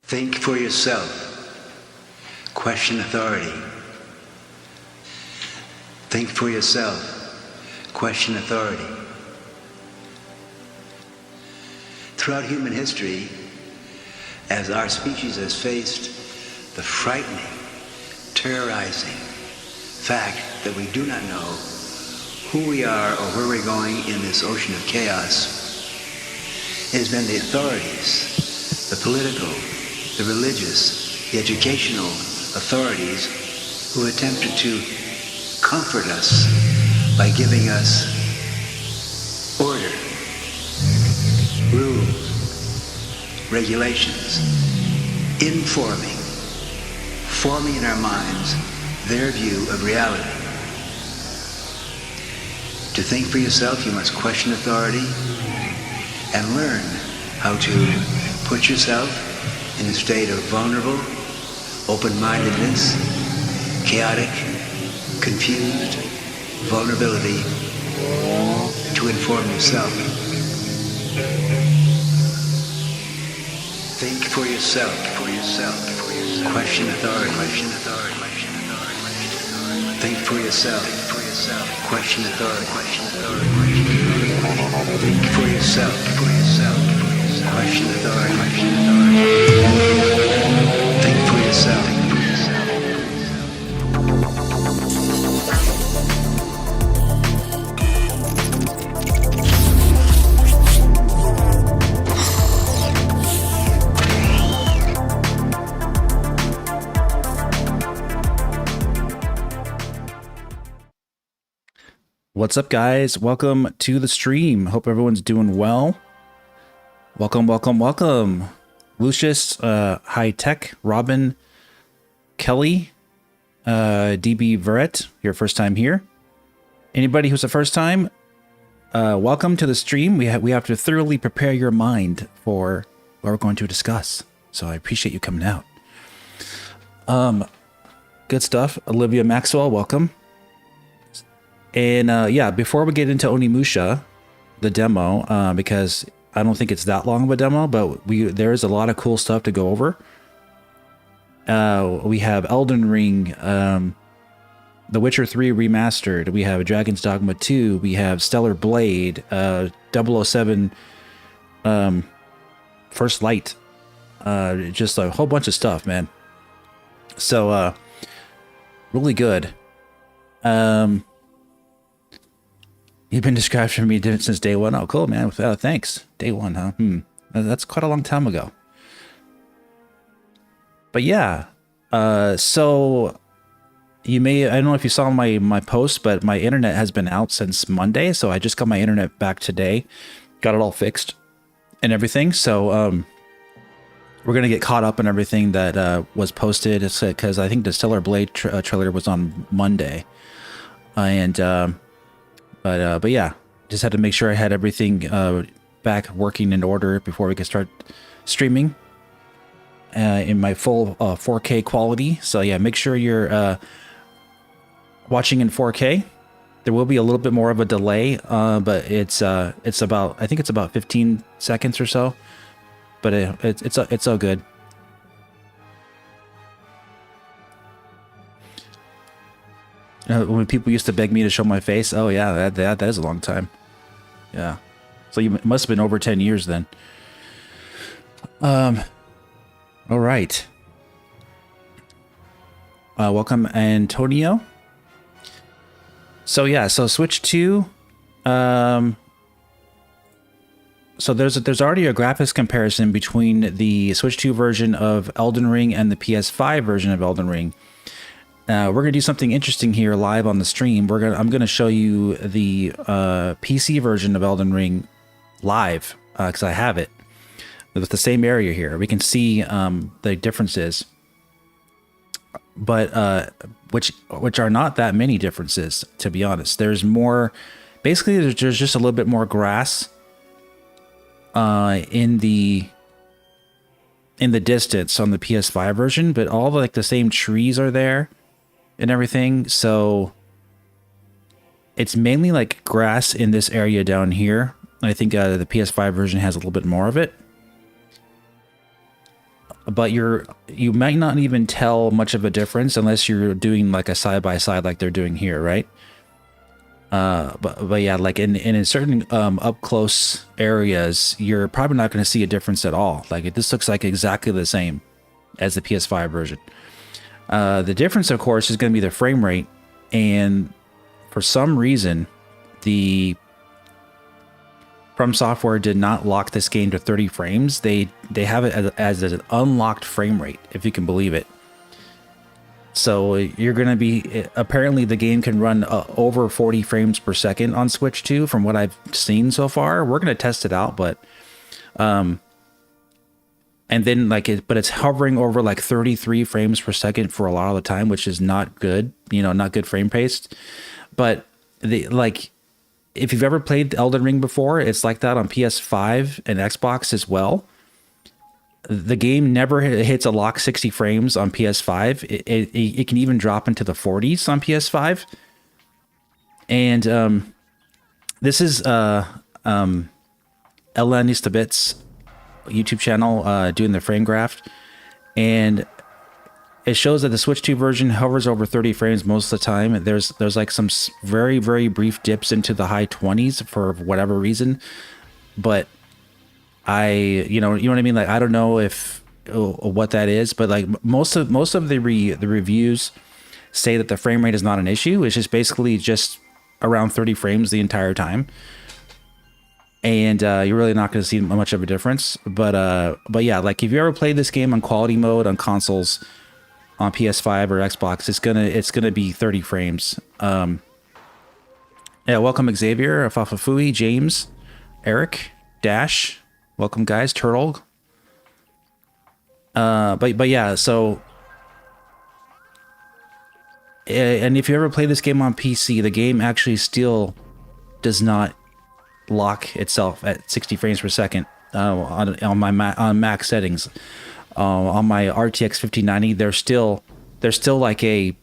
Think for yourself. Question authority. Think for yourself. Question authority. Throughout human history, as our species has faced the frightening, terrorizing fact that we do not know who we are or where we're going in this ocean of chaos, it has been the authorities, the political, the religious, the educational authorities who attempted to comfort us by giving us order, rules, regulations, forming in our minds their view of reality. To think for yourself, you must question authority and learn how to put yourself in a state of vulnerable, open-mindedness, chaotic, confused vulnerability to inform yourself. Think for yourself, question authority, think for yourself, question authority, think for yourself, question authority, think for yourself. What's up, guys? Welcome to the stream. Hope everyone's doing well. Welcome. Lucius, High Tech, Robin, Kelly, DB Verret, your first time here. Anybody who's the first time, welcome to the stream. We have to thoroughly prepare your mind for what we're going to discuss. So I appreciate you coming out. Good stuff. Olivia Maxwell, welcome. And yeah, before we get into Onimusha, the demo, because I don't think it's that long of a demo, but there is a lot of cool stuff to go over. We have Elden Ring, The Witcher 3 Remastered. We have Dragon's Dogma 2. We have Stellar Blade, 007 First Light. Just a whole bunch of stuff, man. So, really good. You've been described for me since day one. Oh, cool, man. Thanks. Day one, huh? That's quite a long time ago. But yeah, so you may, I don't know if you saw my post, but my internet has been out since Monday. So I just got my internet back today, got it all fixed and everything. So we're going to get caught up in everything that was posted. It's because I think the Stellar Blade trailer was on Monday. But yeah, just had to make sure I had everything back working in order before we could start streaming in my full 4K quality. So yeah, make sure you're watching in 4K. There will be a little bit more of a delay, but it's about, I think it's about 15 seconds or so. But it's all good. When people used to beg me to show my face, oh yeah, that is a long time. Yeah, so you must have been over 10 years then. All right. Welcome, Antonio. So yeah, so Switch 2. So there's already a graphics comparison between the Switch 2 version of Elden Ring and the PS5 version of Elden Ring. We're gonna do something interesting here live on the stream. I'm gonna show you the PC version of Elden Ring live because I have it with the same area here. We can see the differences, but which are not that many differences, to be honest. There's more. Basically, there's just a little bit more grass in the distance on the PS5 version, but all the same trees are there and everything. So it's mainly like grass in this area down here. I think the PS5 version has a little bit more of it. but you might not even tell much of a difference unless you're doing like a side by side like they're doing here, right? But yeah, like in certain up close areas, you're probably not going to see a difference at all. Like this looks like exactly the same as the PS5 version. The difference, of course, is going to be the frame rate, and for some reason, the From Software did not lock this game to 30 frames. They have it as an unlocked frame rate, if you can believe it. So you're going to be, apparently the game can run over 40 frames per second on Switch 2 from what I've seen so far. We're going to test it out, but and then but it's hovering over like 33 frames per second for a lot of the time, which is not good, not good frame pace. But if you've ever played Elden Ring before, it's like that on PS5 and Xbox as well. The game never hits a lock 60 frames on PS5. It can even drop into the 40s on PS5. And this is Ella Needs to Bits YouTube channel doing the frame graph. And it shows that the Switch 2 version hovers over 30 frames most of the time. There's like some very, very brief dips into the high 20s for whatever reason. But you know what I mean? Like, I don't know what that is, but like most of the reviews say that the frame rate is not an issue. It's just basically just around 30 frames the entire time. And you're really not going to see much of a difference. But yeah, like if you ever played this game on quality mode on consoles, on PS5 or Xbox, it's gonna be 30 frames. Yeah, welcome Xavier, Afafafui, James, Eric, Dash. Welcome, guys. Turtle. But yeah, so, and if you ever play this game on PC, the game actually still does not lock itself at 60 frames per second on max settings. On my RTX 5090, there's still like a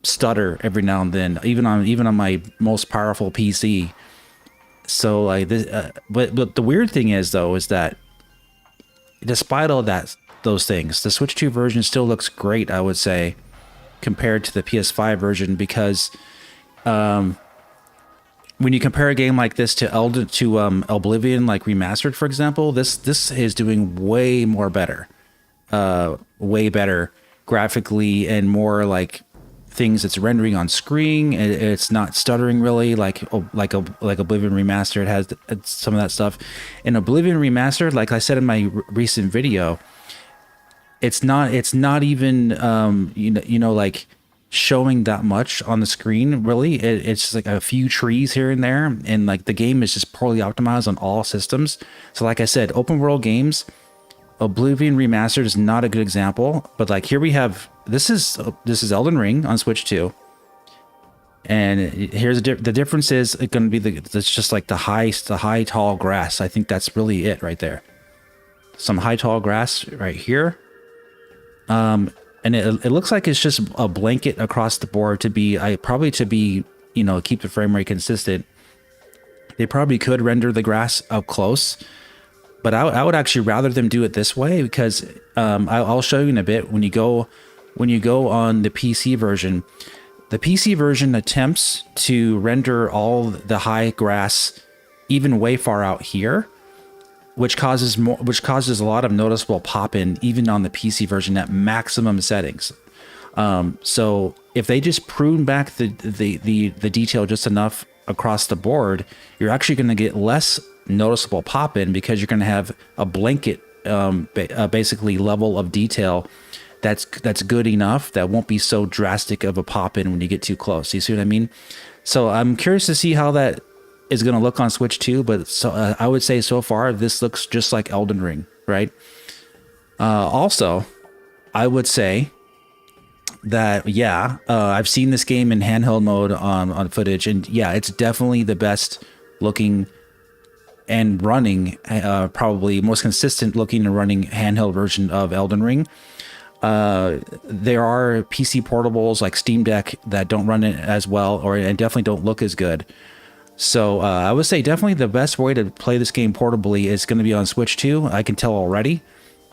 stutter every now and then, even on my most powerful PC. So like this, but the weird thing is that despite all those things, the Switch 2 version still looks great, I would say, compared to the PS5 version, because when you compare a game like this to Oblivion, like Remastered, for example, this is doing way better graphically, and more like things it's rendering on screen. It's not stuttering really like Oblivion Remastered has some of that stuff. In Oblivion Remastered, like I said in my recent video, it's not even like showing that much on the screen really. It's just like a few trees here and there, and like the game is just poorly optimized on all systems. So like I said, open world games, Oblivion Remastered is not a good example, but like here we have, this is Elden Ring on Switch 2, and here's the difference is going to be it's just like the high tall grass. I think that's really it right there. Some high tall grass right here, and it looks like it's just a blanket across the board to be keep the frame rate consistent. They probably could render the grass up close, but I would actually rather them do it this way, because I'll show you in a bit. When you go on the PC version, attempts to render all the high grass even way far out here, which causes a lot of noticeable pop-in even on the PC version at maximum settings. So if they just prune back the detail just enough across the board, you're actually going to get less noticeable pop-in, because you're going to have a blanket basically level of detail that's good enough that won't be so drastic of a pop-in when you get too close. You see what I mean? So I'm curious to see how that is going to look on Switch 2, but so I would say so far this looks just like Elden Ring, right? Also, I would say that I've seen this game in handheld mode on footage, and yeah, it's definitely the best looking and running, probably most consistent looking and running handheld version of Elden Ring. There are PC portables like Steam Deck that don't run it as well, and definitely don't look as good. So I would say definitely the best way to play this game portably is going to be on Switch 2. I can tell already.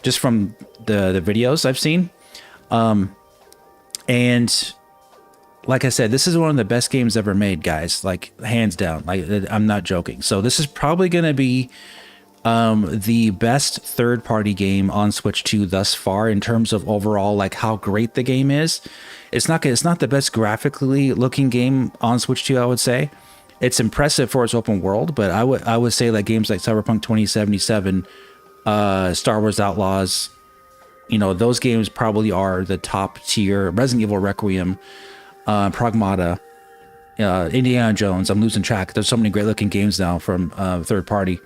just from the videos I've seen. And like I said, this is one of the best games ever made, guys. Like, hands down. Like, I'm not joking. So this is probably going to be the best third-party game on Switch 2 thus far in terms of overall, like, how great the game is. It's not the best graphically looking game on Switch 2, I would say. It's impressive for its open world, but I would say that games like Cyberpunk 2077, Star Wars Outlaws, you know, those games probably are the top tier. Resident Evil Requiem, Pragmata, Indiana Jones. I'm losing track. There's so many great looking games now from third party.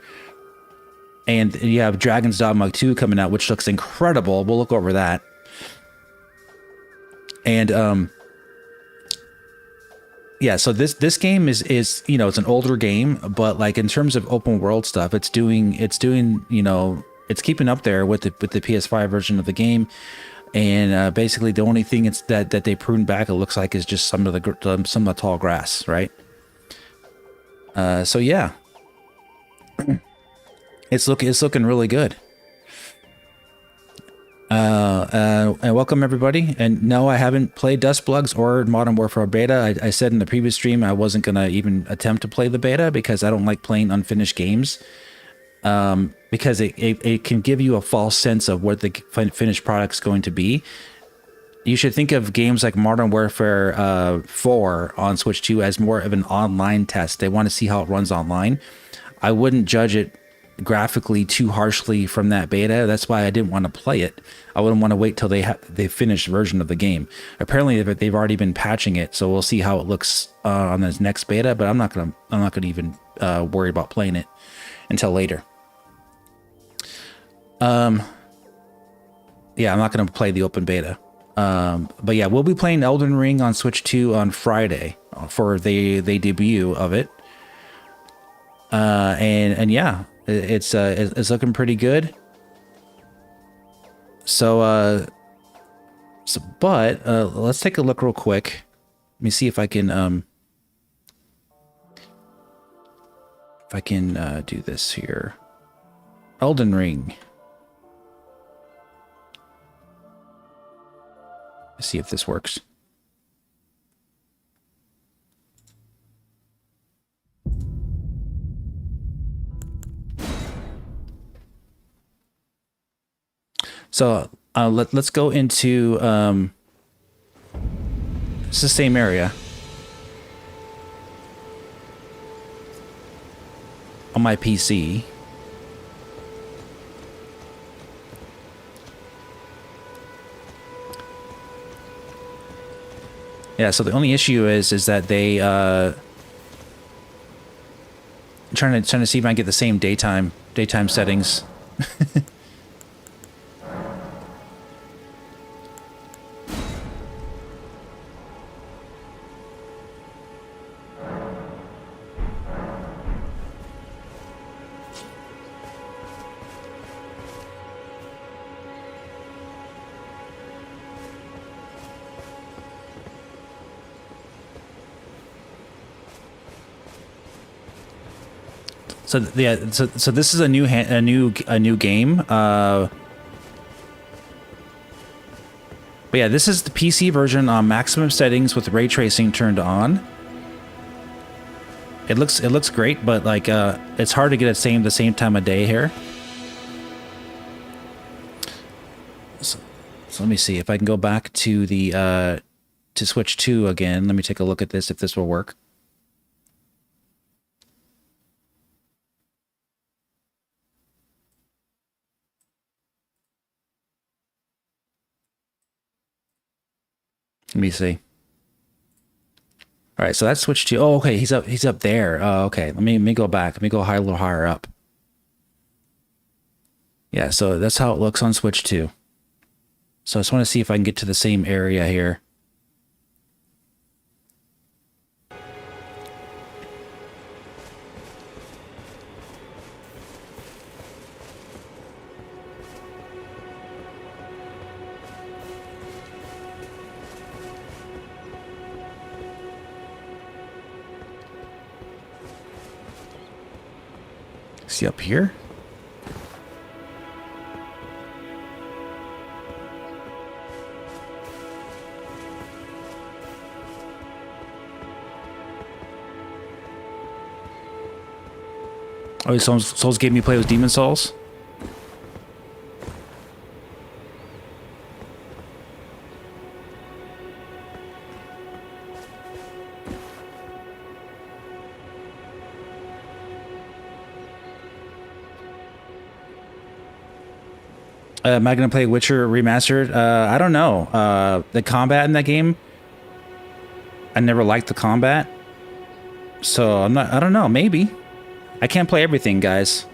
And you have Dragon's Dogma 2 coming out, which looks incredible. We'll look over that. And yeah, so this game is you know, it's an older game, but like in terms of open world stuff, it's doing you know, it's keeping up there with the PS5 version of the game. And basically the only thing that they pruned back, it looks like, is just some of the tall grass, right? So yeah, it's looking really good. And welcome everybody. And no, I haven't played Dustplugs or Modern Warfare Beta. I said in the previous stream I wasn't gonna even attempt to play the beta because I don't like playing unfinished games. Because it can give you a false sense of what the finished product's going to be. You should think of games like Modern Warfare 4 on Switch 2 as more of an online test. They want to see how it runs online. I wouldn't judge it graphically too harshly from that beta. That's why I didn't want to play it. I wouldn't want to wait till they finished version of the game. Apparently they've already been patching it, so we'll see how it looks on this next beta. But I'm not gonna even worry about playing it until later. Yeah, I'm not going to play the open beta. But yeah, we'll be playing Elden Ring on Switch 2 on Friday for the debut of it. And yeah, it's looking pretty good. So let's take a look real quick. Let me see if I can do this here. Elden Ring. See if this works. So let's go into it's the same area on my PC. Yeah, so the only issue is that they trying to see if I can get the same daytime settings. So yeah, so this is a new game. But yeah, this is the PC version on maximum settings with ray tracing turned on. It looks great, but like it's hard to get the same time of day here. So let me see if I can go back to the to Switch 2 again. Let me take a look at this, if this will work. Let me see. All right, so that's Switch 2. Oh, okay, he's up there. Oh, okay. Let me go back. Let me go a little higher up. Yeah, so that's how it looks on Switch 2. So I just want to see if I can get to the same area here. See up here? Oh, Souls gave me play with Demon Souls. Am I gonna play Witcher Remastered? I don't know. The combat in that game, I never liked the combat, so I don't know. Maybe. I can't play everything, guys.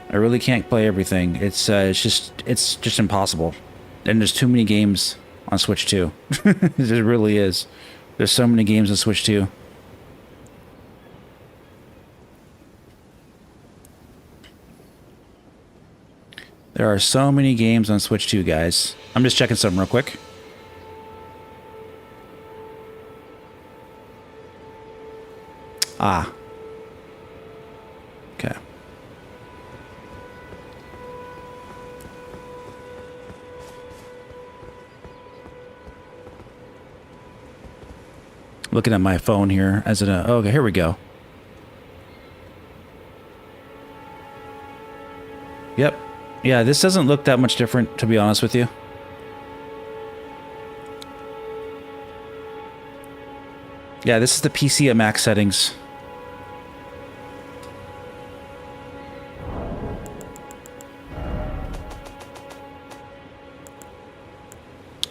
I really can't play everything. It's just impossible. And there's too many games on Switch 2. There really is. There's so many games on Switch 2. There are so many games on Switch 2, guys. I'm just checking something real quick. Ah. Okay. Looking at my phone here as oh, okay, here we go. Yep. Yeah, this doesn't look that much different, to be honest with you. Yeah, this is the PC at max settings.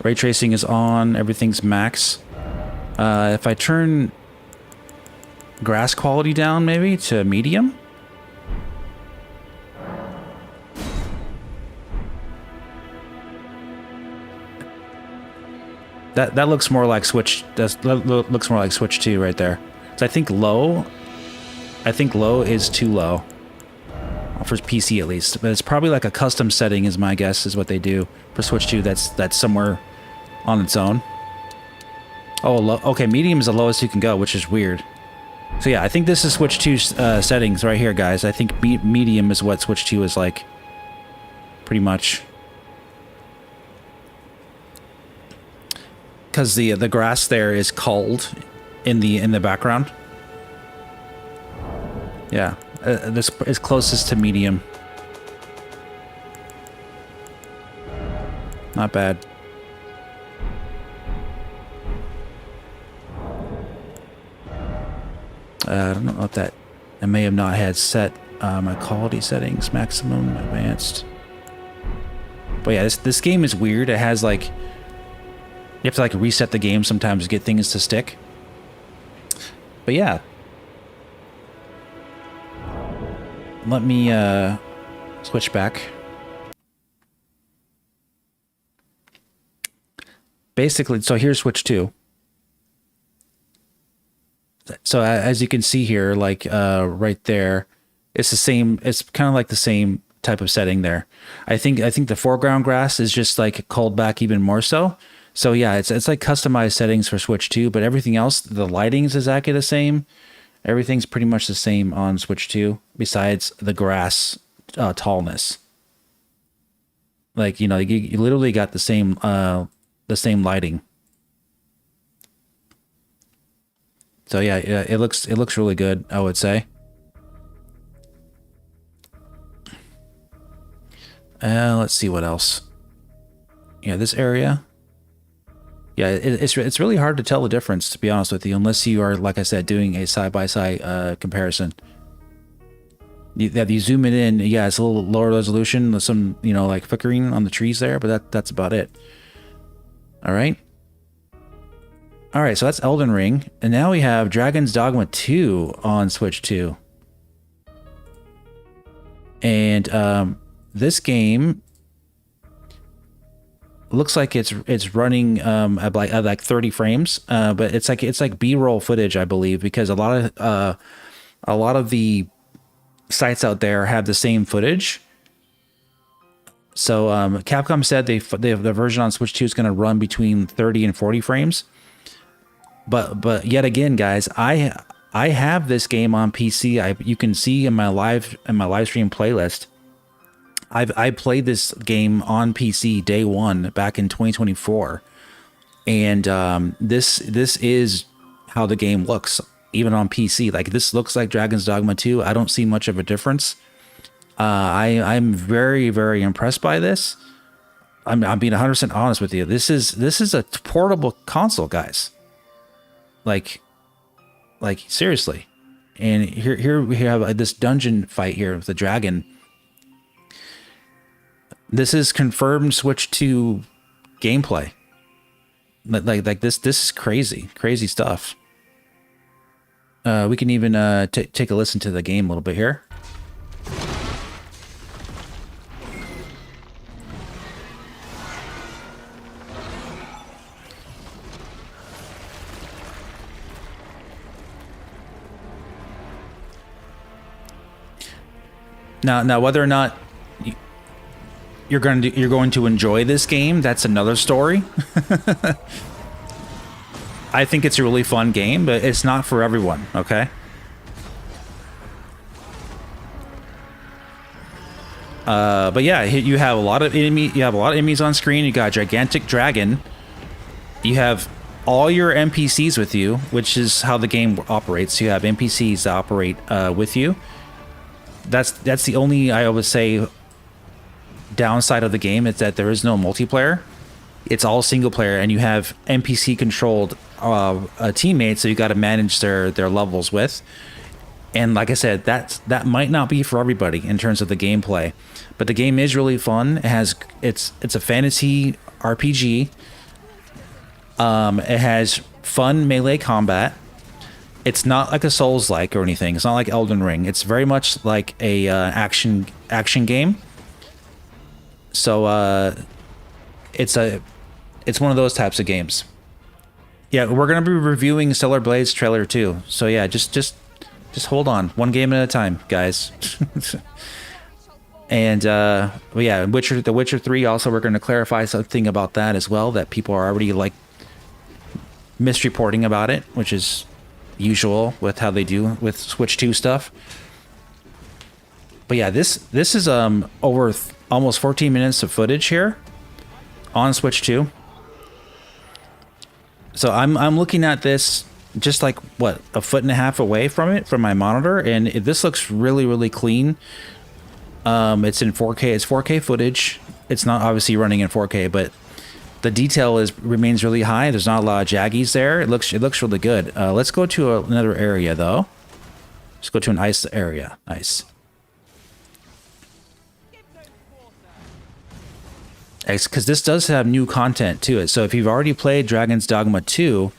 Ray tracing is on, everything's max. If I turn grass quality down maybe to medium. That looks more like Switch. That looks more like Switch 2 right there. So I think low is too low for PC at least. But it's probably like a custom setting, is my guess, is what they do for Switch 2. That's somewhere on its own. Oh, okay, medium is the lowest you can go, which is weird. So yeah, I think this is Switch 2 settings right here, guys. I think medium is what Switch 2 is like, pretty much. Because the grass there is culled in the background. Yeah, this is closest to medium. Not bad. I don't know if that... I may have not had set my quality settings, maximum, advanced. But yeah, this game is weird. It has like... You have to like reset the game sometimes to get things to stick. But yeah. Let me switch back. Basically, so here's Switch 2. So as you can see here, like right there, it's the same. It's kind of like the same type of setting there. I think the foreground grass is just like culled back even more so. So yeah, it's like customized settings for Switch 2, but everything else, the lightings is exactly the same. Everything's pretty much the same on Switch 2, besides the grass tallness. Like, you know, you literally got the same lighting. So yeah, it looks really good, I would say. Let's see what else. Yeah, this area. Yeah, it's really hard to tell the difference, to be honest with you, unless you are, like I said, doing a side-by-side comparison. You zoom it in, yeah, it's a little lower resolution, with some, you know, like flickering on the trees there, but that's about it. All right. All right, so that's Elden Ring, and now we have Dragon's Dogma 2 on Switch 2. And this game looks like it's running at like 30 frames, but it's like B-roll footage, I believe, because a lot of the sites out there have the same footage. So Capcom said the version on Switch 2 is going to run between 30 and 40 frames. But yet again, guys, I have this game on PC. You can see in my live stream playlist. I played this game on PC day one back in 2024, and this is how the game looks even on PC. Like, this looks like Dragon's Dogma 2. I don't see much of a difference. I'm very, very impressed by this. I'm being 100% honest with you. This is a portable console, guys. Like seriously. And here we have this dungeon fight here with the dragon. This is confirmed Switch 2 gameplay. Like this is crazy stuff. We can even take a listen to the game a little bit here. Now, whether or not you're going to enjoy this game, that's another story. I think it's a really fun game, but it's not for everyone. Okay. But yeah, you have a lot of enemies on screen. You got a gigantic dragon. You have all your NPCs with you, which is how the game operates. You have NPCs that operate with you. That's the only, I would say, downside of the game, is that there is no multiplayer. It's all single player, and you have NPC controlled teammates, so you got to manage their levels with. And like I said, that might not be for everybody in terms of the gameplay, but the game is really fun. It's a fantasy RPG. It has fun melee combat. It's not like a Souls-like or anything. It's not like Elden Ring. It's very much like a action game. So it's one of those types of games. Yeah, we're gonna be reviewing Stellar Blade's trailer too. So yeah, just hold on, one game at a time, guys. And yeah, The Witcher 3. Also, we're gonna clarify something about that as well, that people are already like misreporting about it, which is usual with how they do with Switch 2 stuff. But yeah, this is over almost 14 minutes of footage here on Switch 2. So I'm looking at this just like what, a foot and a half away from it, from my monitor, and this looks really clean. It's in 4K. It's 4K footage. It's not obviously running in 4K, but the detail remains really high. There's not a lot of jaggies there. It looks really good. Let's go to another area though. Let's go to an ice area. Nice. Because this does have new content to it. So if you've already played Dragon's Dogma 2,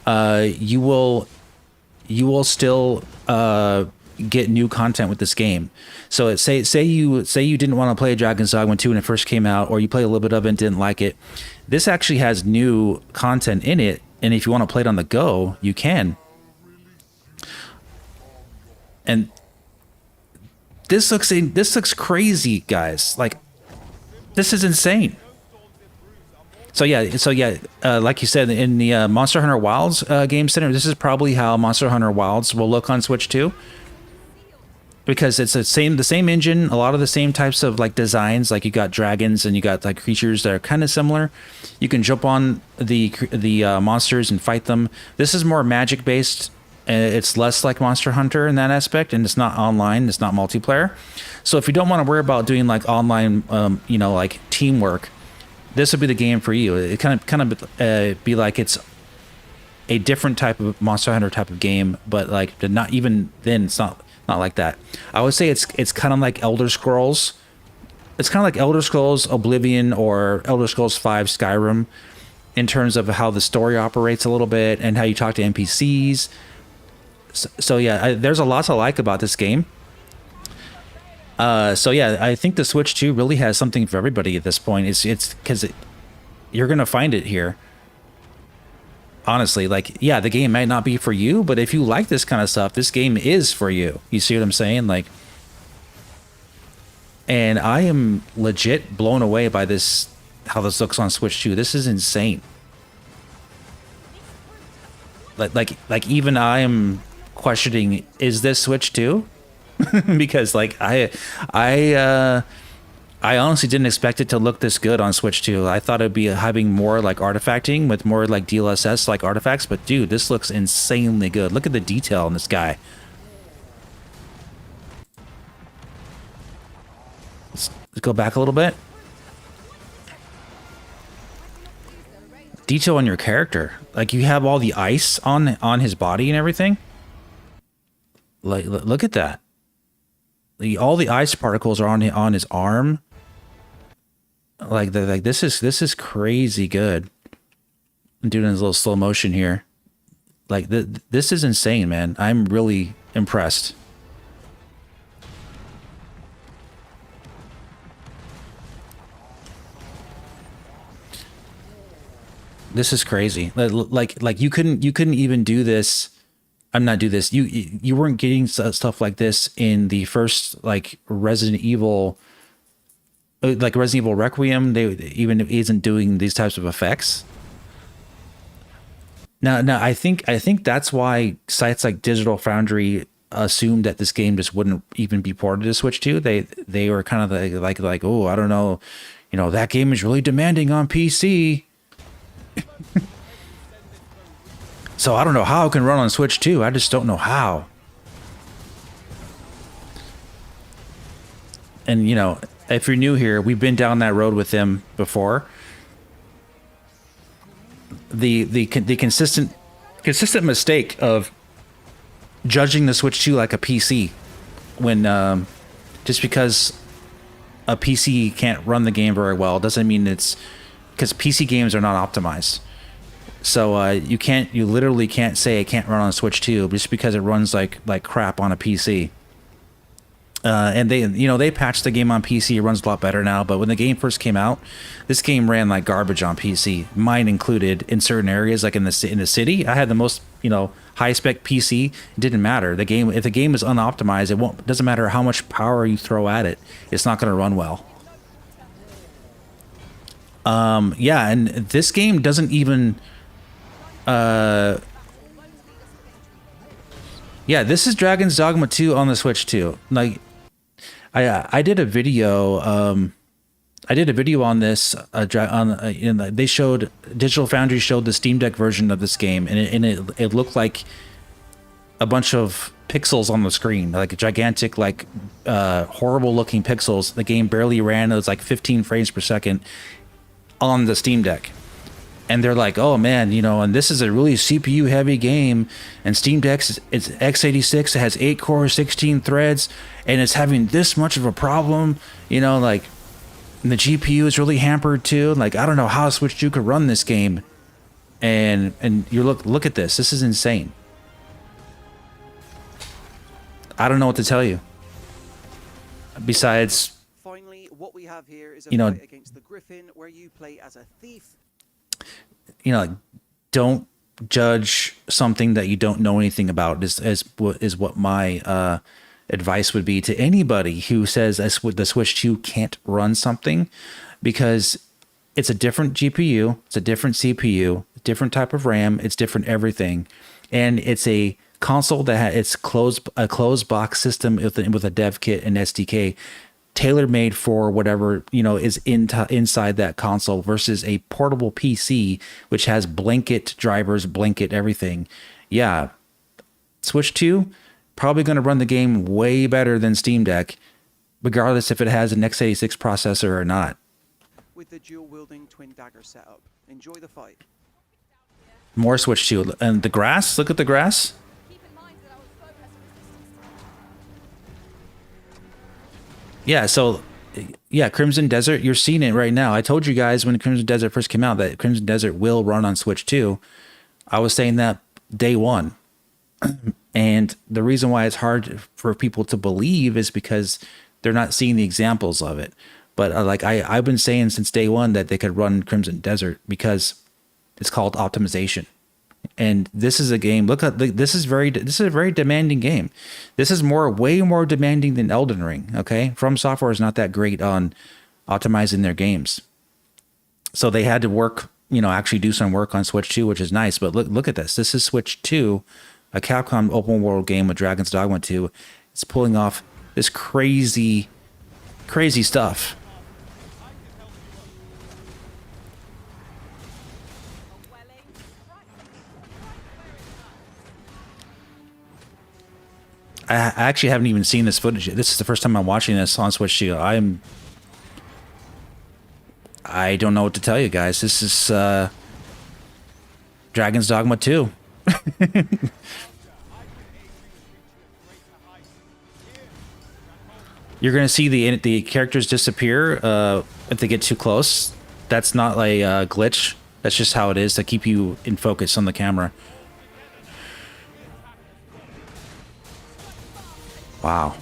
you will still get new content with this game. So say you didn't want to play Dragon's Dogma 2 when it first came out, or you played a little bit of it and didn't like it. This actually has new content in it, and if you want to play it on the go, you can. And this looks crazy, guys. Like, this is insane. So yeah, like you said, in the Monster Hunter Wilds game center, this is probably how Monster Hunter Wilds will look on Switch 2. Because it's the same engine, a lot of the same types of like designs. Like, you got dragons and you got like creatures that are kind of similar. You can jump on the monsters and fight them. This is more magic based. It's less like Monster Hunter in that aspect, and it's not online. It's not multiplayer. So if you don't want to worry about doing like online, like teamwork, this would be the game for you. It kind of be like it's a different type of Monster Hunter type of game, but like not even then. It's not like that. I would say it's kind of like Elder Scrolls. It's kind of like Elder Scrolls Oblivion or Elder Scrolls 5 Skyrim in terms of how the story operates a little bit and how you talk to NPCs. So yeah, there's a lot to like about this game. So yeah, I think the Switch 2 really has something for everybody at this point. It's because you're gonna find it here. Honestly, like, yeah, the game might not be for you, but if you like this kind of stuff, this game is for you. You see what I'm saying? Like, and I am legit blown away by this, how this looks on Switch 2. This is insane. Like even I am questioning, is this Switch 2? Because like I I honestly didn't expect it to look this good on Switch 2. I thought it'd be having more like artifacting with more like DLSS like artifacts, but dude, this looks insanely good. Look at the detail on this guy. Let's go back a little bit. Detail on your character. Like you have all the ice on his body and everything. Like look at that. All the ice particles are on his arm. Like this is crazy good. I'm doing this little slow motion here. Like this is insane, man. I'm really impressed. This is crazy. Like you couldn't even do this. I'm not do this. You weren't getting stuff like this in the first like Resident Evil. Like Resident Evil Requiem, they even isn't doing these types of effects. Now I think that's why sites like Digital Foundry assumed that this game just wouldn't even be ported to Switch 2. They were kind of like oh, I don't know, you know, that game is really demanding on PC. So I don't know how it can run on Switch 2. I just don't know how. And you know, if you're new here, we've been down that road with them before. The consistent mistake of judging the Switch 2 like a PC when just because a PC can't run the game very well doesn't mean it's because PC games are not optimized. So you literally can't say it can't run on Switch 2 just because it runs like crap on a PC. And they patched the game on PC. It runs a lot better now. But when the game first came out, this game ran like garbage on PC, mine included. In certain areas, like in the city, I had the most high spec PC. It didn't matter. If the game is unoptimized, it doesn't matter how much power you throw at it. It's not going to run well. Yeah, and this game doesn't even. Yeah, this is Dragon's Dogma 2 on the Switch 2. Like, I did a video. I did a video on this. They showed Digital Foundry showed the Steam Deck version of this game, and it looked like a bunch of pixels on the screen, like gigantic, like horrible looking pixels. The game barely ran. It was like 15 frames per second on the Steam Deck. And they're like, oh man, and this is a really CPU heavy game, and Steam Deck it's x86, it has 8 cores, 16 threads, and it's having this much of a problem, like, and the GPU is really hampered too. Like, I don't know how Switch 2 could run this game. And you look at this. This is insane. I don't know what to tell you. Besides, finally, what we have here is a fight against the Griffin, where you play as a thief. Like, don't judge something that you don't know anything about is what my advice would be to anybody who says the Switch 2 can't run something, because it's a different GPU, it's a different CPU, different type of RAM, it's different everything, and it's a console that it's a closed box system with a dev kit and SDK. Tailor-made for whatever is inside that console, versus a portable PC which has blanket drivers, blanket everything. Yeah, Switch 2 probably going to run the game way better than Steam Deck, regardless if it has an x86 processor or not. With the dual-wielding twin dagger setup, enjoy the fight. More Switch 2, and the grass. Look at the grass. Yeah, so, yeah, Crimson Desert, you're seeing it right now. I told you guys when Crimson Desert first came out that Crimson Desert will run on Switch 2. I was saying that day one. And the reason why it's hard for people to believe is because they're not seeing the examples of it. But I've been saying since day one that they could run Crimson Desert because it's called optimization. And this is a game. This is a very demanding game. This is way more demanding than Elden Ring. Okay, From Software is not that great on optimizing their games, so they had to work. Actually do some work on Switch 2, which is nice. But look at this. This is Switch 2, a Capcom open world game with Dragon's Dogma 2. It's pulling off this crazy stuff. I actually haven't even seen this footage yet. This is the first time I'm watching this on Switch 2. I don't know what to tell you guys. This is Dragon's Dogma 2. You're gonna see the characters disappear if they get too close. That's not like a glitch. That's just how it is to keep you in focus on the camera. Wow.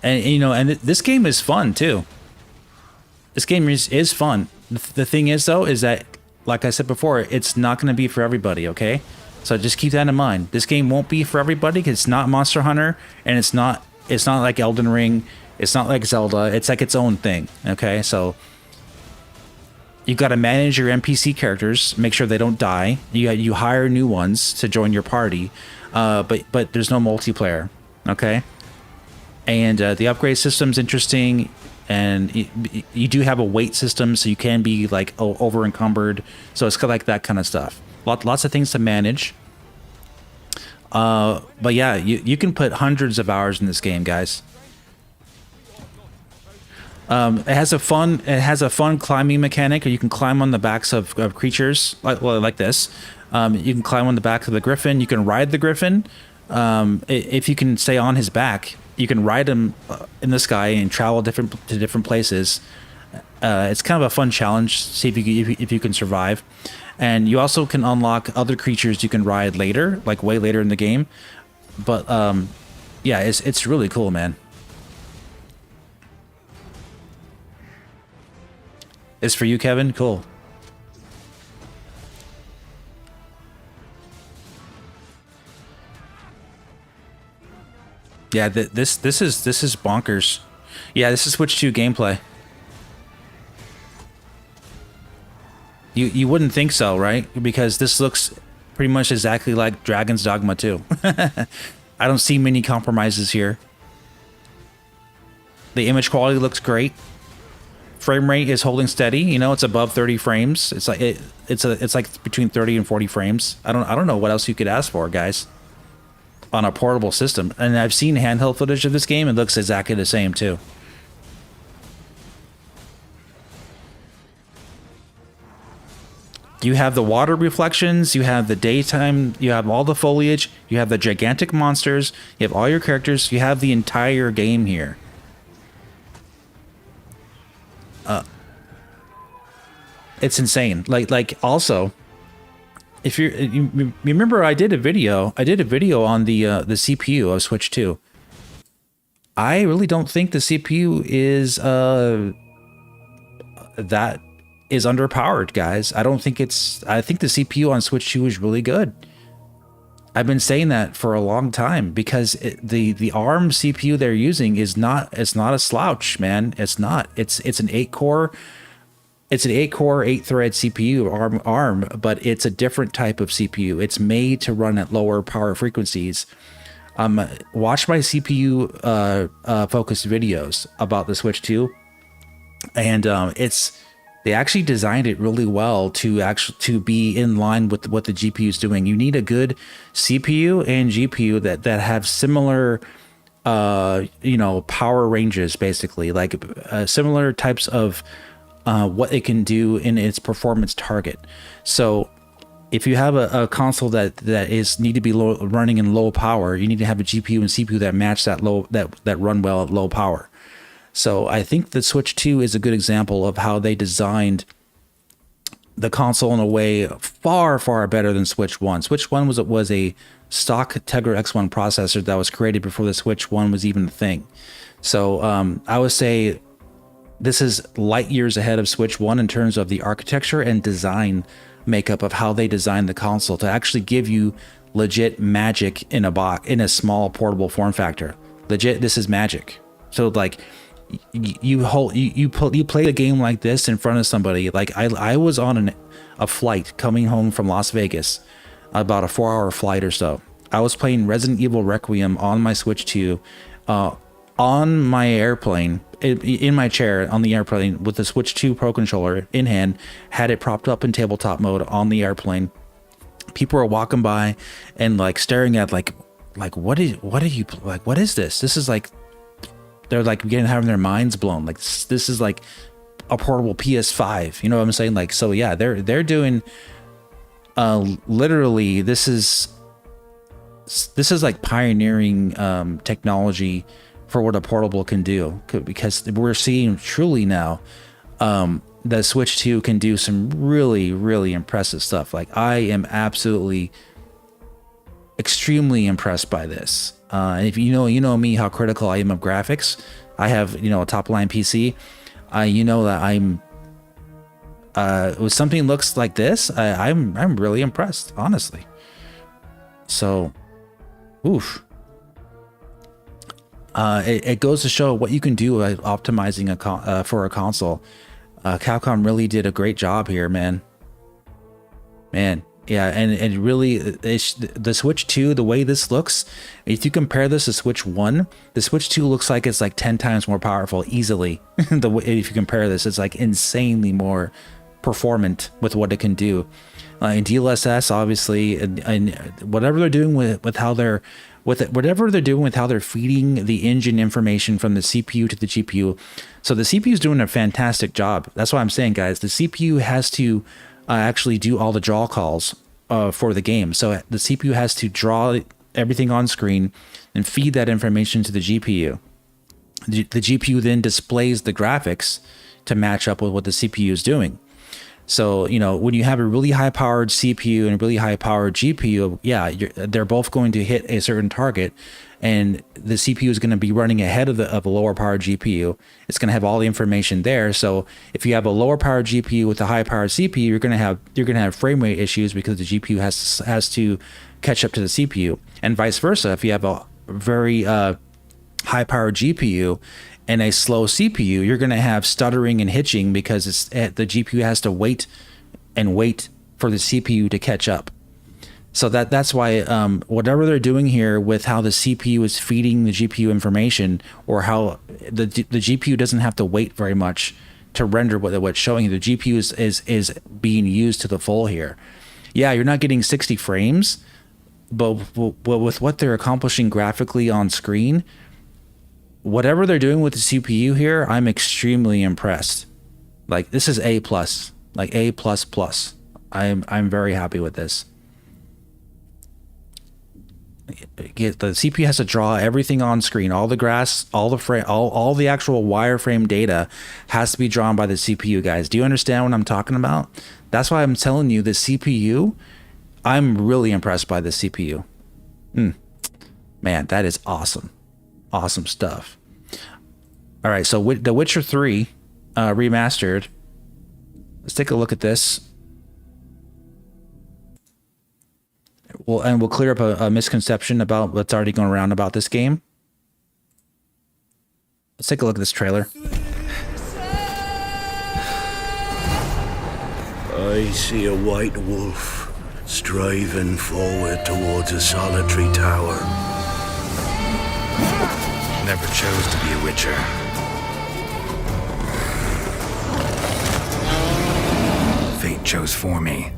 And you know, and this game is fun too. This game is fun. The thing is though, is that, like I said before, it's not going to be for everybody, okay? So just keep that in mind. This game won't be for everybody because it's not Monster Hunter, and it's not like Elden Ring, it's not like Zelda, it's like its own thing, okay? So you got to manage your NPC characters, make sure they don't die. You hire new ones to join your party, but there's no multiplayer, okay? And the upgrade system's interesting, and you do have a weight system, so you can be like over encumbered. So it's like that kind of stuff. Lots of things to manage. But yeah, you can put hundreds of hours in this game, guys. It has a fun climbing mechanic. You can climb on the backs of creatures like this. You can climb on the back of the griffin. You can ride the griffin. If you can stay on his back, you can ride him in the sky and travel to different places. It's kind of a fun challenge. See if you can survive. And you also can unlock other creatures you can ride later, like way later in the game. But yeah, it's really cool, man. It's for you, Kevin? Cool. Yeah, this is bonkers. Yeah, this is Switch 2 gameplay. You wouldn't think so, right? Because this looks pretty much exactly like Dragon's Dogma 2. I don't see many compromises here. The image quality looks great. Frame rate is holding steady. You know, it's above 30 frames. It's like between 30 and 40 frames. I don't know what else you could ask for, guys, on a portable system. And I've seen handheld footage of this game. It looks exactly the same too. You have the water reflections, you have the daytime, you have all the foliage, you have the gigantic monsters, you have all your characters, you have the entire game here. It's insane. Like also, if you remember, I did a video on the CPU of Switch 2. I really don't think the CPU is that is underpowered, guys. I think the CPU on Switch 2 is really good. I've been saying that for a long time because the ARM CPU they're using is not a slouch, man. It's not. It's an 8-core 8-thread CPU ARM, but it's a different type of CPU. It's made to run at lower power frequencies. Watch my CPU focused videos about the Switch 2, and they actually designed it really well to be in line with what the GPU is doing. You need a good CPU and GPU that have similar power ranges, basically, like similar types of what it can do in its performance target. So if you have a console that need to be running in low power, you need to have a GPU and CPU that match that run well at low power. So I think the Switch 2 is a good example of how they designed the console in a way far, far better than Switch 1. Switch 1 was a stock Tegra X1 processor that was created before the Switch 1 was even a thing. So I would say this is light years ahead of Switch 1 in terms of the architecture and design makeup of how they designed the console to actually give you legit magic in a small portable form factor. Legit, this is magic. So like you play a game like this in front of somebody. Like I was on a flight coming home from Las Vegas, about a 4-hour flight or so. I was playing Resident Evil Requiem on my Switch 2, on my airplane, in my chair on the airplane with the Switch 2 Pro Controller in hand, had it propped up in tabletop mode on the airplane, people are walking by and like staring at like what is this? This is like, they're like having their minds blown. Like this is like a portable PS5. You know what I'm saying? Like, so yeah, they're doing literally, this is like pioneering technology for what a portable can do, because we're seeing truly now the Switch 2 can do some really, really impressive stuff. Like, I am absolutely extremely impressed by this. And if you know me, how critical I am of graphics. I have, a top line PC. You know that I'm with something looks like this, I'm really impressed, honestly. So, oof. It goes to show what you can do optimizing for a console. Capcom really did a great job here, man. Yeah, and really, the Switch 2, the way this looks, if you compare this to Switch 1, the Switch 2 looks like it's like 10 times more powerful, easily. If you compare this, it's like insanely more performant with what it can do. In DLSS, obviously, and whatever they're doing with how they're feeding the engine information from the CPU to the GPU. So the CPU is doing a fantastic job. That's what I'm saying, guys. The CPU has to actually do all the draw calls for the game. So the CPU has to draw everything on screen and feed that information to the GPU. The GPU then displays the graphics to match up with what the CPU is doing. So, when you have a really high-powered CPU and a really high-powered GPU, yeah, they're both going to hit a certain target, and the CPU is going to be running ahead of a lower-powered GPU. It's going to have all the information there. So, if you have a lower-powered GPU with a high-powered CPU, you're going to have frame rate issues because the GPU has to catch up to the CPU, and vice versa. If you have a very high-powered GPU and a slow CPU, you're going to have stuttering and hitching because the GPU has to wait for the CPU to catch up. So that's why whatever they're doing here with how the CPU is feeding the GPU information, or how the GPU doesn't have to wait very much to render what's showing you. The GPU is being used to the full here. Yeah, you're not getting 60 frames, but with what they're accomplishing graphically on screen, whatever they're doing with the CPU here, I'm extremely impressed. Like, this is A+, like A++. I'm very happy with this. The CPU has to draw everything on screen, all the grass, all the actual wireframe data has to be drawn by the CPU, guys. Do you understand what I'm talking about? That's why I'm telling you, the CPU, I'm really impressed by the CPU. Man, that is awesome. Awesome stuff. All right, so The Witcher 3 Remastered. Let's take a look at this. We'll clear up a misconception about what's already going around about this game. Let's take a look at this trailer. I see a white wolf striving forward towards a solitary tower. Never chose to be a witcher. Fate chose for me.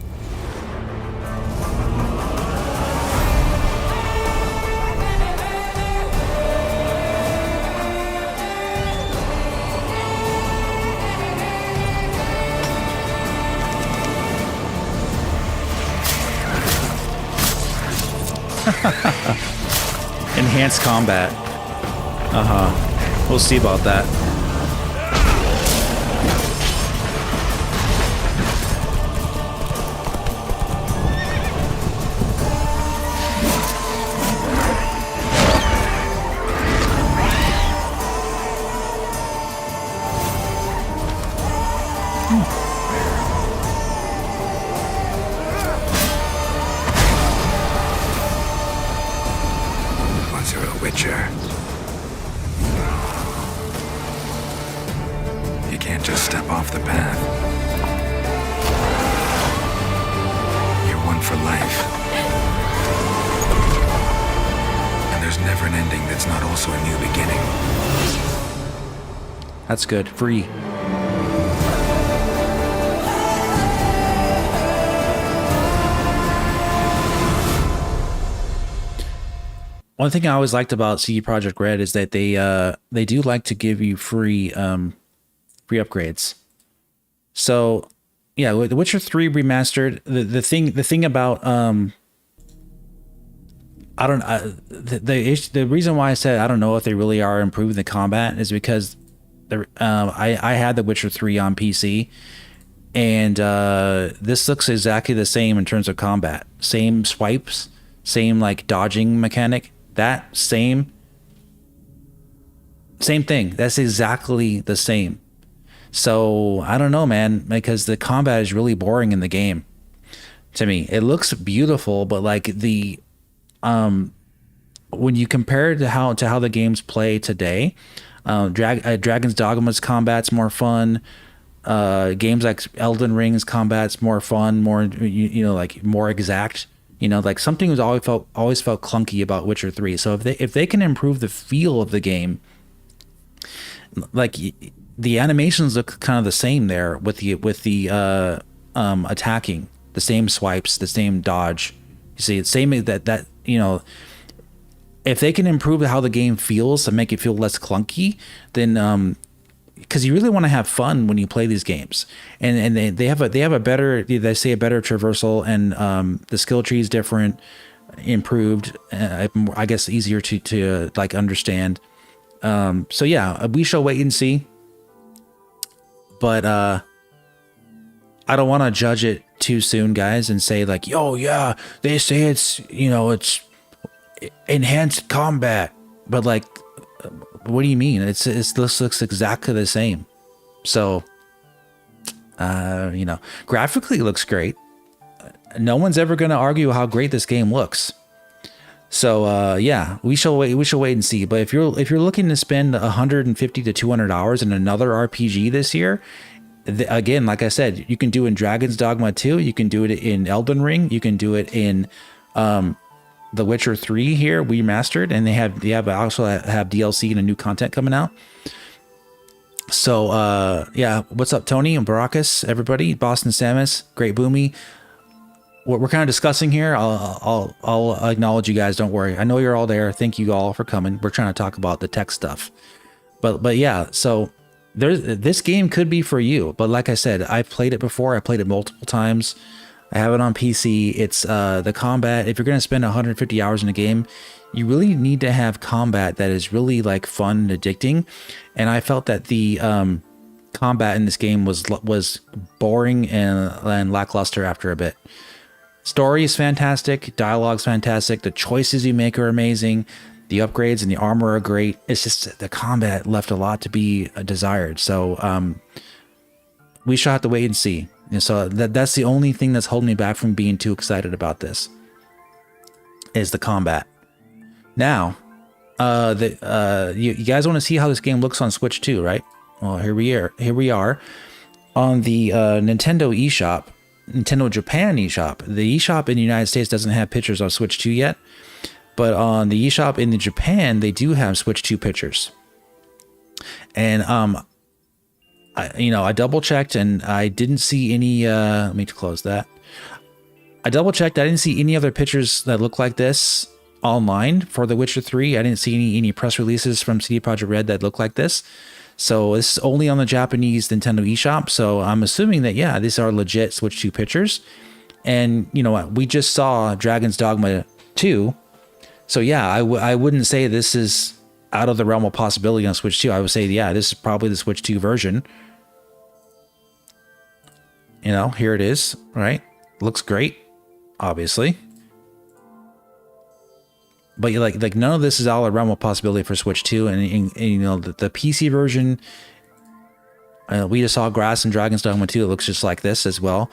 Enhanced combat. We'll see about that. Once you're a witcher, you can't just step off the path. You're one for life. And there's never an ending that's not also a new beginning. That's good. Free. One thing I always liked about CD Projekt Red is that they do like to give you free upgrades. So yeah, with The Witcher 3 Remastered, the thing about the reason why I said I don't know if they really are improving the combat is because I had The Witcher 3 on PC, and this looks exactly the same in terms of combat. Same swipes, same like dodging mechanic. That same thing. That's exactly the same. So I don't know, man, because the combat is really boring in the game. To me, it looks beautiful, but like when you compare it to how the games play today, Dragon's Dogma's combat's more fun. Games like Elden Ring's combat's more fun, more like more exact. Like something was always felt clunky about Witcher 3. So if they can improve the feel of the game, like the animations look kind of the same there with the attacking, the same swipes, the same dodge. You see, it's same that if they can improve how the game feels to make it feel less clunky, then because you really want to have fun when you play these games, and they have a better, they say a better traversal, and the skill tree is different, improved, I guess easier to like understand. So yeah, we shall wait and see. But I don't want to judge it too soon, guys, and say like, "Yo, yeah, they say it's it's enhanced combat," but like, what do you mean? This looks exactly the same. So, graphically it looks great. No one's ever going to argue how great this game looks. So yeah, we shall wait and see. But if you're looking to spend 150 to 200 hours in another RPG this year, again, like I said, you can do it in Dragon's Dogma 2, you can do it in Elden Ring, you can do it in The Witcher 3 here, Remastered, and they also have DLC and a new content coming out. So yeah, what's up, Tony and Baracus, everybody, Boston Samus, Great Boomy. What we're kind of discussing here, I'll acknowledge you guys. Don't worry. I know you're all there. Thank you all for coming. We're trying to talk about the tech stuff, but yeah. So this game could be for you. But like I said, I've played it before. I played it multiple times. I have it on PC. It's the combat. If you're going to spend 150 hours in a game, you really need to have combat that is really like fun and addicting. And I felt that the combat in this game was boring and lackluster after a bit. Story is fantastic, dialogue's fantastic, the choices you make are amazing, the upgrades and the armor are great. It's just the combat left a lot to be desired. So we shall have to wait and see. And so that's the only thing that's holding me back from being too excited about this, is the combat. Now, you guys want to see how this game looks on Switch too, right? Well, here we are on the Nintendo eShop. Nintendo Japan eShop. The eShop in the United States doesn't have pictures of Switch 2 yet, but on the eShop in Japan, they do have Switch 2 pictures. And I double checked and I didn't see any. Let me close that. I double checked. I didn't see any other pictures that look like this online for The Witcher 3. I didn't see any press releases from CD Projekt Red that look like this. So this is only on the Japanese Nintendo eShop. So I'm assuming that, yeah, these are legit Switch 2 pictures. And you know what? We just saw Dragon's Dogma 2. So yeah, I wouldn't say this is out of the realm of possibility on Switch 2. I would say, yeah, this is probably the Switch 2 version. Here it is, right? Looks great, obviously. But like none of this is out of the realm of possibility for Switch 2, and the PC version. We just saw Grass and Dragon's Dogma 2. It looks just like this as well.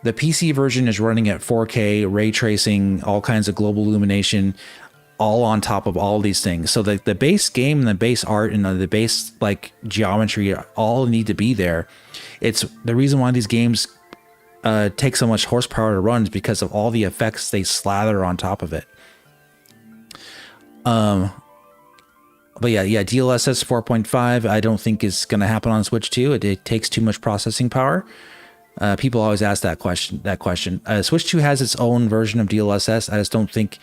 The PC version is running at 4K, ray tracing, all kinds of global illumination, all on top of all these things. So the base game and the base art and the base like geometry all need to be there. It's the reason why these games take so much horsepower to run is because of all the effects they slather on top of it. But yeah, DLSS 4.5 I don't think is going to happen on Switch 2. It takes too much processing power. People always ask that question. Switch 2 has its own version of DLSS. I just don't think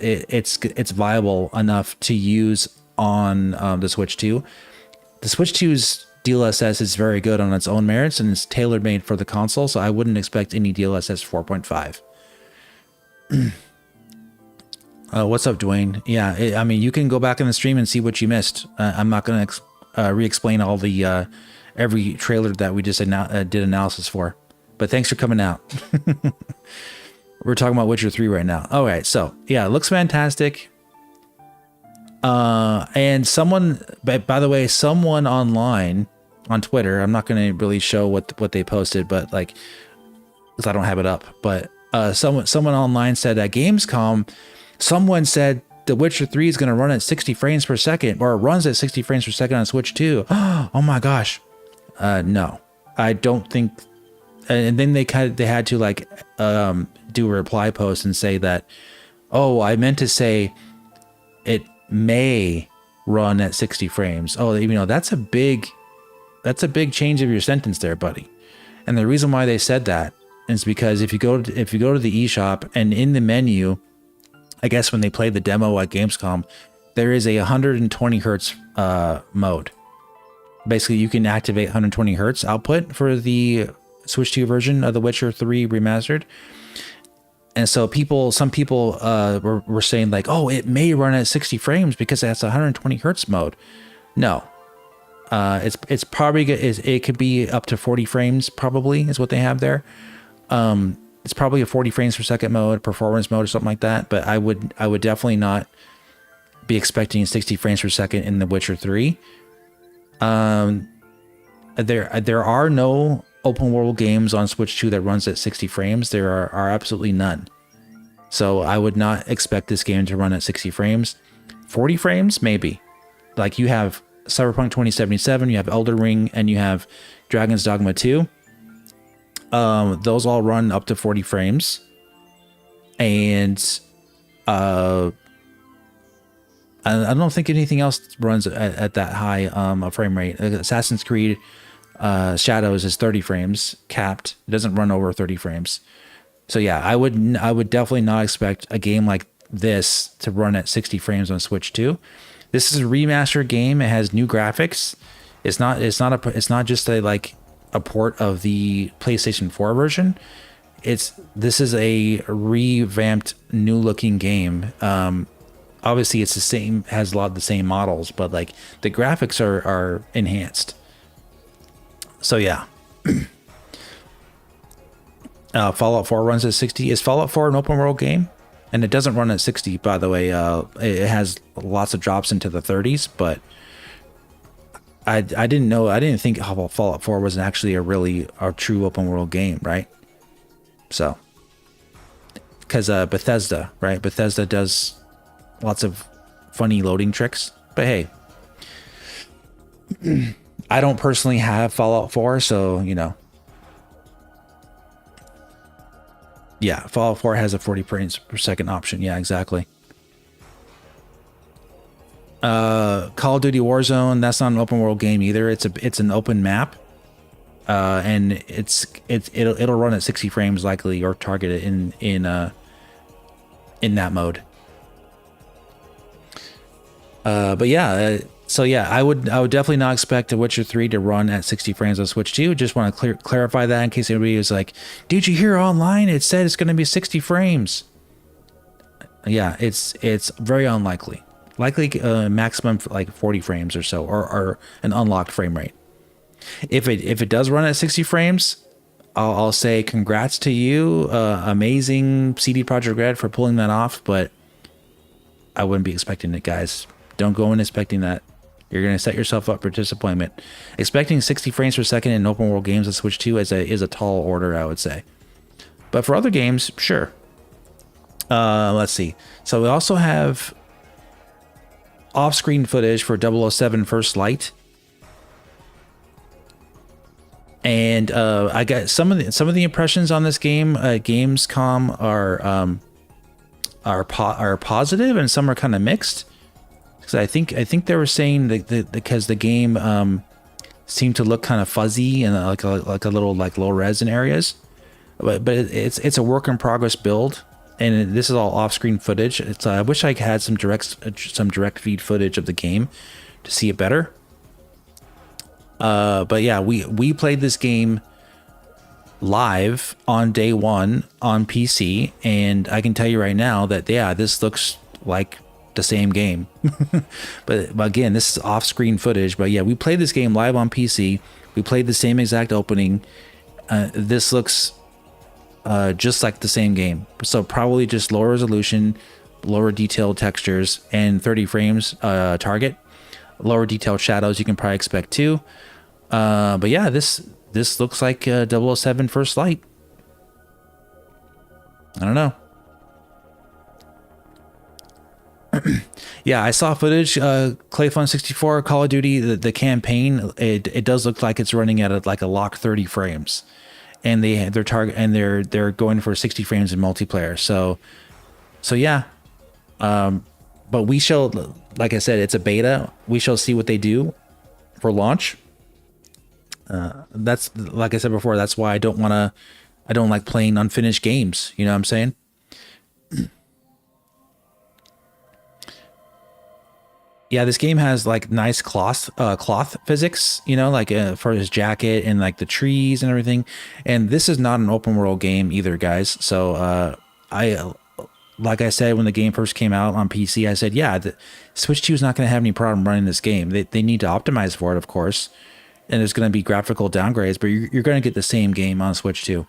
it's viable enough to use on the Switch 2. The Switch 2's DLSS is very good on its own merits, and it's tailor made for the console. So I wouldn't expect any DLSS 4.5. What's up, Dwayne? Yeah, I mean, you can go back in the stream and see what you missed. I'm not going to re-explain all the every trailer that we just did analysis for. But thanks for coming out. We're talking about Witcher 3 right now. All right, so yeah, it looks fantastic. And someone, by the way, someone online on Twitter, I'm not going to really show what they posted, but like, because I don't have it up. But someone online said at Gamescom, someone said The Witcher 3 is going to run at 60 frames per second, or it runs at 60 frames per second on Switch 2. Oh my gosh. No, I don't think. And then they had to like do a reply post and say that, oh, I meant to say it may run at 60 frames. Oh, you know, that's a big change of your sentence there, buddy. And the reason why they said that is because if you go to the eShop and in the menu, I guess when they played the demo at Gamescom, there is a 120 hertz mode. Basically, you can activate 120 hertz output for the Switch 2 version of The Witcher 3 Remastered. And so some people were saying like, oh, it may run at 60 frames because that's a 120 hertz mode. No, it's probably good. It could be up to 40 frames probably is what they have there. It's probably a 40 frames per second mode, performance mode or something like that. But I would definitely not be expecting 60 frames per second in The Witcher 3. There are no open world games on Switch 2 that runs at 60 frames. There are absolutely none. So I would not expect this game to run at 60 frames. 40 frames, maybe. Like you have Cyberpunk 2077, you have Elden Ring, and you have Dragon's Dogma 2. Those all run up to 40 frames. And I don't think anything else runs at that high a frame rate. Assassin's Creed Shadows is 30 frames capped. It doesn't run over 30 frames. So yeah, I would definitely not expect a game like this to run at 60 frames on Switch 2. This is a remastered game. It has new graphics. It's not just a port of the PlayStation 4 version. This is a revamped, new looking game. Obviously it's the same, has a lot of the same models, but like the graphics are enhanced. So yeah. Fallout 4 runs at 60. Is Fallout 4 an open world game? And it doesn't run at 60, by the way. It has lots of drops into the 30s, but I didn't think Fallout 4 was actually a true open world game, right? So, because Bethesda, right? Bethesda does lots of funny loading tricks, but hey, I don't personally have Fallout 4, so you know. Yeah, Fallout 4 has a 40 frames per second option. Yeah, exactly. Call of Duty Warzone, that's not an open world game either. It's an open map, and it'll run at 60 frames likely, or targeted in that mode. But yeah, so yeah, I would definitely not expect The Witcher 3 to run at 60 frames on Switch 2. Just want to clarify that in case anybody was like, "Did you hear online? It said it's going to be 60 frames." Yeah, it's very unlikely. Likely maximum like 40 frames or so, or an unlocked frame rate. If it does run at 60 frames, I'll say congrats to you, amazing CD Projekt Red for pulling that off. But I wouldn't be expecting it, guys. Don't go in expecting that. You're going to set yourself up for disappointment. Expecting 60 frames per second in open world games on Switch 2 is a tall order, I would say. But for other games, sure. Let's see. So we also have off-screen footage for 007 First Light. And I got some of the impressions on this game at Gamescom are positive, and some are kind of mixed. Because I think they were saying that because the game seemed to look kind of fuzzy and like a little like low res in areas, but it's a work in progress build. and this is all off-screen footage. It's I wish I had some direct feed footage of the game to see it better. But yeah, we played this game live on day one on PC, and I can tell you right now that this looks like the same game. but again, this is off-screen footage. But yeah, we played this game live on PC. We played the same exact opening. This looks just like the same game, so probably just lower resolution, lower detailed textures, and 30 frames target. Lower detailed shadows you can probably expect too. But yeah, this looks like 007 First Light. I don't know. Yeah, I saw footage. Clayfun64 Call of Duty, the campaign. It does look like it's running at like a lock 30 frames, and they're going for 60 frames in multiplayer. So yeah. But we shall, like I said, it's a beta. We shall see what they do for launch. That's, like I said before, that's why I don't like playing unfinished games. You know what I'm saying? Yeah, this game has like nice cloth physics, you know, like for his jacket and like the trees and everything. And this is not an open world game either, guys. So like I said, when the game first came out on PC, I said, yeah, the Switch 2 is not going to have any problem running this game. They need to optimize for it, of course. And there's going to be graphical downgrades, but you're going to get the same game on Switch 2.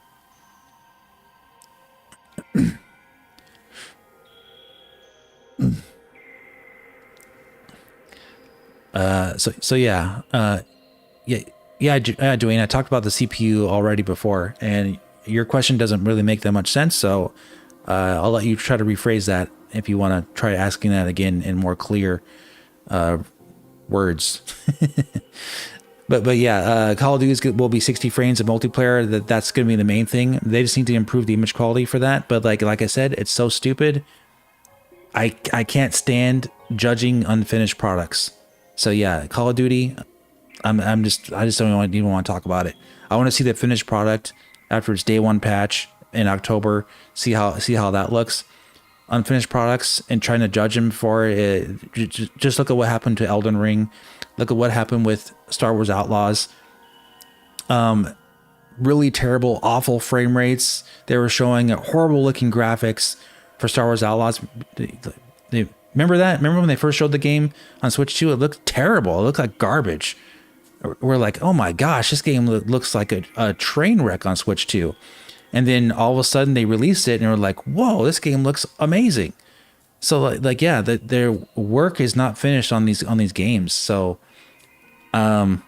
So yeah, Dwayne, I talked about the CPU already before, and your question doesn't really make that much sense. So I'll let you try to rephrase that if you want to try asking that again in more clear words. But yeah, Call of Duty will be 60 frames of multiplayer. That's going to be the main thing. They just need to improve the image quality for that. But like I said, it's so stupid. I can't stand judging unfinished products. So yeah, Call of Duty, I just don't even want to talk about it. I want to see the finished product after its day one patch in October. See how that looks. Unfinished products and trying to judge them for it. Just look at what happened to Elden Ring. Look at what happened with Star Wars Outlaws. Really terrible, awful frame rates. They were showing horrible looking graphics for Star Wars Outlaws. Remember that? Remember when they first showed the game on Switch 2? It looked terrible. It looked like garbage. We're like, oh my gosh, this game looks like a train wreck on Switch 2. And then all of a sudden they released it and we're like, whoa, this game looks amazing. So like yeah, their work is not finished on these games. So I'm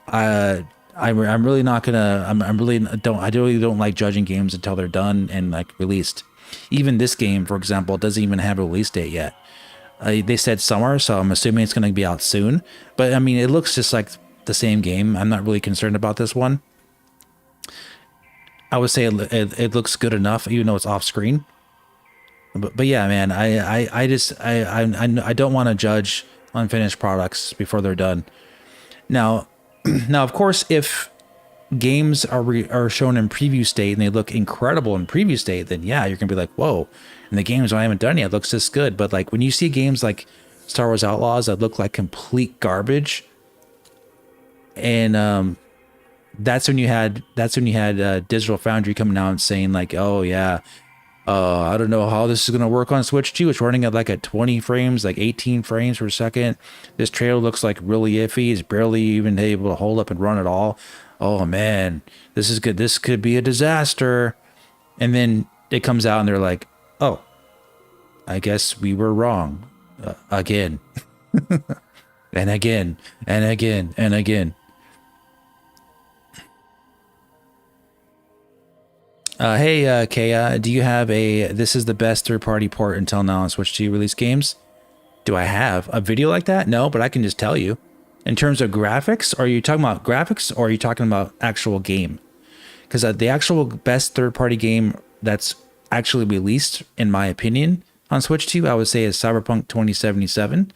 really not gonna. I really don't like judging games until they're done and like released. Even this game, for example, doesn't even have a release date yet. They said summer, so I'm assuming it's going to be out soon. But I mean, it looks just like the same game. I'm not really concerned about this one. I would say it looks good enough, even though it's off screen. But yeah, man, I don't want to judge unfinished products before they're done. Now of course, if games are shown in preview state and they look incredible in preview state, then yeah, you're gonna be like, whoa. And the games I haven't done yet looks this good. But like when you see games like Star Wars Outlaws that look like complete garbage, and that's when you had Digital Foundry coming out and saying like, oh yeah, I don't know how this is gonna work on Switch 2. It's running at like at 20 frames, like 18 frames per second. This trailer looks like really iffy. It's barely even able to hold up and run at all. Oh man, this is good. This could be a disaster. And then it comes out and they're like, oh, I guess we were wrong again. And again and again and again. Hey, Kaya, do you have this is the best third-party port until now on Switch 2 release games? Do I have a video like that? No, but I can just tell you. In terms of graphics, are you talking about graphics or are you talking about actual game? Because the actual best third-party game that's actually released, in my opinion, on Switch 2, I would say is Cyberpunk 2077.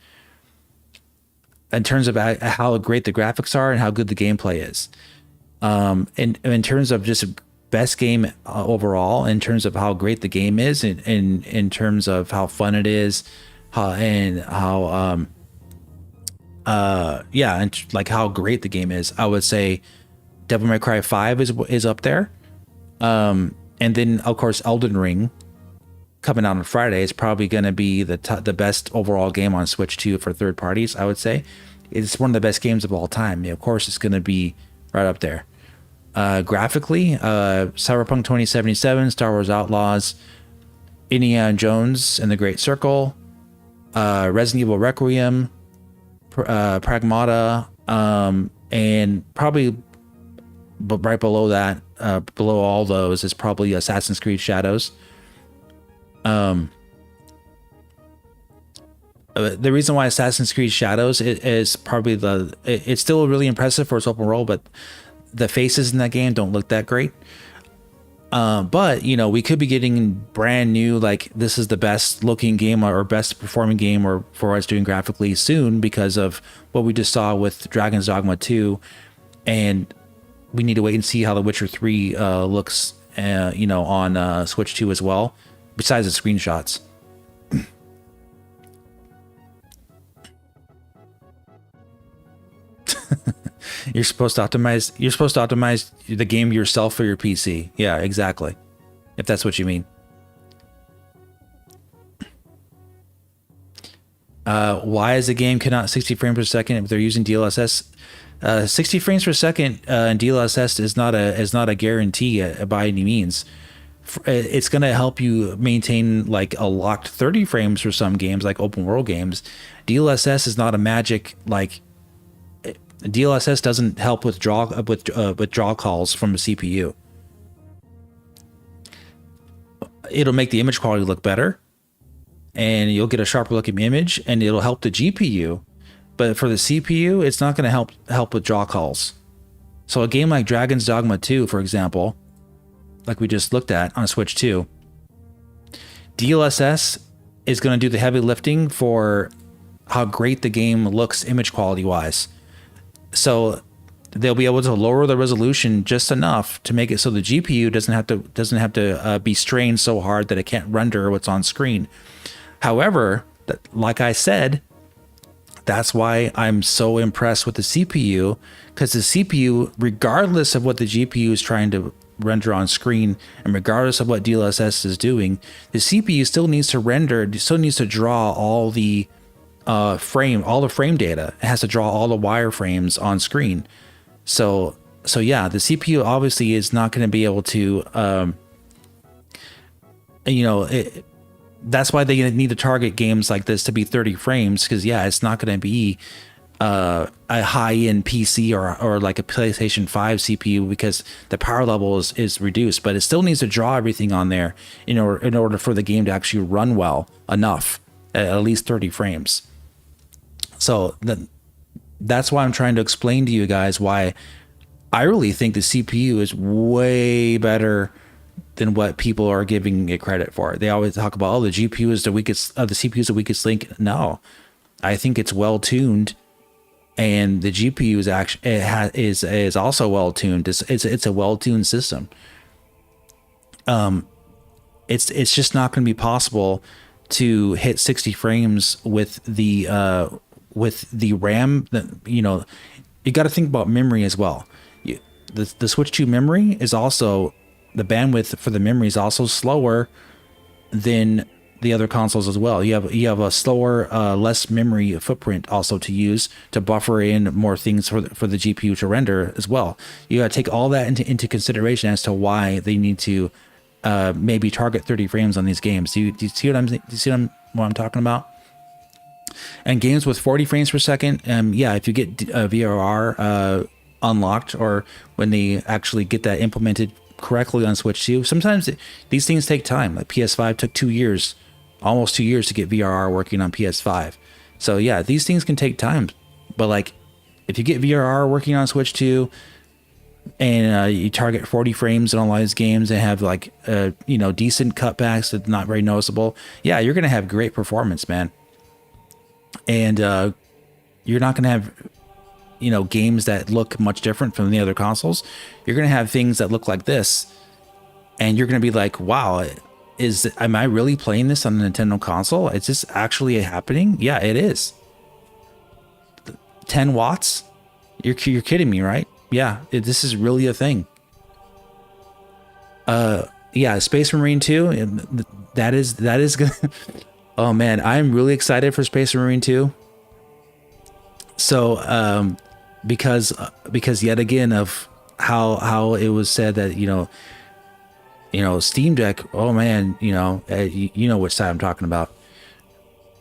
In terms of how great the graphics are and how good the gameplay is. In terms of just best game overall in terms of how great the game is, and in terms of how fun it is, and like how great the game is. I would say Devil May Cry 5 is up there. And then of course Elden Ring coming out on Friday is probably going to be the best overall game on Switch 2 for third parties. I would say it's one of the best games of all time. Of course, it's going to be right up there. Graphically, Cyberpunk 2077, Star Wars Outlaws, Indiana Jones and the Great Circle, Resident Evil Requiem, Pragmata, and probably right below that, below all those is probably Assassin's Creed Shadows. The reason why Assassin's Creed Shadows is probably it's still really impressive for its open world, but the faces in that game don't look that great. But we could be getting brand new, like this is the best looking game or best performing game or for what it's doing graphically soon, because of what we just saw with Dragon's Dogma 2, and we need to wait and see how The Witcher 3 looks, on Switch 2 as well, besides the screenshots. You're supposed to optimize the game yourself for your PC. Yeah, exactly. If that's what you mean. Why is the game cannot 60 frames per second if they're using DLSS? 60 frames per second in DLSS is not a guarantee by any means. It's going to help you maintain like a locked 30 frames for some games, like open world games. DLSS is not a magic, like DLSS doesn't help with draw calls from a CPU. It'll make the image quality look better, and you'll get a sharper looking image, and it'll help the GPU. But for the CPU, it's not going to help with draw calls. So a game like Dragon's Dogma 2, for example, like we just looked at on Switch 2, DLSS is going to do the heavy lifting for how great the game looks image quality wise. So they'll be able to lower the resolution just enough to make it so the GPU doesn't have to be strained so hard that it can't render what's on screen. However, like I said, that's why I'm so impressed with the CPU, because the CPU, regardless of what the GPU is trying to render on screen, and regardless of what DLSS is doing, the CPU still needs to render, still needs to draw all the frame data. It has to draw all the wireframes on screen. So yeah, the CPU obviously is not going to be able to, that's why they need to target games like this to be 30 frames, because yeah, it's not going to be a high-end PC or like a PlayStation 5 CPU, because the power level is reduced, but it still needs to draw everything on there in order for the game to actually run well enough, at least 30 frames. So that's why I'm trying to explain to you guys why I really think the CPU is way better than what people are giving it credit for. They always talk about, the GPU is the weakest, the CPU is the weakest link. No, I think it's well tuned, and the GPU is actually is also well tuned. It's a well tuned system. It's just not going to be possible to hit 60 frames with the RAM. You got to think about memory as well. The Switch 2 memory is also, the bandwidth for the memory is also slower than the other consoles as well. You have a slower, less memory footprint also to use to buffer in more things for the GPU to render as well. You got to take all that into consideration as to why they need to maybe target 30 frames on these games. Do you see what I'm talking about? And games with 40 frames per second, if you get VRR unlocked, or when they actually get that implemented correctly on Switch 2, sometimes these things take time. Like PS5 took 2 years, almost 2 years to get VRR working on PS5. So yeah, these things can take time. But like, if you get VRR working on Switch 2, and you target 40 frames in all these games and have like decent cutbacks that's not very noticeable, yeah, you're gonna have great performance, man. And you're not gonna have games that look much different from the other consoles. You're gonna have things that look like this, and you're going to be like, wow, am I really playing this on the Nintendo console? Is this actually happening? Yeah, it is. 10 watts? You're kidding me, right? Yeah, this is really a thing. Yeah, Space Marine 2, that is gonna oh man, I'm really excited for Space Marine 2. So because yet again of how it was said that Steam Deck, oh man, you know which side I'm talking about.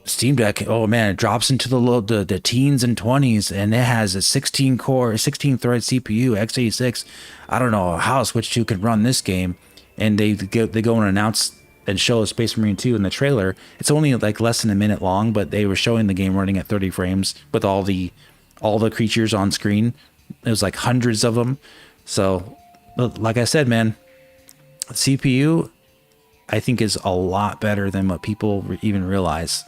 Steam Deck, oh man, it drops into the teens and 20s, and it has a 16 thread CPU, x86. I don't know how Switch 2 can run this game. And they go and announce and show Space Marine 2 in the trailer. It's only like less than a minute long, but they were showing the game running at 30 frames with all the creatures on screen. It was like hundreds of them. So, like I said, man, CPU I think is a lot better than what people even realize.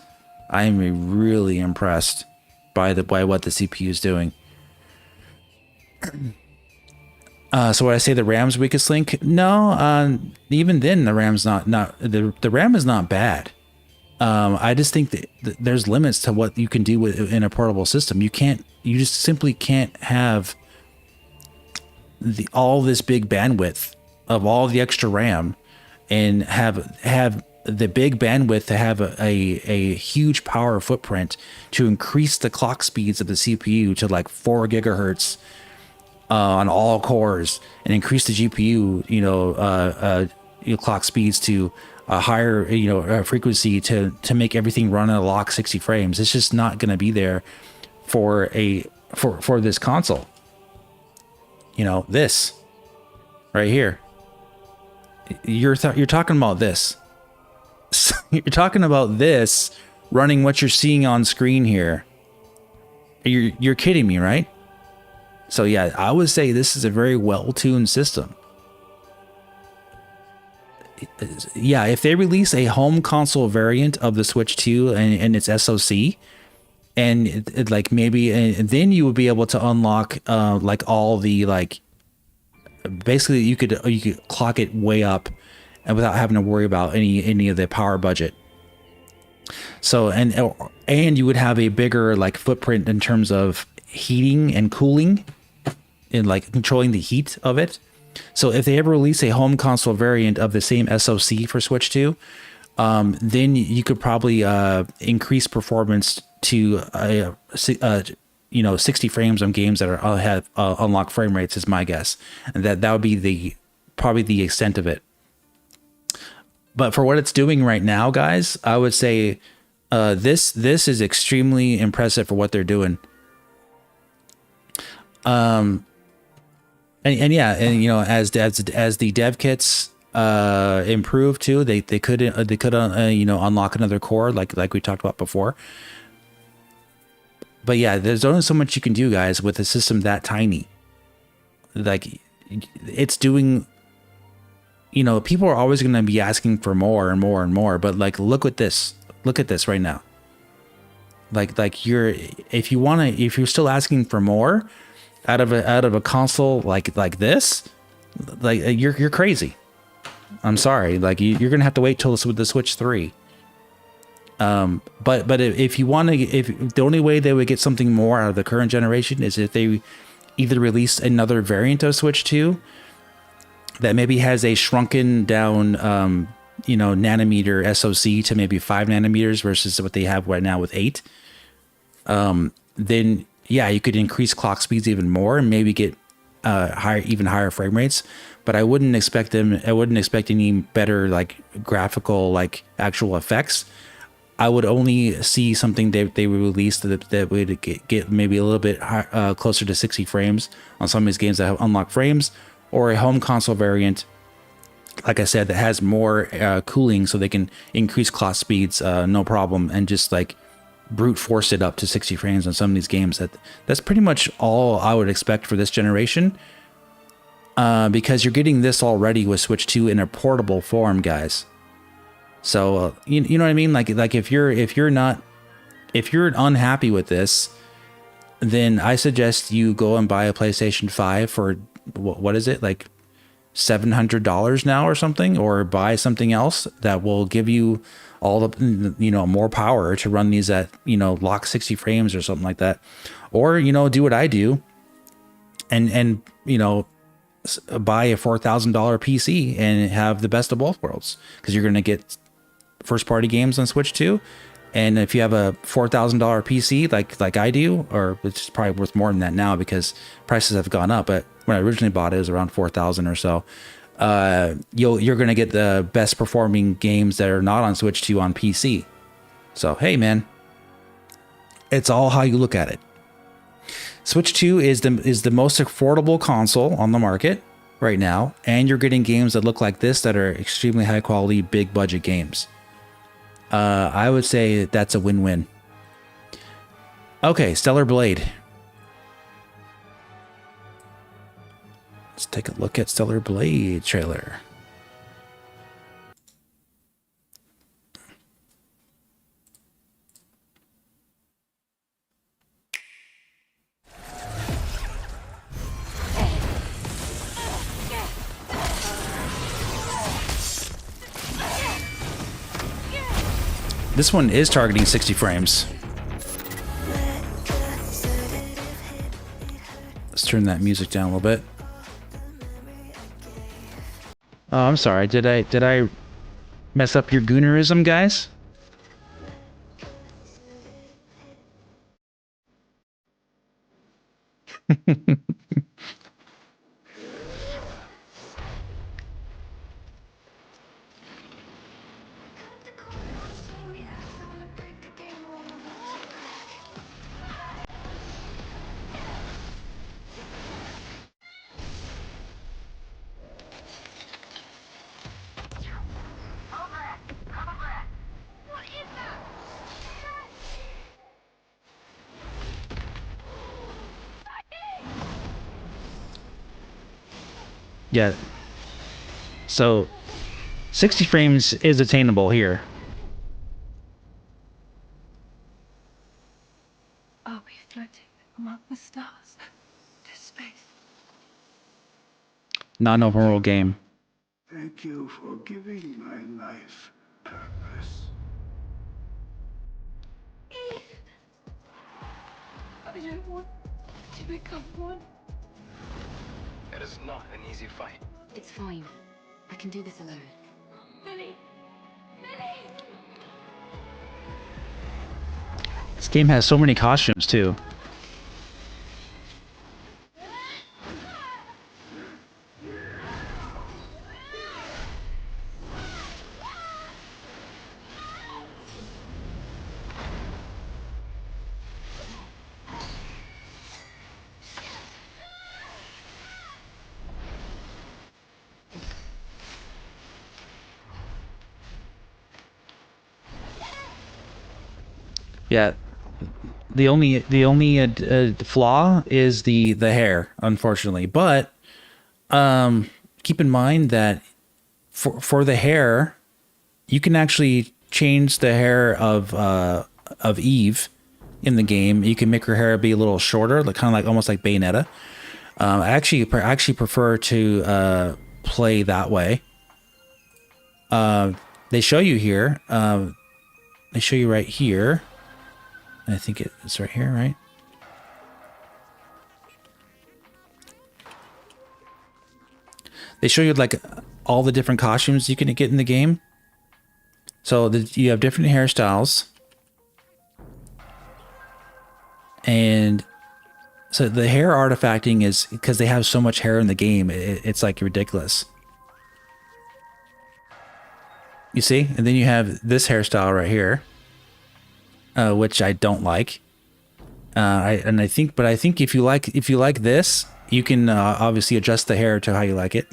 I am really impressed by what the CPU is doing. So would I say the RAM's weakest link? No, even then the RAM's not the RAM is not bad. I just think that there's limits to what you can do in a portable system. You just simply can't have all this big bandwidth of all the extra RAM and have the big bandwidth to have a huge power footprint to increase the clock speeds of the CPU to like 4 gigahertz. On all cores, and increase the GPU, clock speeds to a higher, frequency to make everything run at a lock 60 frames. It's just not going to be there for this console. This right here. You're talking about this. You're talking about this running what you're seeing on screen here. You're kidding me, right? So yeah, I would say this is a very well-tuned system. Yeah, if they release a home console variant of the Switch 2 and its SoC, and then you would be able to unlock like all the basically you could clock it way up and without having to worry about any of the power budget. So and you would have a bigger footprint in terms of heating and cooling and controlling the heat of it. So if they ever release a home console variant of the same SoC for Switch 2, then you could probably increase performance to 60 frames on games that have unlocked frame rates is my guess, and that would be probably the extent of it. But for what it's doing right now, guys, I would say this is extremely impressive for what they're doing. As the dev kits improve too, they could unlock another core like we talked about before. But yeah, there's only so much you can do, guys, with a system that tiny. It's doing. People are always going to be asking for more and more and more. But look at this. Look at this right now. If you're still asking for more out of a console like this, you're crazy. I'm sorry. You're gonna have to wait till the Switch 3. But if the only way they would get something more out of the current generation is if they either release another variant of Switch 2 that maybe has a shrunken down nanometer SoC to maybe 5 nanometers versus what they have right now with 8. Then yeah, you could increase clock speeds even more and maybe get even higher frame rates. But I wouldn't expect any better graphical actual effects. I would only see something they would release that would get maybe a little bit closer to 60 frames on some of these games that have unlocked frames, or a home console variant, like I said, that has more cooling so they can increase clock speeds no problem, and just brute force it up to 60 frames on some of these games. That's pretty much all I would expect for this generation, because you're getting this already with Switch 2 in a portable form, guys. So you know what I mean? If you're unhappy with this, then I suggest you go and buy a PlayStation 5 for what is it, $700 now or something, or buy something else that will give you all the, more power to run these at, lock 60 frames or something like that. Or, do what I do and buy a $4,000 PC and have the best of both worlds, because you're going to get first party games on Switch too. And if you have a $4,000 PC like I do, or it's probably worth more than that now because prices have gone up, but when I originally bought it, it was around 4,000 or so. You're going to get the best performing games that are not on Switch 2 on PC. So, hey man, it's all how you look at it. Switch 2 is the most affordable console on the market right now, and you're getting games that look like this that are extremely high quality, big budget games. I would say that's a win-win. Okay, Stellar Blade. Let's take a look at Stellar Blade trailer. This one is targeting 60 frames. Let's turn that music down a little bit. Oh, I'm sorry. Did I mess up your goonerism, guys? Yeah. So 60 frames is attainable here. I'll be floating among the stars to space. Not an open world game. Thank you for giving my life purpose. I don't want to become one. It is not an easy fight. It's fine. I can do this alone. Millie! Millie! This game has so many costumes too. Yeah, the only flaw is the hair, unfortunately. But keep in mind that for the hair, you can actually change the hair of Eve in the game. You can make her hair be a little shorter, like kind of like almost like Bayonetta. I actually prefer to play that way. They show you here. They show you right here. I think it's right here, right? They show you like all the different costumes you can get in the game. So you have different hairstyles. And so the hair artifacting is because they have so much hair in the game. It's like ridiculous. You see? And then you have this hairstyle right here. Which I don't like. I think if you like this, you can obviously adjust the hair to how you like it.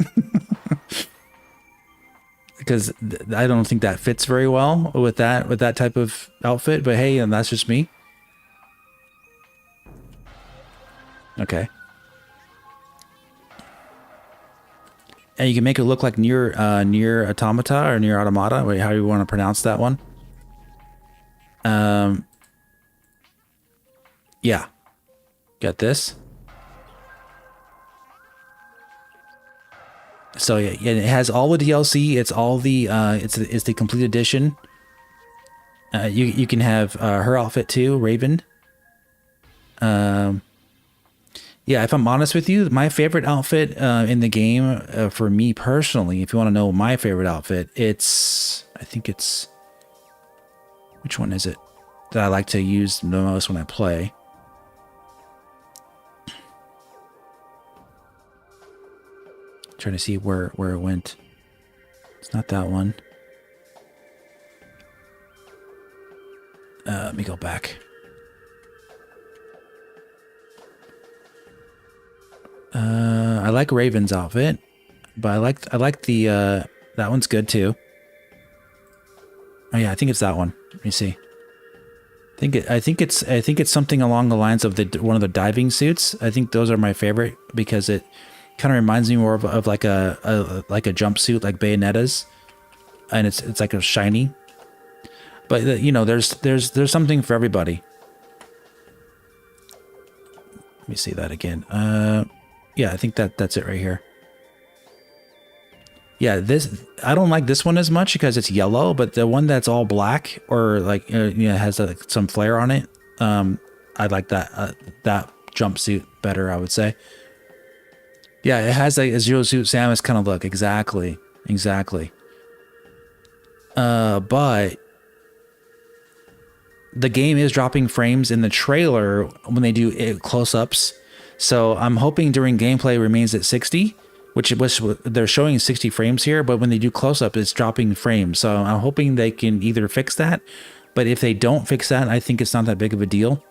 Because I don't think that fits very well with that type of outfit. But hey, and that's just me. Okay. And you can make it look like near Automata or near Automata. Wait, how do you want to pronounce that one? Yeah. Got this. So yeah, it has all the DLC. It's all the it's the complete edition. You can have her outfit too, Raven. Yeah, if I'm honest with you, my favorite outfit in the game, for me personally, if you want to know my favorite outfit, I think it's, which one is it that I like to use the most when I play? Trying to see where it went. It's not that one. Let me go back. I like Raven's outfit, but I like the that one's good too. Oh yeah, I think it's that one. Let me see. I think it's something along the lines of one of the diving suits. I think those are my favorite because it kind of reminds me more of like a jumpsuit like Bayonetta's, and it's like a shiny. But you know, there's something for everybody. Let me see that again. Yeah, I think that's it right here. Yeah, I don't like this one as much because it's yellow, but the one that's all black or like has some flare on it. I like that jumpsuit better, I would say. Yeah, it has like a Zero Suit Samus kind of look. Exactly. But the game is dropping frames in the trailer when they do close-ups. So I'm hoping during gameplay it remains at 60, which they're showing 60 frames here, but when they do close-up, it's dropping frames. So I'm hoping they can either fix that, but if they don't fix that, I think it's not that big of a deal.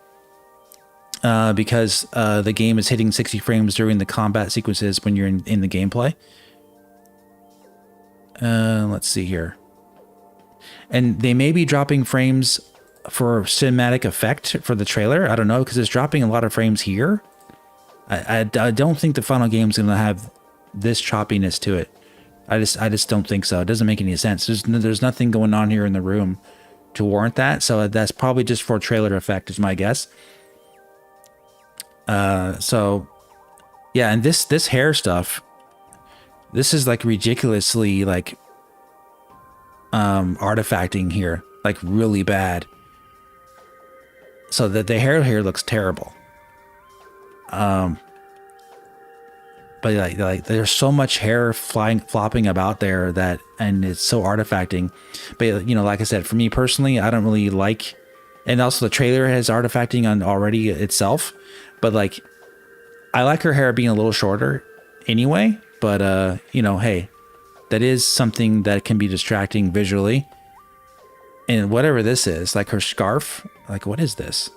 Because the game is hitting 60 frames during the combat sequences when you're in the gameplay. Let's see here. And they may be dropping frames for cinematic effect for the trailer. I don't know, because it's dropping a lot of frames here. I don't think the final game is going to have this choppiness to it. I just don't think so. It doesn't make any sense. There's nothing going on here in the room to warrant that. So that's probably just for trailer effect is my guess. So yeah, and this hair stuff, this is like ridiculously like artifacting here, like really bad. So that the hair here looks terrible. But like there's so much hair flopping about there and it's so artifacting. But you know, like I said, for me personally, I don't really like, and also the trailer has artifacting on already itself. But like, I like her hair being a little shorter anyway. But you know, hey, that is something that can be distracting visually. And whatever this is, like her scarf, like what is this?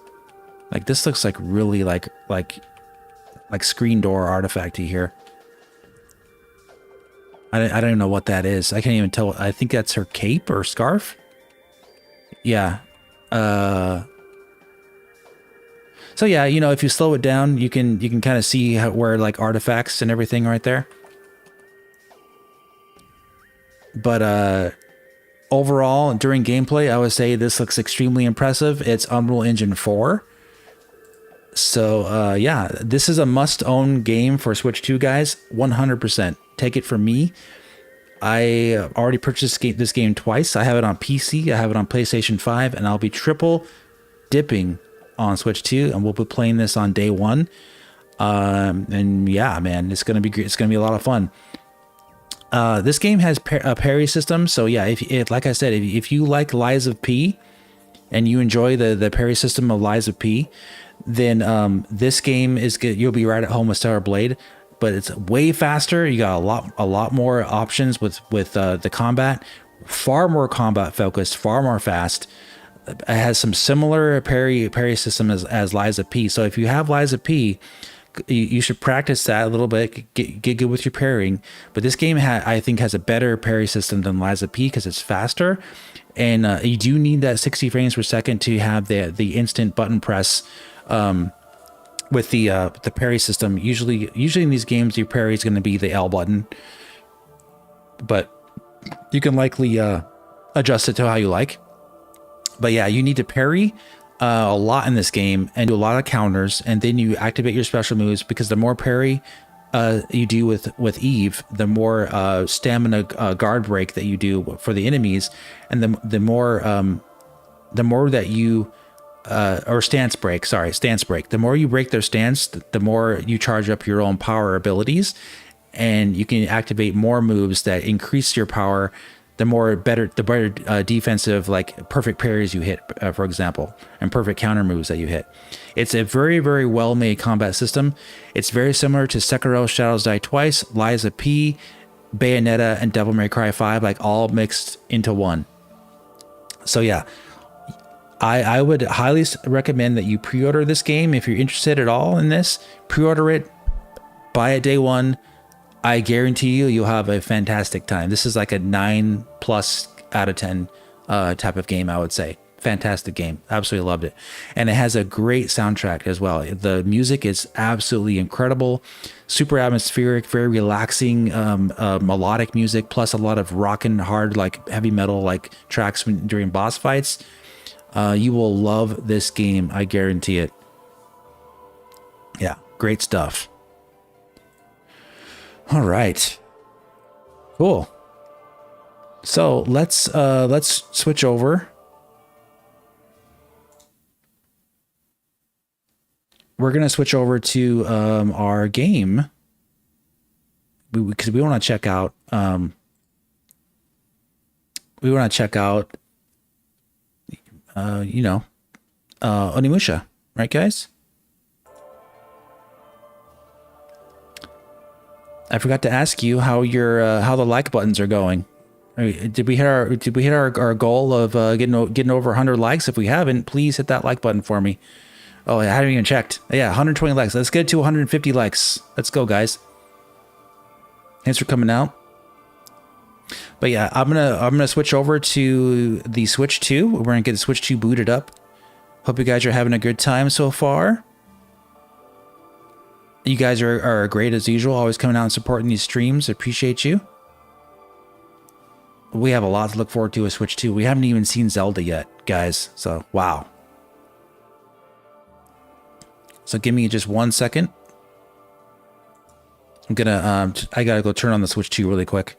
Like this looks like really like screen door artifacty here. I don't even know what that is. I can't even tell. I think that's her cape or scarf. Yeah. So yeah, you know, if you slow it down, you can kind of see where like artifacts and everything right there. But overall, during gameplay, I would say this looks extremely impressive. It's Unreal Engine 4. So yeah, this is a must-own game for Switch 2, guys. 100%. Take it from me. I already purchased this game twice. I have it on PC, I have it on PlayStation 5, and I'll be triple dipping on Switch 2, and we'll be playing this on day one. And yeah, man, it's gonna be great. It's gonna be a lot of fun. This game has a parry system, so yeah, if like I said, if you like Lies of P and you enjoy the parry system of Lies of P, then this game is good. You'll be right at home with Stellar Blade, but it's way faster. You got a lot more options with the combat, far more combat focused, far more fast. It has some similar parry system as Lies of P. So if you have Lies of P, you should practice that a little bit, get good with your parrying. But this game I think has a better parry system than Lies of P because it's faster, and you do need that 60 frames per second to have the instant button press with the parry system. Usually in these games, your parry is going to be the L button, but you can likely adjust it to how you like. But yeah, you need to parry a lot in this game and do a lot of counters, and then you activate your special moves, because the more parry you do with Eve, the more stamina guard break that you do for the enemies, and the more that you or stance break, the more you break their stance, the more you charge up your own power abilities, and you can activate more moves that increase your power. The better defensive, like perfect parries you hit, for example, and perfect counter moves that you hit. It's a very, very well-made combat system. It's very similar to Sekiro Shadows Die Twice, Lies of P, Bayonetta, and Devil May Cry 5, like all mixed into one. So yeah, I would highly recommend that you pre-order this game if you're interested at all in this. Pre-order it, buy it day one. I guarantee you'll have a fantastic time. This is like a 9+ out of 10 type of game, I would say. Fantastic game. Absolutely loved it. And it has a great soundtrack as well. The music is absolutely incredible. Super atmospheric, very relaxing, melodic music, plus a lot of rockin' hard, like heavy metal, like tracks during boss fights. You will love this game. I guarantee it. Yeah, great stuff. All right, cool. So let's switch over. We're gonna switch over to our game because we want to check out. Onimusha, right, guys? I forgot to ask you how your how the like buttons are going. Did we hit our goal of getting over 100 likes? If we haven't, please hit that like button for me. Oh, I haven't even checked. Yeah, 120 likes. Let's get to 150 likes. Let's go, guys. Thanks for coming out. But yeah, I'm gonna switch over to the Switch 2. We're gonna get the Switch 2 booted up. Hope you guys are having a good time so far. You guys are great as usual, always coming out and supporting these streams. Appreciate you. We have a lot to look forward to with Switch 2. We haven't even seen Zelda yet, guys. So, wow. So give me just 1 second. I'm gonna, I gotta go turn on the Switch 2 really quick.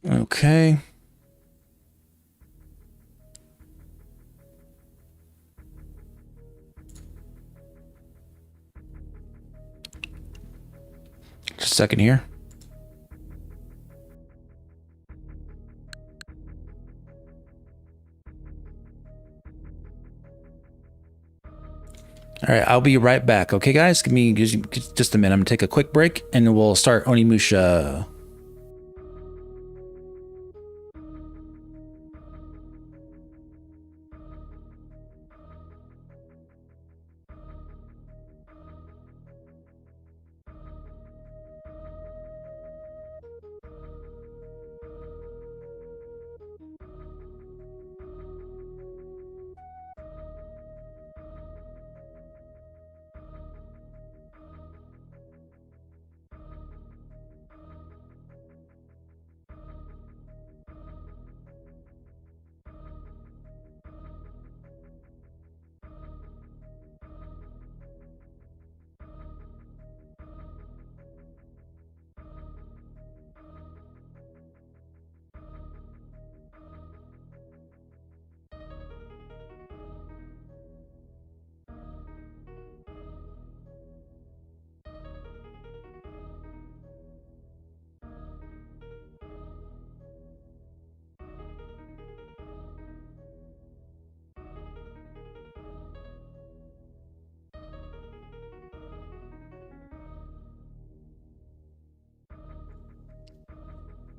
Okay. Just a second here. All right, I'll be right back. Okay, guys, give me just a minute. I'm gonna take a quick break, and we'll start Onimusha.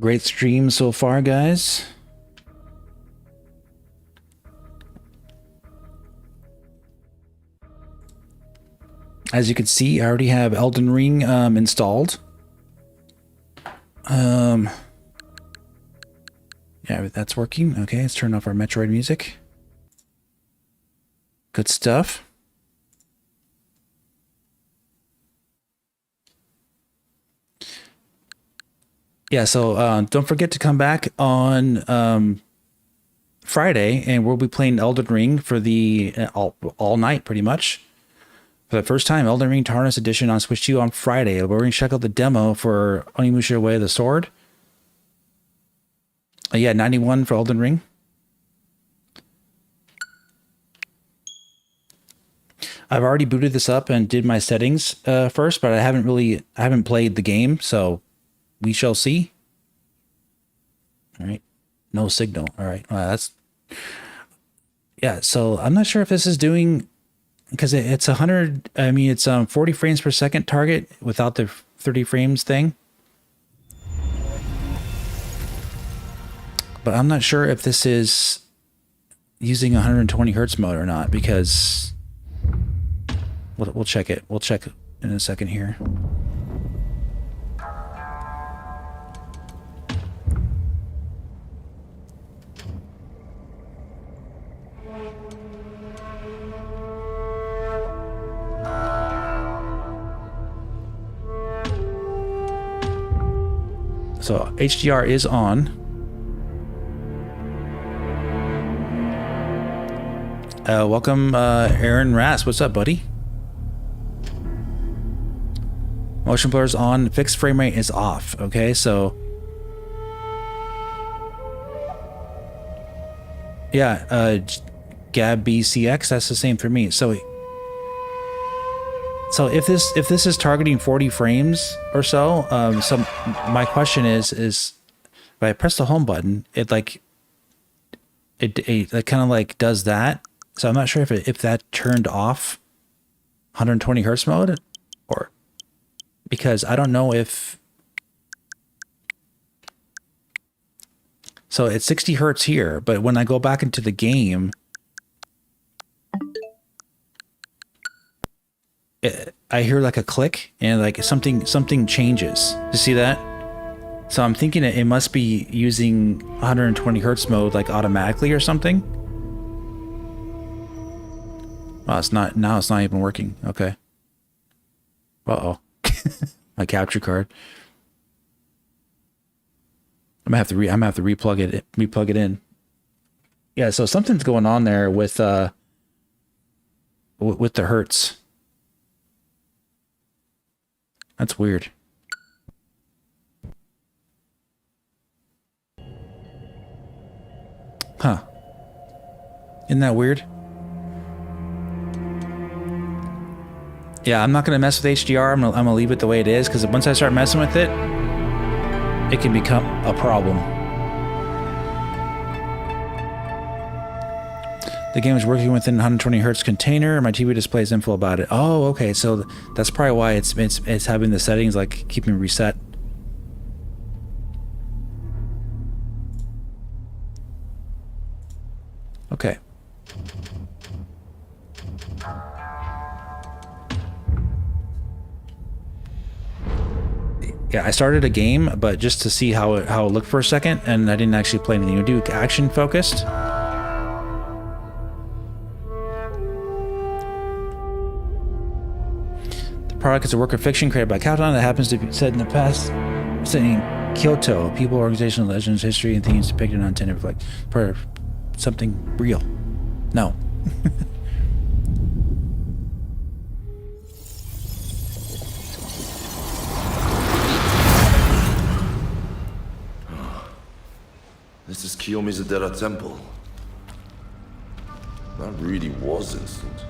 Great stream so far, guys. As you can see, I already have Elden Ring installed. Yeah, that's working. Okay, let's turn off our Metroid music. Good stuff. Yeah, so don't forget to come back on Friday, and we'll be playing Elden Ring for the all night, pretty much. For the first time, Elden Ring Tarnished Edition on Switch 2 on Friday. We're going to check out the demo for Onimusha Way of the Sword. Yeah, 91 for Elden Ring. I've already booted this up and did my settings first, but I haven't played the game, so we shall see. All right. No signal. All right. That's... Yeah, so I'm not sure if this is doing... Because it's 100... I mean, it's 40 frames per second target without the 30 frames thing. But I'm not sure if this is using 120 hertz mode or not, because... We'll check it. We'll check in a second here. So HDR is on. Welcome, Aaron Rass. What's up, buddy? Motion blur's on. Fixed frame rate is off. Okay, so yeah, Gab BCX. That's the same for me. So if this is targeting 40 frames or so, my question is if I press the home button, it kind of like does that. So I'm not sure if that turned off 120 hertz mode, or because I don't know if. So it's 60 hertz here, but when I go back into the game, I hear like a click and like something changes. You see that? So I'm thinking it must be using 120 hertz mode like automatically or something. Oh, it's not. Now it's not even working. Okay. Uh-oh. My capture card. I'm gonna have to replug it in. Yeah, so something's going on there with the hertz. That's weird. Huh. Isn't that weird? Yeah, I'm not going to mess with HDR. I'm gonna leave it the way it is, because once I start messing with it, it can become a problem. The game is working within 120 hertz container. My TV displays info about it. Oh, okay. So that's probably why it's having the settings like keeping reset. Okay. Yeah, I started a game, but just to see how it looked for a second, and I didn't actually play anything. You do action focused. The product is a work of fiction created by Countdown that happens to be set in the past, set in Kyoto. People, organizational legends, history, and themes depicted on tin reflect for something real. No. This is Kiyomizu Temple. That really was instant.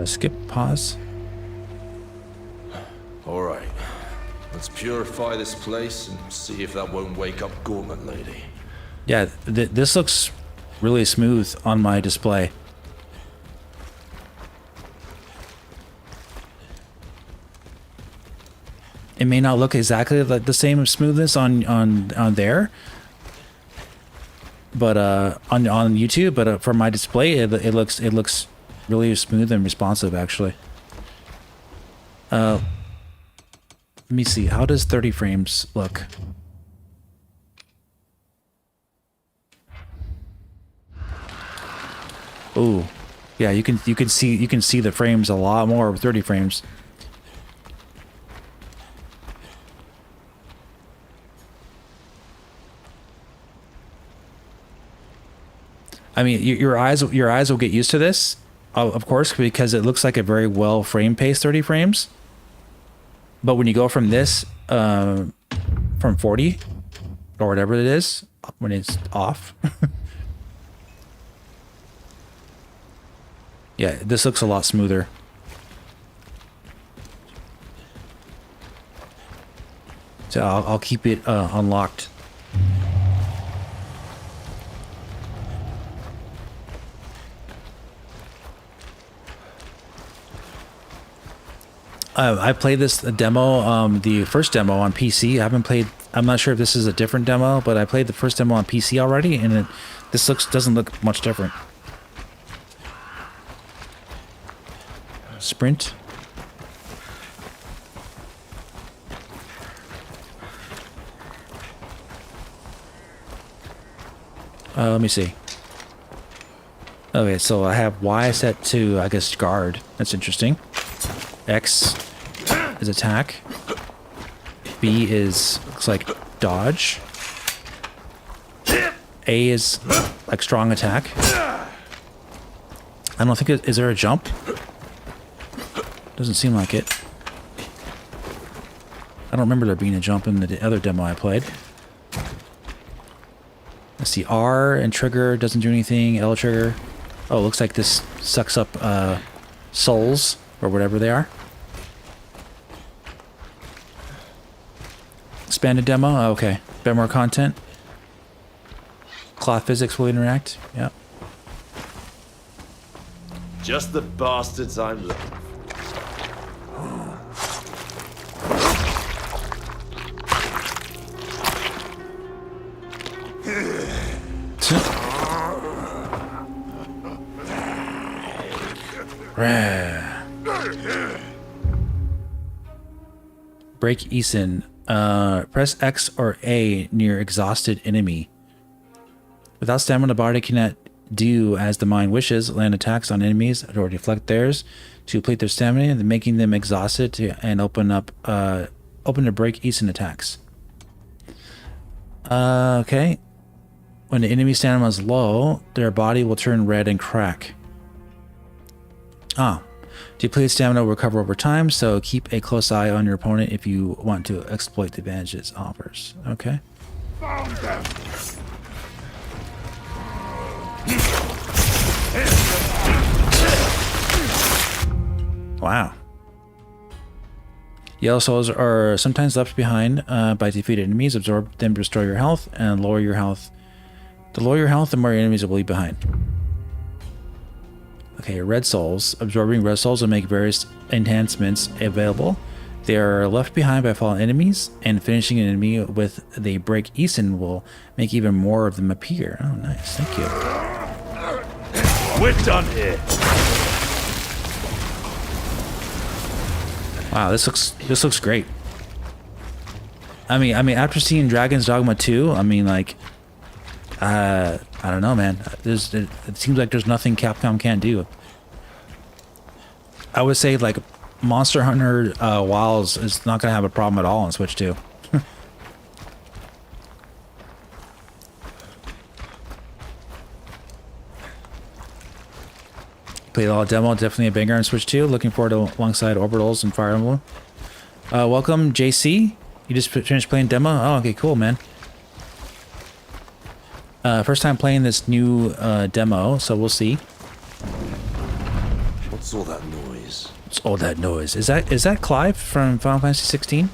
Skip, pause. Alright. Let's purify this place and see if that won't wake up Gorman Lady. Yeah, this looks really smooth on my display. It may not look exactly like the same smoothness on there, but on YouTube. But for my display, it looks really smooth and responsive actually. Let me see. How does 30 frames look? Ooh, yeah. You can see the frames a lot more with 30 frames. I mean, your eyes will get used to this, of course, because it looks like a very well frame paced 30 frames. But when you go from this, from 40 or whatever it is, when it's off, yeah, this looks a lot smoother. So I'll keep it unlocked. I played this demo, the first demo on PC. I haven't played. I'm not sure if this is a different demo, but I played the first demo on PC already, and this doesn't look much different. Sprint. Let me see. Okay, so I have Y set to, I guess, guard. That's interesting. X is attack. B is, looks like, dodge. A is like strong attack. I don't think is there a jump? Doesn't seem like it. I don't remember there being a jump in the other demo I played. Let's see, R and trigger doesn't do anything. L trigger. Oh, looks like this sucks up souls or whatever they are. Expanded demo. Oh, okay. Bit more content. Cloth physics will interact. Yeah. Just the bastards I'm looking for. Break Eason. Press X or A near exhausted enemy. Without stamina, the body cannot do as the mind wishes, land attacks on enemies or deflect theirs to deplete their stamina, making them exhausted and open to break Eason attacks. Okay. When the enemy stamina is low, their body will turn red and crack. Depleted stamina will recover over time, so keep a close eye on your opponent if you want to exploit the advantages it offers. Okay. Found them. Wow. Yellow souls are sometimes left behind by defeated enemies. Absorb them to restore your health and lower your health. The lower your health, the more your enemies will leave behind. Okay, red souls. Absorbing red souls will make various enhancements available. They are left behind by fallen enemies, and finishing an enemy with the break Eason will make even more of them appear. Oh, nice. Thank you. We're done here. Wow, this looks great. I mean, after seeing Dragon's Dogma 2, I mean, like, I don't know, man. It seems like there's nothing Capcom can't do. I would say, like, Monster Hunter Wilds is not going to have a problem at all on Switch 2. Played all demo, definitely a banger on Switch 2. Looking forward to alongside Orbitals and Fire Emblem. Welcome, JC. You just finished playing demo? Oh, okay, cool, man. First time playing this new demo, so we'll see. What's all that noise? What's all that noise? Is that Clive from Final Fantasy 16?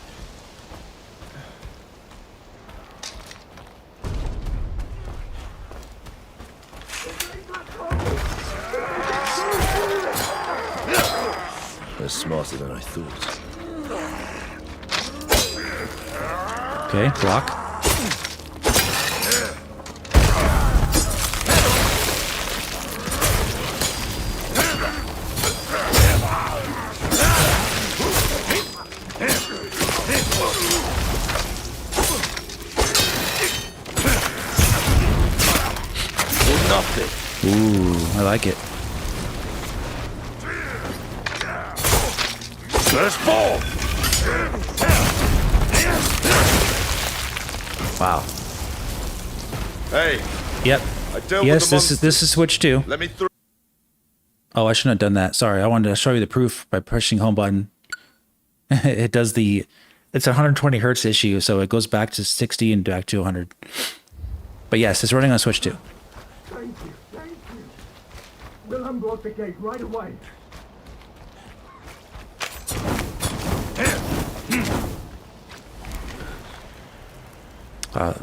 They're smarter than I thought. Okay, block. nothing. Ooh, I like it. Let's fall. Wow. Hey. Yep. I dealt Yes, with the this is Switch 2. Let me through. Oh, I shouldn't have done that. Sorry, I wanted to show you the proof by pushing home button. It does the... It's a 120 hertz issue, so it goes back to 60 and back to 100. But yes, it's running on Switch 2. Thank you, thank you. We'll unblock the gate right away.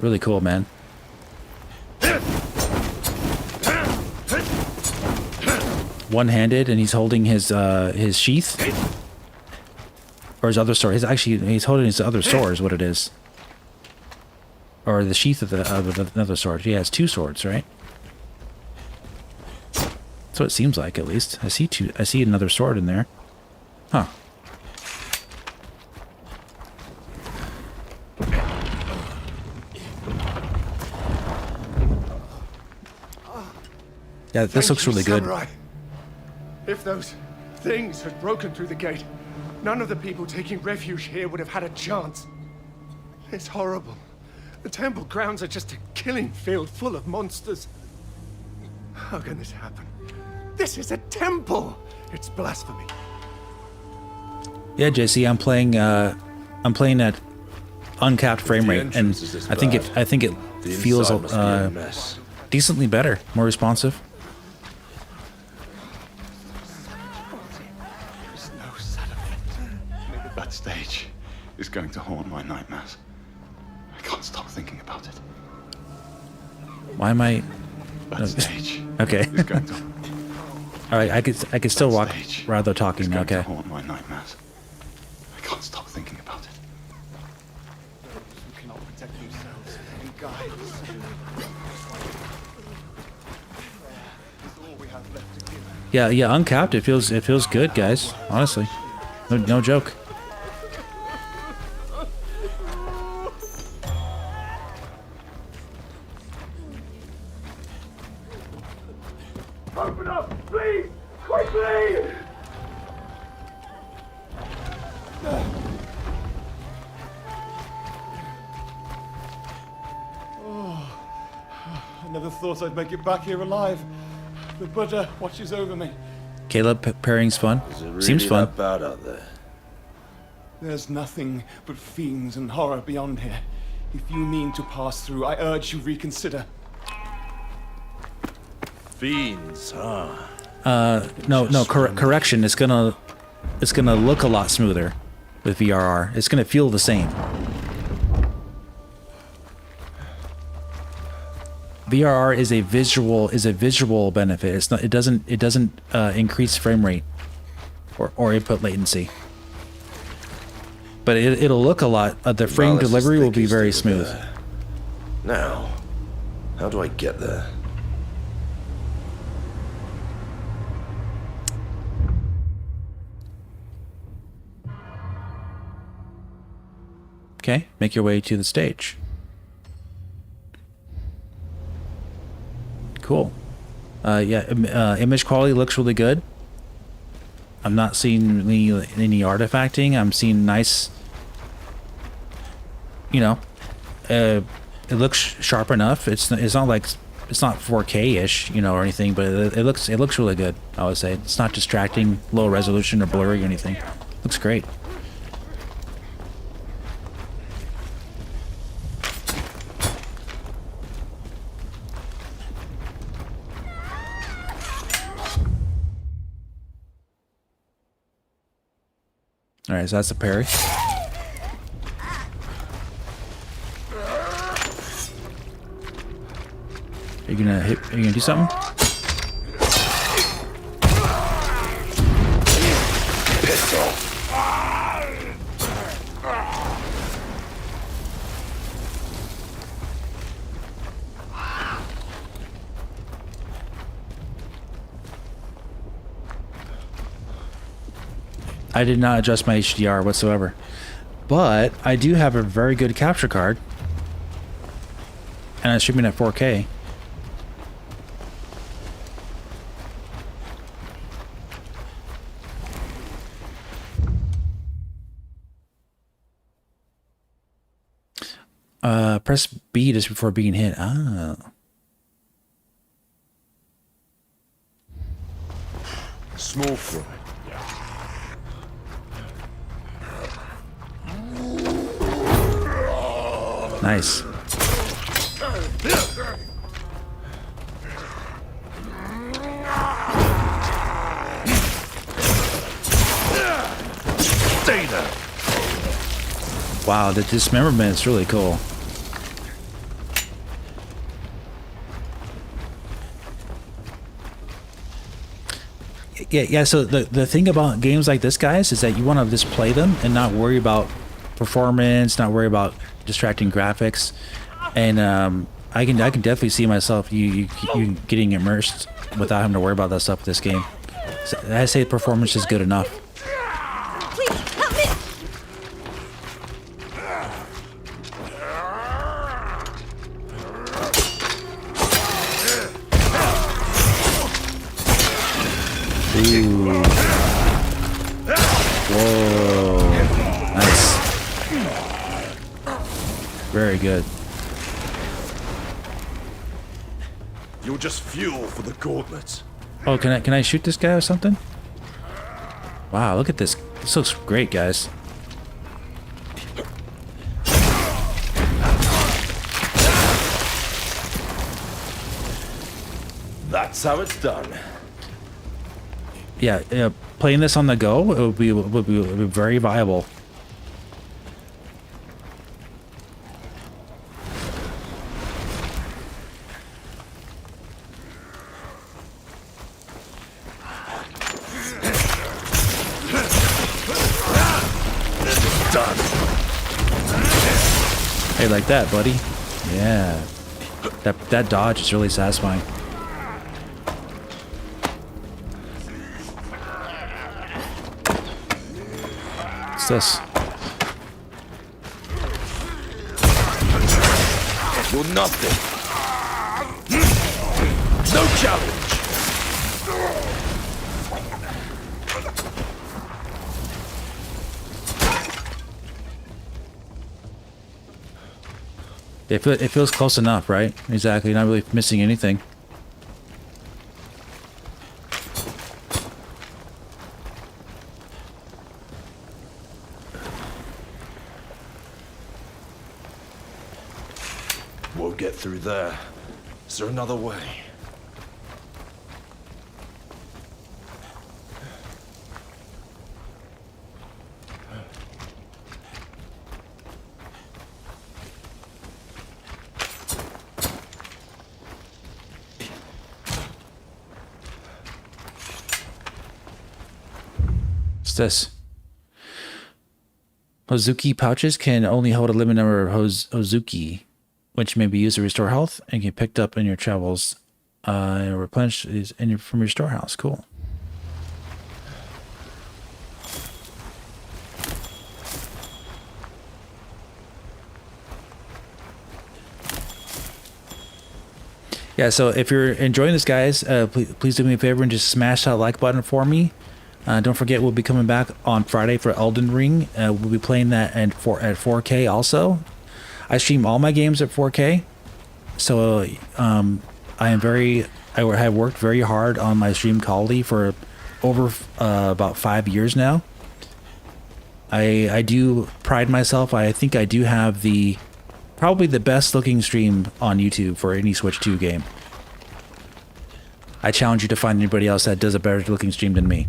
Really cool, man. One-handed, and he's holding his sheath, or his other sword. He's holding his other sword, is what it is, or the sheath of another sword. He has two swords, right? That's what it seems like, at least. I see another sword in there. Huh. Yeah, this looks really good. Samurai. If those things had broken through the gate, none of the people taking refuge here would have had a chance. It's horrible. The temple grounds are just a killing field full of monsters. How can this happen? This is a temple! It's blasphemy. Yeah, JC, I'm playing at uncapped frame rate, and I think it feels decently better, more responsive. That stage is going to haunt my nightmares. I can't stop thinking about it. Why am I? That stage okay. is going to. All right, I could still walk rather talking. It's going Okay. to haunt my nightmares. I can't stop thinking about it. Those who cannot protect themselves and guide us. It's all we have left to give. Yeah, uncapped. It feels good, guys. Honestly, no joke. Open up, please! Quickly! I never thought I'd make it back here alive. The Buddha watches over me. Caleb, pairing's fun. Is it really Seems fun. that bad out there? There's nothing but fiends and horror beyond here. If you mean to pass through, I urge you reconsider. Fiends, huh? No. Correction. It's gonna look a lot smoother with VRR. It's gonna feel the same. VRR is a visual benefit. It's not. It doesn't increase frame rate or input latency. But it'll look a lot. The frame delivery will be very smooth. Now, how do I get there? Okay, make your way to the stage. Cool. Image quality looks really good. I'm not seeing any artifacting. I'm seeing nice. It looks sharp enough. It's not like it's not 4K-ish, or anything, but it looks really good. I would say it's not distracting, low resolution or blurry or anything. Looks great. All right, so that's the parry. Are you gonna do something? Pistol. I did not adjust my HDR whatsoever, but I do have a very good capture card, and I'm streaming at 4K. Press B just before being hit. Ah. Small fry. Nice. Stay there. Wow, the dismemberment is really cool. Yeah, so the thing about games like this, guys, is that you want to just play them and not worry about performance, not worry about distracting graphics. And I can definitely see myself you getting immersed without having to worry about that stuff with this game. So I say performance is good enough. Please, help me! Ooh. Whoa. Nice. Very good. You're just fuel for the gauntlets. Oh, can I shoot this guy or something? Wow, look at this. This looks great, guys. That's how it's done. Yeah, playing this on the go would be very viable. Done. Hey, like that, buddy. Yeah. That dodge is really satisfying. What's this? You're nothing. No challenge. It feels close enough, right? Exactly. Not really missing anything. Won't get through there. Is there another way? What's this? Hozuki pouches can only hold a limited number of Hozuki, which may be used to restore health and can be picked up in your travels and replenished from your storehouse. Cool. Yeah, so if you're enjoying this, guys, please do me a favor and just smash that like button for me. Don't forget, we'll be coming back on Friday for Elden Ring. We'll be playing that at 4K also. I stream all my games at 4K. So I have worked very hard on my stream quality for over about 5 years now. I do pride myself. I think I do have probably the best looking stream on YouTube for any Switch 2 game. I challenge you to find anybody else that does a better looking stream than me.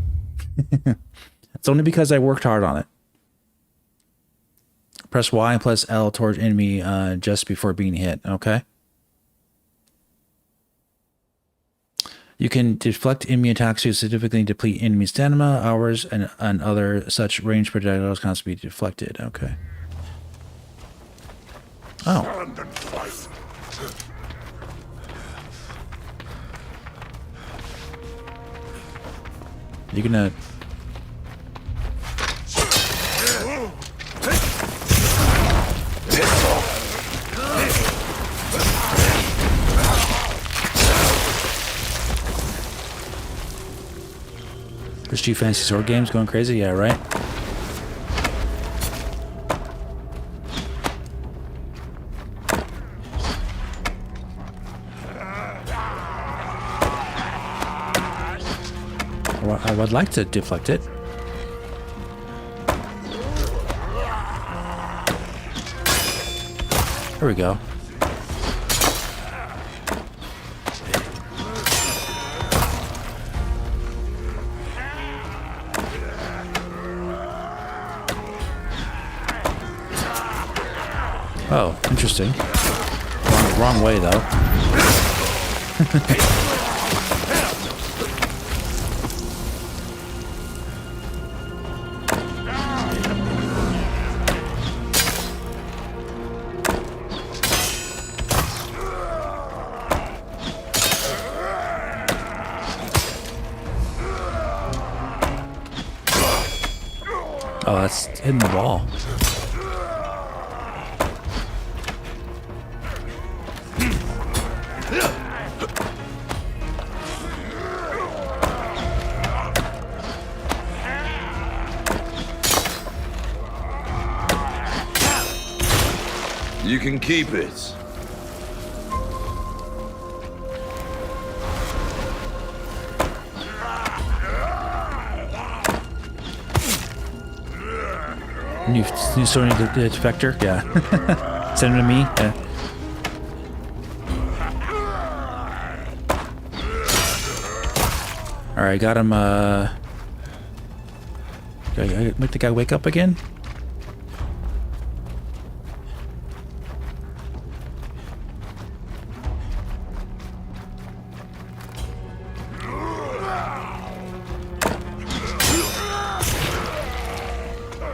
It's only because I worked hard on it. Press Y and press L towards enemy just before being hit, okay? You can deflect enemy attacks to significantly deplete enemy stamina, hours, and other such range projectiles can also be deflected, okay. Oh. You're gonna... There's two fancy sword games going crazy? Yeah, right? I would like to deflect it. There we go. Oh, interesting. Wrong way, though. Oh, that's hitting the wall. You can keep it. New story the defector? Yeah. Send him to me? Yeah. Alright, got him, Did I make the guy wake up again?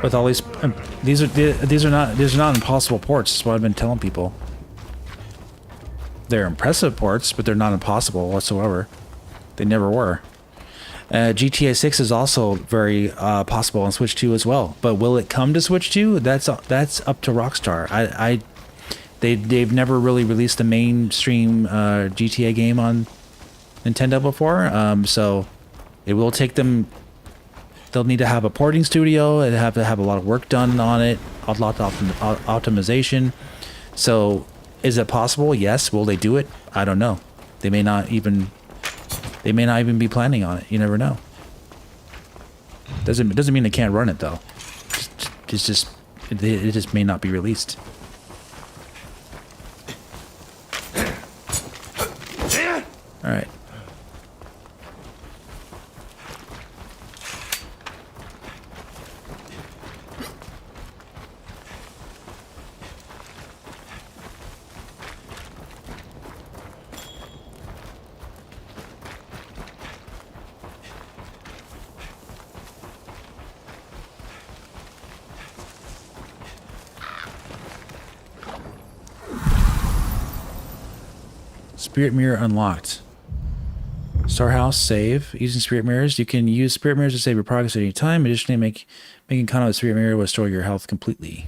With all these these are not impossible ports. That's what I've been telling people. They're impressive ports, but they're not impossible whatsoever. They never were. GTA 6 is also very possible on Switch 2 as well. But will it come to Switch 2? That's up to Rockstar. They've never really released a mainstream GTA game on Nintendo before. So it will take them. They'll need to have a porting studio and have to have a lot of work done on it, a lot of optimization. So, is it possible? Yes. Will they do it? I don't know. They may not even be planning on it. You never know. Doesn't mean they can't run it though. It just may not be released. All right. Spirit mirror unlocked. Storehouse save. Using spirit mirrors, you can use spirit mirrors to save your progress at any time. Additionally, making contact with spirit mirror will restore your health completely.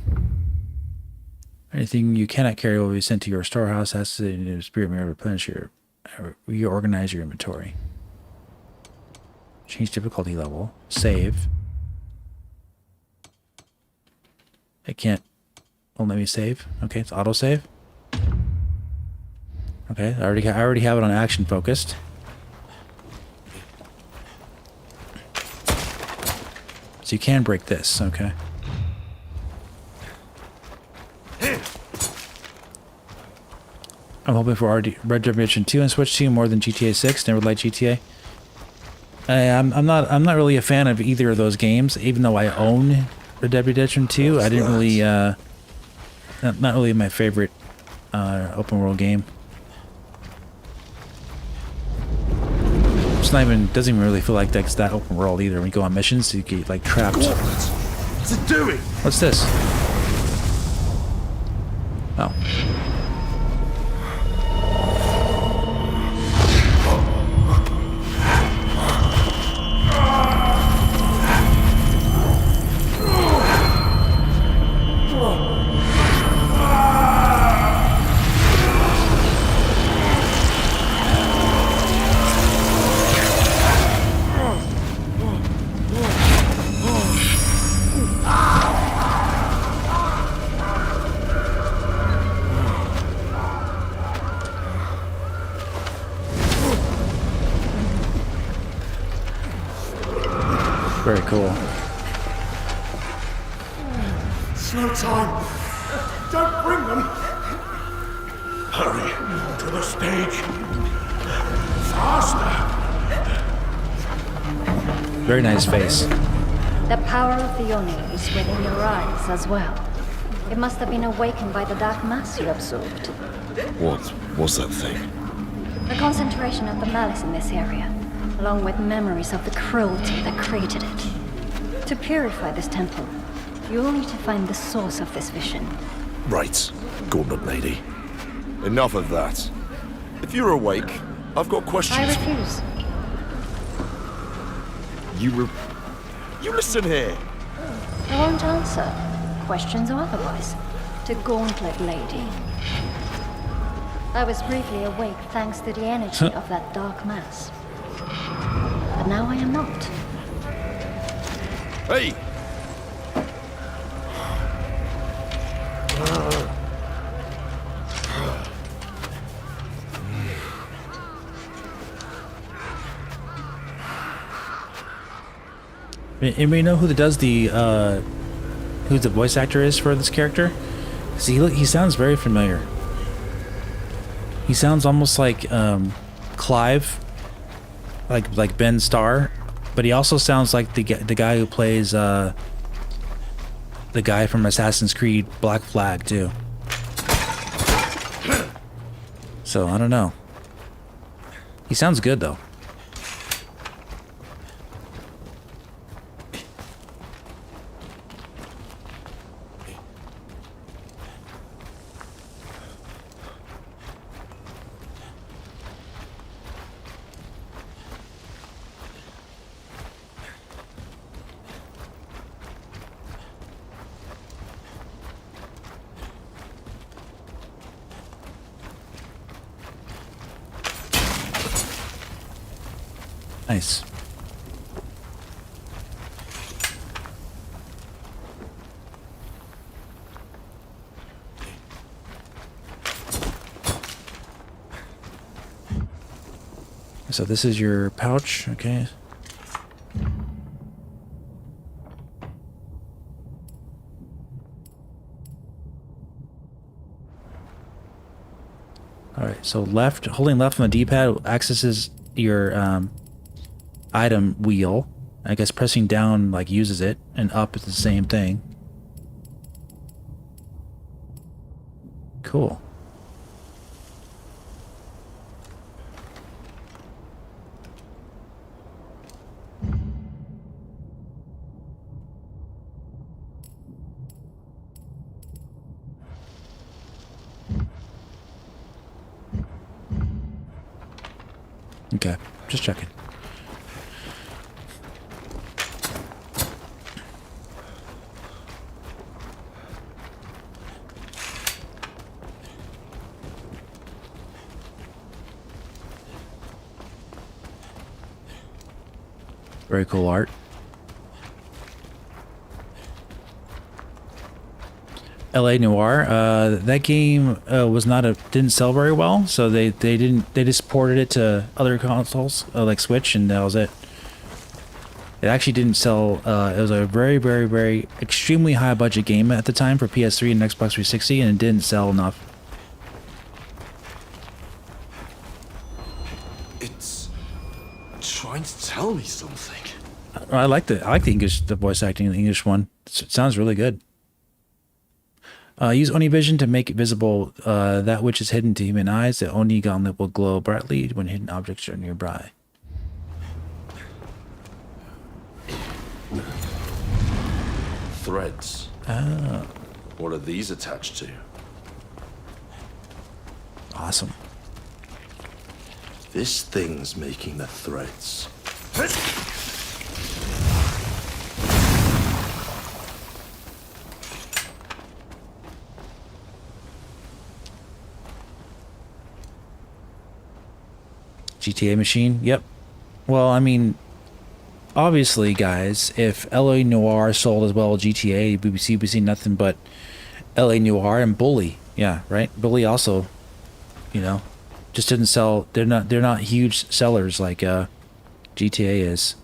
Anything you cannot carry will be sent to your storehouse. Has to spirit mirror replenish your reorganize your inventory. Change difficulty level. Save. It can't. Won't let me save. Okay, it's auto save. Okay, I already have it on action focused. So you can break this, okay. I'm hoping for Red Dead Redemption 2 and Switch 2 more than GTA 6. Never liked GTA. I'm not really a fan of either of those games, even though I own Red Dead Redemption 2. I didn't really not really my favorite open world game. It's not even, doesn't even really feel like that's that open world either. When you go on missions, you get like trapped. What's it doing? What's this? Oh. Very cool. Slow time. Don't bring them. Hurry to the stage. Faster. Very nice face. The power of the Oni is within your eyes as well. It must have been awakened by the dark mass you absorbed. What was that thing? The concentration of the malice in this area, along with memories of the cruelty that created it. To purify this temple, you will need to find the source of this vision. Right, Gauntlet Lady. Enough of that. If you're awake, I've got questions. I refuse. You listen here. I won't answer, questions or otherwise, to Gauntlet Lady. I was briefly awake thanks to the energy of that dark mass. But now I am not. Hey! Anybody know who does the who the voice actor is for this character? See, he sounds very familiar. He sounds almost like Clive, like Ben Starr, but he also sounds like the guy who plays the guy from Assassin's Creed Black Flag too. So I don't know. He sounds good though. Nice. So this is your pouch, okay? All right, so holding left on the D-pad accesses your item wheel. I guess pressing down like uses it, and up is the same thing. Cool. Okay, just checking. Very cool art. LA Noire. That game didn't sell very well, so they just ported it to other consoles like Switch, and that was it. It actually didn't sell. It was a very, very, very extremely high budget game at the time for PS3 and Xbox 360, and it didn't sell enough. It's trying to tell me something. I like the voice acting in the English one. It sounds really good. Use Oni Vision to make it visible that which is hidden to human eyes. The Oni gauntlet will glow brightly when hidden objects are nearby. Threads. Oh. What are these attached to? Awesome. This thing's making the threads. GTA machine? Yep. Well, I mean, obviously, guys, if LA Noire sold as well as GTA, we'd see nothing but LA Noire and Bully. Yeah, right? Bully also, you know, just didn't sell. They're not huge sellers like GTA is.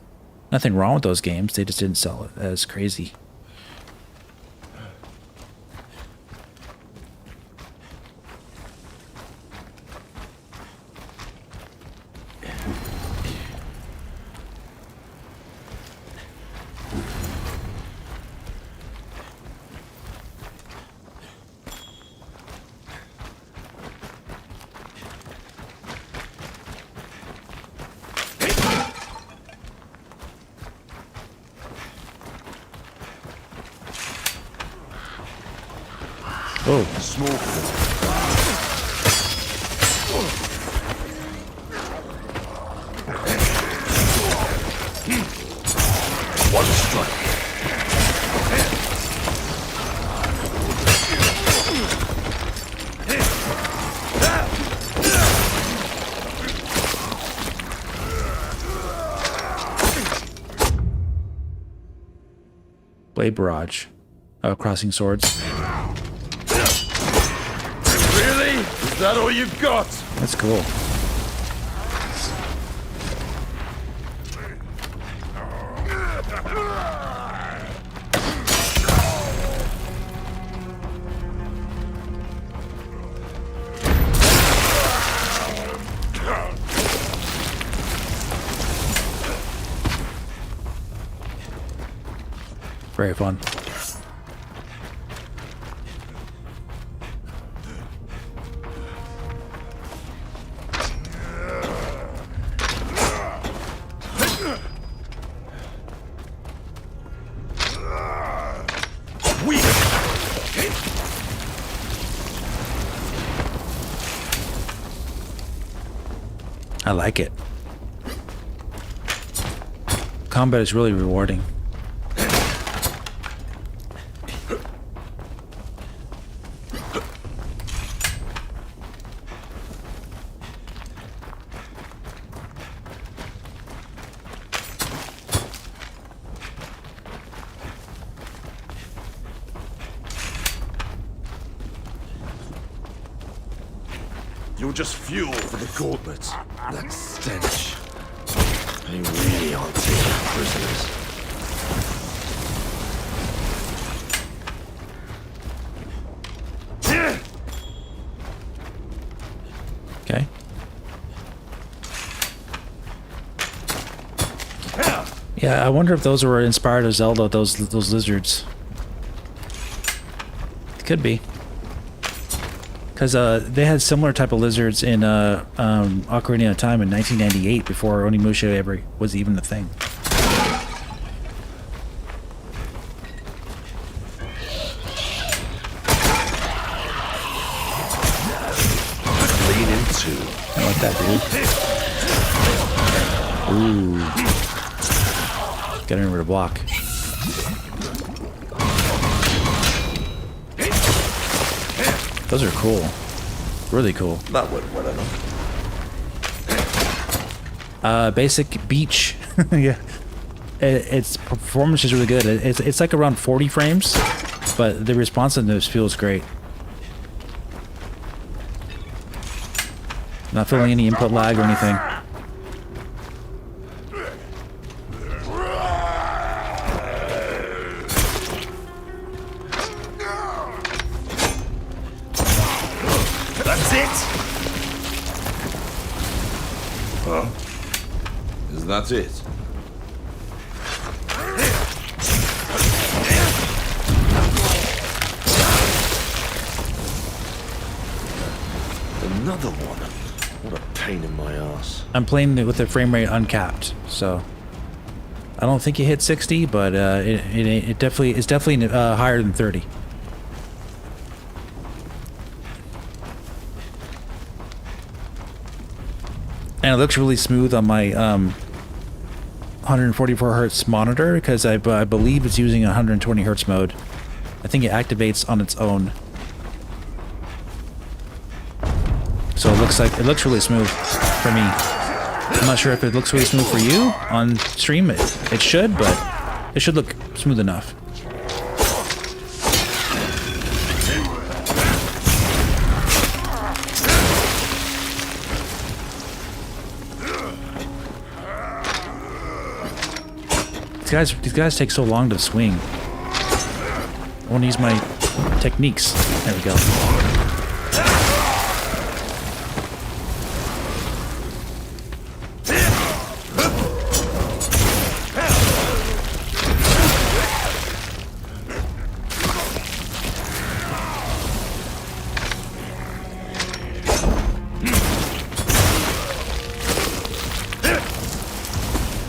Nothing wrong with those games. They just didn't sell it as crazy. Oh, small. One strike. Blade Barrage. Crossing swords. Really? Is that all you've got? That's cool. Very fun. I like it. Combat is really rewarding. You're just fuel for the gauntlets. That stench. They really aren't taking prisoners. Okay. Yeah, I wonder if those were inspired of Zelda, those lizards. Could be. Because they had similar type of lizards in Ocarina of Time in 1998 before Onimusha ever was even a thing. Lean into. I like that, dude. Ooh. Got him rid of block. Those are cool. Really cool. That went well enough. Basic beach. Yeah. Its performance is really good. It's like around 40 frames, but the responsiveness feels great. Not feeling any input lag or anything. That's it? Huh? Is that it? Another one. What a pain in my ass. I'm playing it with the frame rate uncapped, so I don't think it hit 60, but it's definitely higher than 30. And it looks really smooth on my 144 hertz monitor because I believe it's using 120 hertz mode. I think it activates on its own. So it looks really smooth for me. I'm not sure if it looks really smooth for you on stream. It should, but it should look smooth enough. These guys take so long to swing. I want to use my techniques. There we go.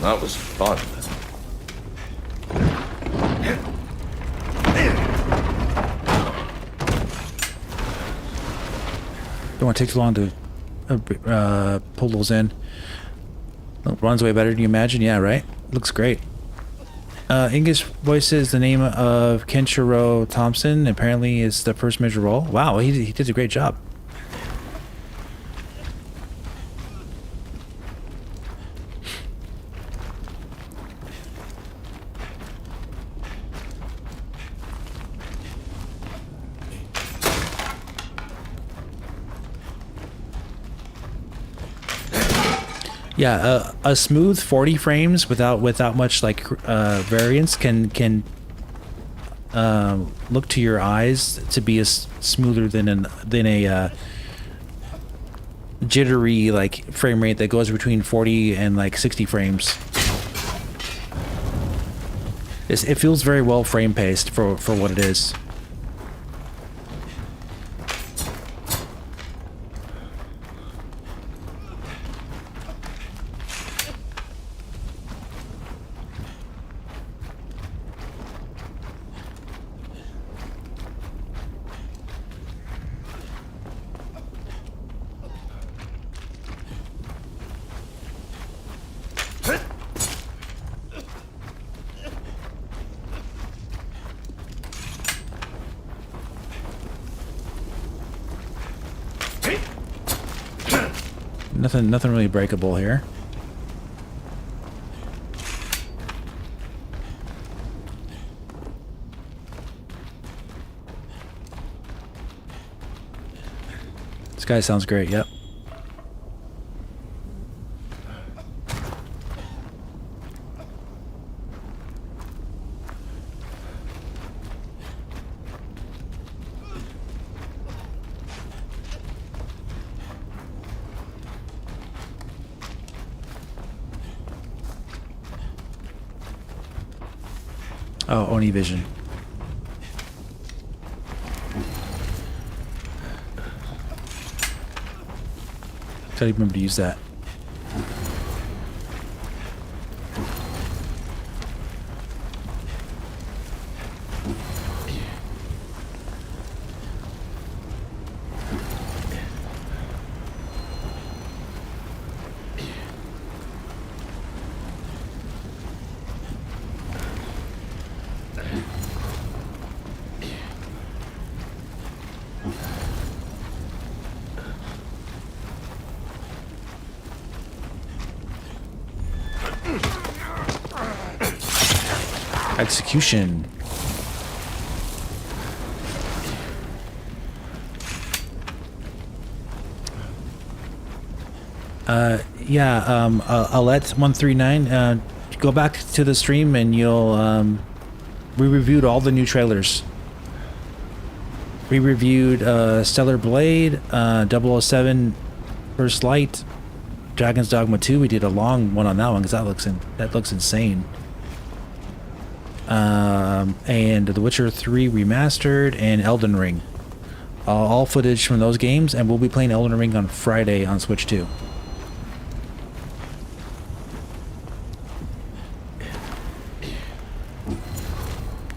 That was fun. Don't want to take too long to pull those in. Runs way better than you imagine. Yeah, right? Looks great. English voices the name of Kenshiro Thompson. Apparently is the first major role. Wow, he did a great job. Yeah, a smooth 40 frames without much like variance can look to your eyes to be as smoother than a jittery like frame rate that goes between 40 and like 60 frames. It feels very well frame paced for what it is. Nothing really breakable here. This guy sounds great, yep. Oh, Oni Vision. Gotta remember to use that. Execution. Alette139, go back to the stream and you'll we reviewed all the new trailers. We reviewed Stellar Blade, 007 First Light, Dragon's Dogma 2. We did a long one on that one because that looks insane. And The Witcher 3 Remastered and Elden Ring. All footage from those games, and we'll be playing Elden Ring on Friday on Switch 2.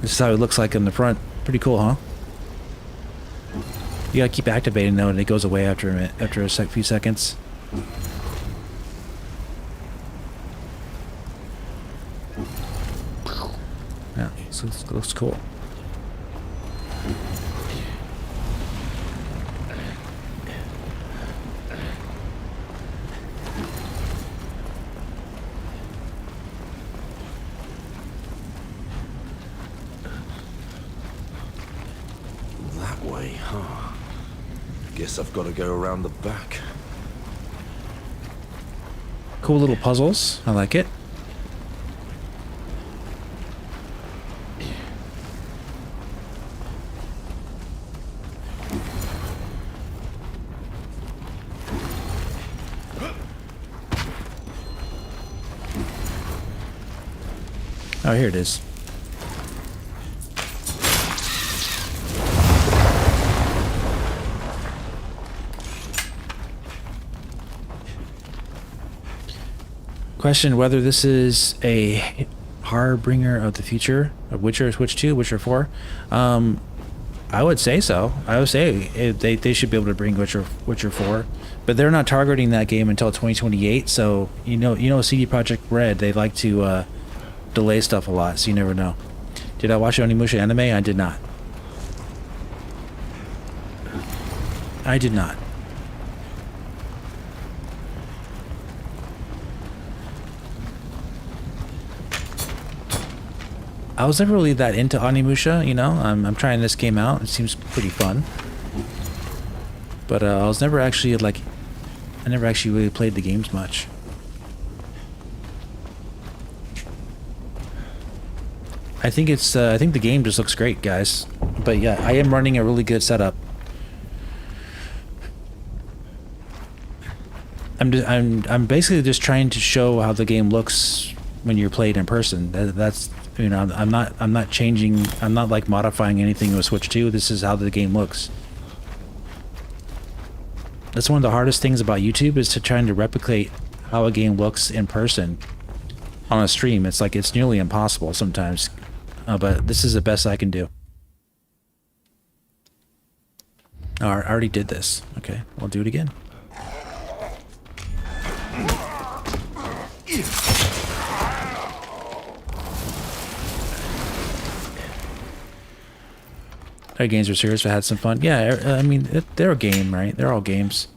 This is how it looks like in the front. Pretty cool, huh? You gotta keep activating though, and it goes away after a few seconds. Yeah, so it looks cool. That way, huh? Guess I've got to go around the back. Cool little puzzles. I like it. Oh, here it is. Question whether this is a harbinger of the future of Witcher, Switch 2, Witcher 4. I would say so. I would say they should be able to bring Witcher 4, but they're not targeting that game until 2028. So you know CD Projekt Red, they like to delay stuff a lot, so you never know. Did I watch Onimusha anime? I did not. I did not. I was never really that into Onimusha, you know. I'm trying this game out. It seems pretty fun. But I was never actually like, I never actually really played the games much. I think it's I think the game just looks great, guys. But yeah, I am running a really good setup. I'm basically just trying to show how the game looks when you're played in person. That's, you know, I'm not changing, I'm not like modifying anything with Switch 2. This is how the game looks. That's one of the hardest things about YouTube, is to trying to replicate how a game looks in person on a stream. It's like, it's nearly impossible sometimes. But this is the best I can do. Oh, I already did this. Okay, I'll do it again. Our games are serious, but had some fun. Yeah, I mean, they're a game, right? They're all games.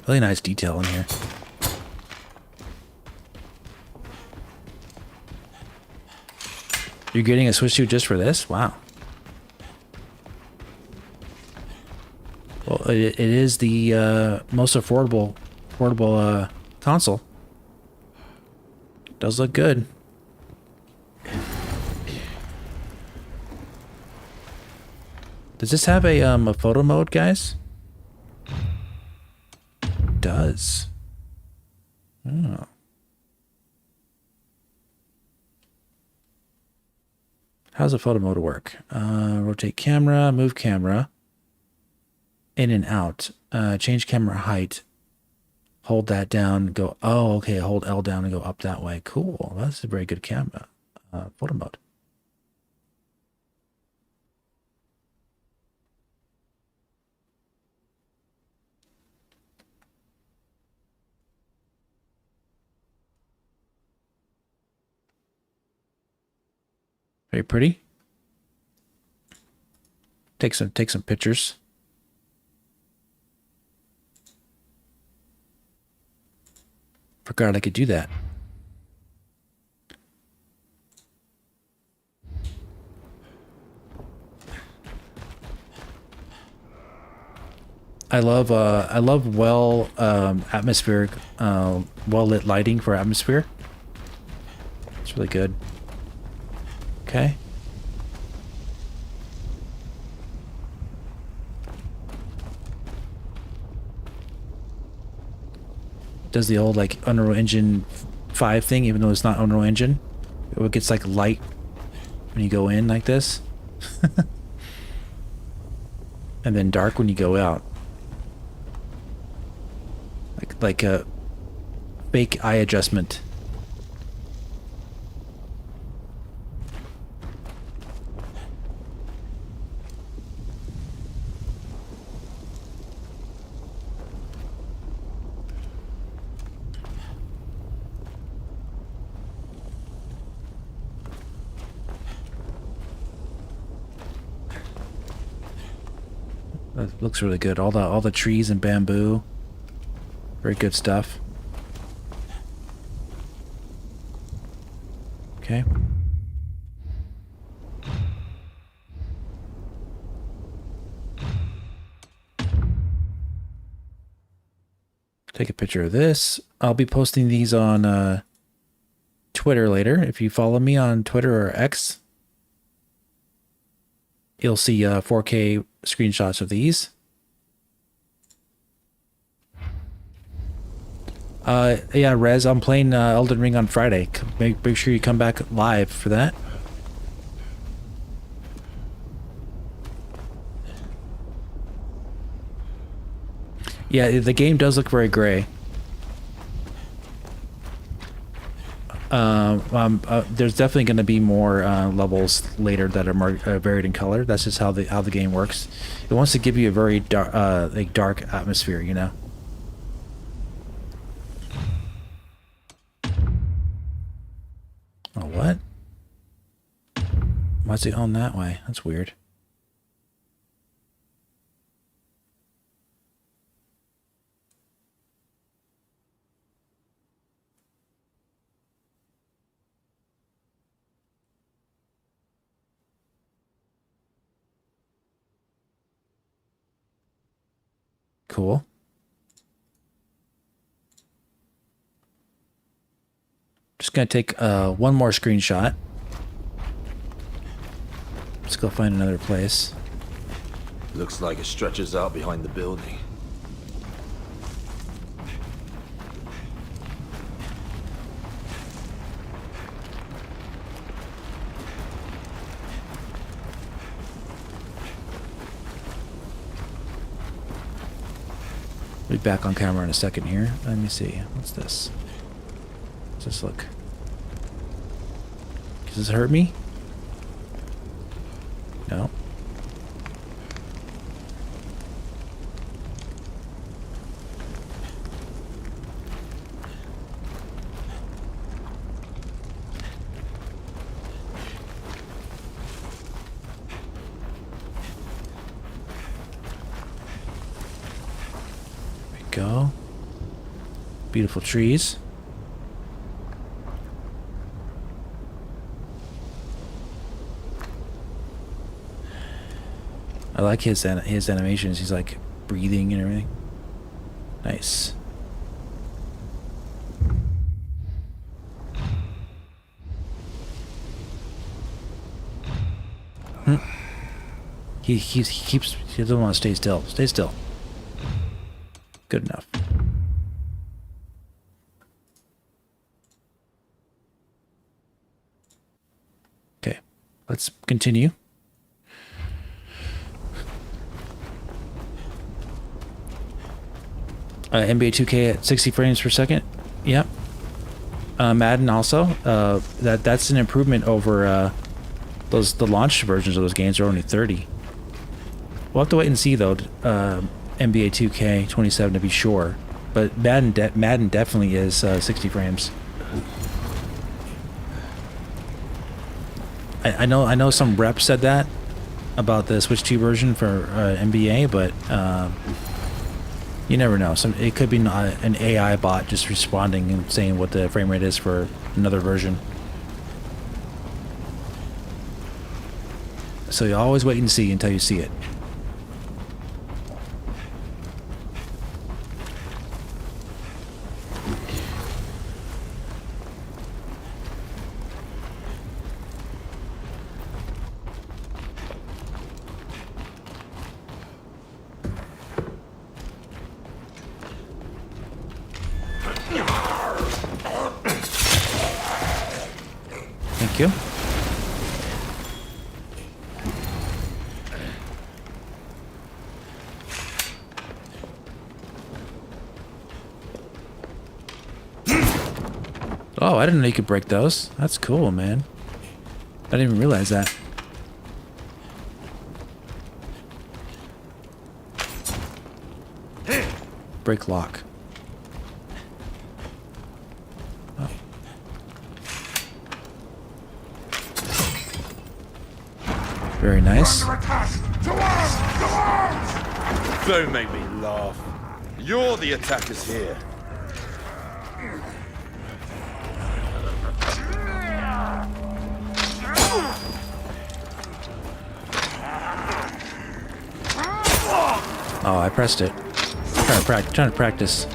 Really nice detail in here. You're getting a Switch 2 just for this? Wow. Well, it is the most affordable console. Does look good. Does this have a photo mode, guys? It does. Oh. How's a photo mode work? Rotate camera, move camera. In and out. Change camera height. Hold that down. Go. Oh, okay. Hold L down and go up that way. Cool. That's a very good camera. Photo mode. Very pretty. Take some pictures. Forgot I could do that. I love well atmospheric well lit lighting for atmosphere. It's really good. Okay. Does the old like Unreal Engine 5 thing, even though it's not Unreal Engine. It gets like light when you go in like this. And then dark when you go out. Like a fake eye adjustment. That looks really good. All the trees and bamboo. Very good stuff. Okay. Take a picture of this. I'll be posting these on Twitter later. If you follow me on Twitter or X, you'll see 4K screenshots of these. Yeah, Rez, I'm playing Elden Ring on Friday. Make sure you come back live for that. Yeah, the game does look very gray. There's definitely going to be more levels later that are more varied in color. That's just how the game works. It wants to give you a very dark atmosphere, you know. Oh, what? Why's it on that way? That's weird. Cool. Just gonna take one more screenshot. Let's go find another place. Looks like it stretches out behind the building. Be back on camera in a second here. Let me see. What's this? What's this look? Does this hurt me? No. There we go. Beautiful trees. I like his animations. He's like breathing and everything. Nice. He doesn't want to stay still. Stay still. Good enough. Okay, let's continue. NBA 2K at 60 frames per second. Yep. Madden also. That's an improvement over the launch versions of those games are only 30. We'll have to wait and see though. NBA 2K 27 to be sure, but Madden definitely is 60 frames. I know some rep said that about the Switch 2 version for NBA, but you never know. It could be an AI bot just responding and saying what the frame rate is for another version. So you always wait and see until you see it. Thank you. Oh, I didn't know you could break those. That's cool, man. I didn't even realize that. Break lock. Oh. Very nice. Don't make me laugh. You're the attackers here. Oh, I pressed it. Trying to practice.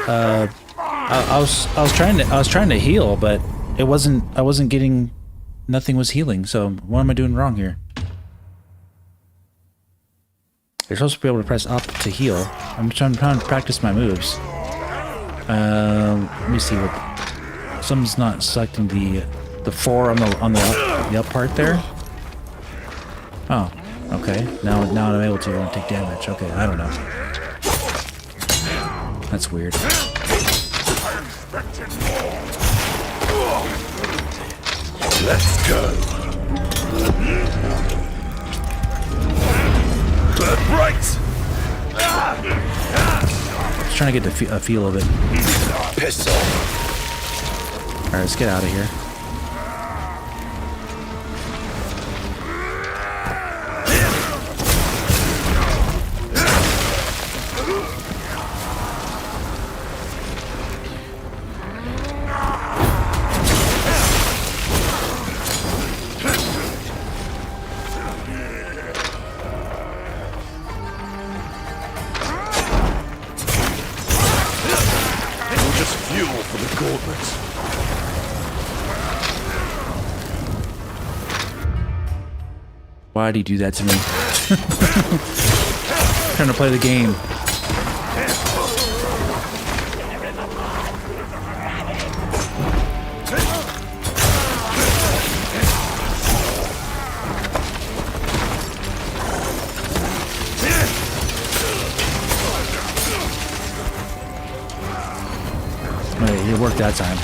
I was trying to heal, but I wasn't getting, nothing was healing. So what am I doing wrong here? You're supposed to be able to press up to heal. I'm trying to practice my moves. Let me see what. Something's not selecting the 4 on the up part there. Oh, okay. Now I'm able to take damage. Okay, I don't know. That's weird. Let's go. Right. Just trying to get a feel of it. Piss off. All right, let's get out of here. Why'd he do that to me? Trying to play the game. It worked that time.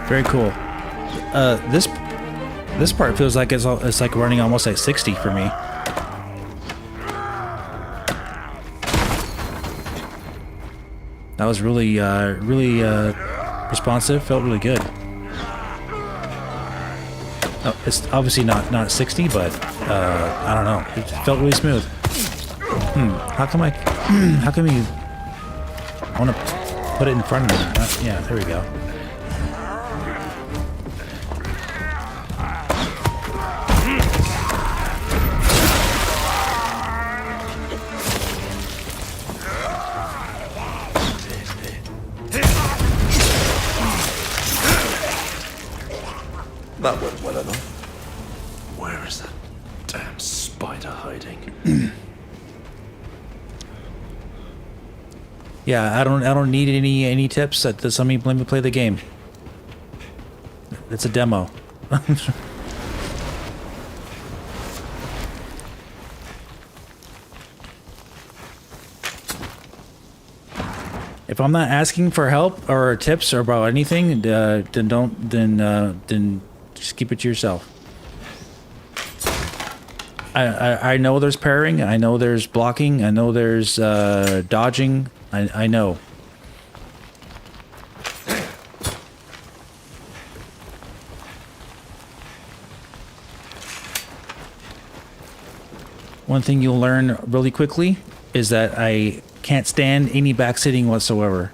Very cool. This part feels like it's like running almost at 60 for me. That was really responsive. Felt really good. Oh, it's obviously not 60, but I don't know. It felt really smooth. How come you? I want to put it in front of me. Yeah, there we go. That went well enough. Where is that damn spider hiding? Yeah, I don't need any tips. Let me play the game. It's a demo. If I'm not asking for help or tips or about anything, then just keep it to yourself. I know there's parrying. I know there's blocking. I know there's dodging. I know. One thing you'll learn really quickly is that I can't stand any backsitting whatsoever.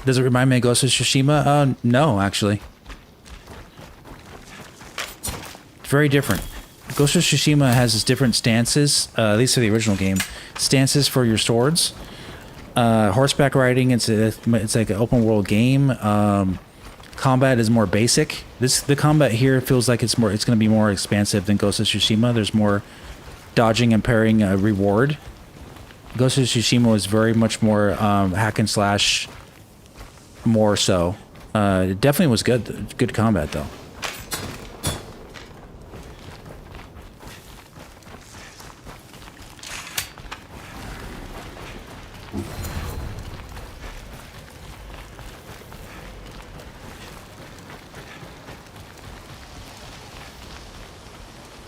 Does it remind me of Ghost of Tsushima? No, actually. It's very different. Ghost of Tsushima has its different stances, at least for the original game. Stances for your swords. Horseback riding, it's like an open world game. Combat is more basic. The combat here feels like it's going to be more expansive than Ghost of Tsushima. There's more dodging and parrying reward. Ghost of Tsushima was very much more hack and slash. More so. It definitely was good combat though.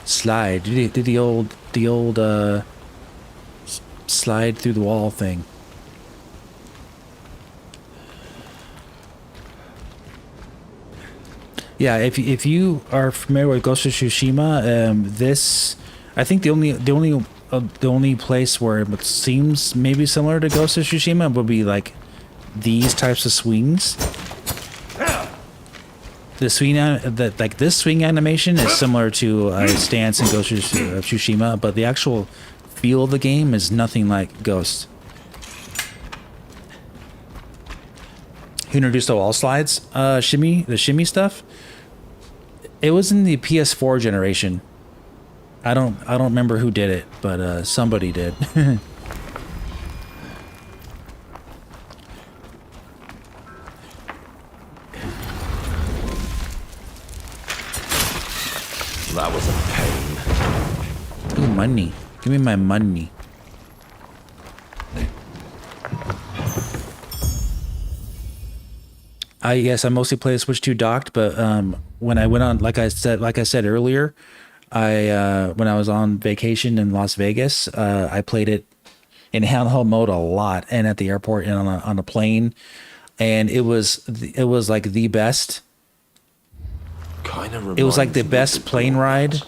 slide. Do the old slide through the wall thing. Yeah, if you are familiar with Ghost of Tsushima, this, I think the only place where it seems maybe similar to Ghost of Tsushima would be like these types of swings. The swing, this swing animation is similar to a stance in Ghost of Tsushima, but the actual feel of the game is nothing like Ghost. Who introduced the wall slides? The shimmy stuff. It was in the PS4 generation. I don't remember who did it, but somebody did. That was a pain. Ooh, money. Give me my money. Yes, I mostly play Switch 2 docked, but when I went on, like I said earlier, when I was on vacation in Las Vegas, I played it in handheld mode a lot, and at the airport and on a plane, and it was like the best. It was like the best plane ride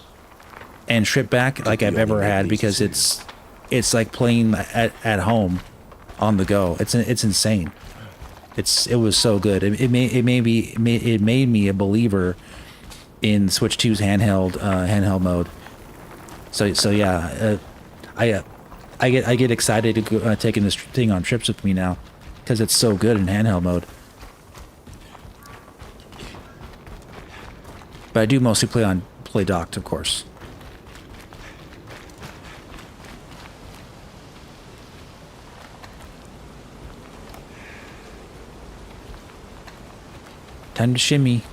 and trip back like I've ever had, because it's like playing at home on the go. It's insane. It was so good. It made me a believer in Switch 2's handheld mode. So yeah, I get excited to go, taking this thing on trips with me now, because it's so good in handheld mode. But I do mostly play docked, of course. Time to shimmy.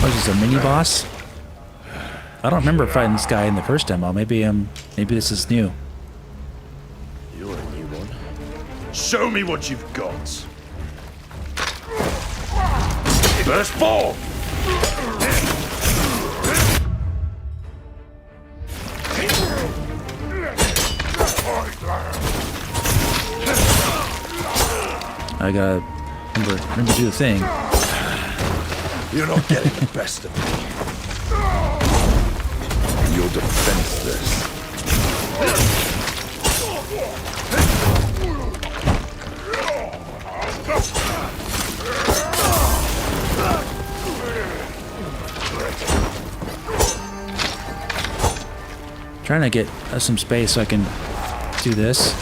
Is this a mini boss? I don't remember fighting this guy in the first demo. Maybe this is new. You're a new one. Show me what you've got. Burst ball. I gotta remember to do the thing. You're not getting the best of me. You're defenseless. Trying to get some space so I can do this.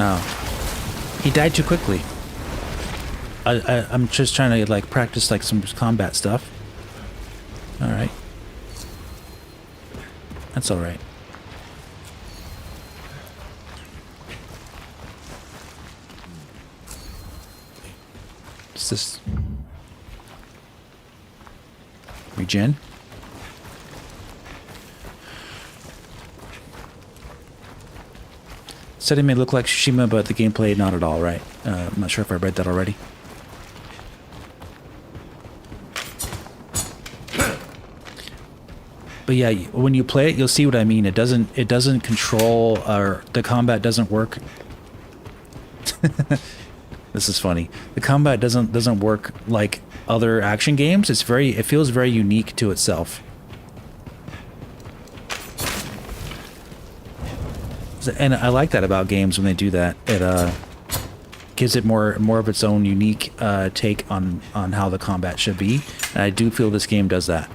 Oh, he died too quickly. I'm just trying to like practice like some combat stuff. All right, that's all right. What's this? Regen? Said it may look like Tsushima, but the gameplay not at all, right? I'm not sure if I read that already. But yeah, when you play it, you'll see what I mean. It doesn't control, or the combat doesn't work. This is funny. The combat doesn't work like other action games. It feels very unique to itself. And I like that about games when they do that. It gives it more of its own unique take on how the combat should be. And I do feel this game does that.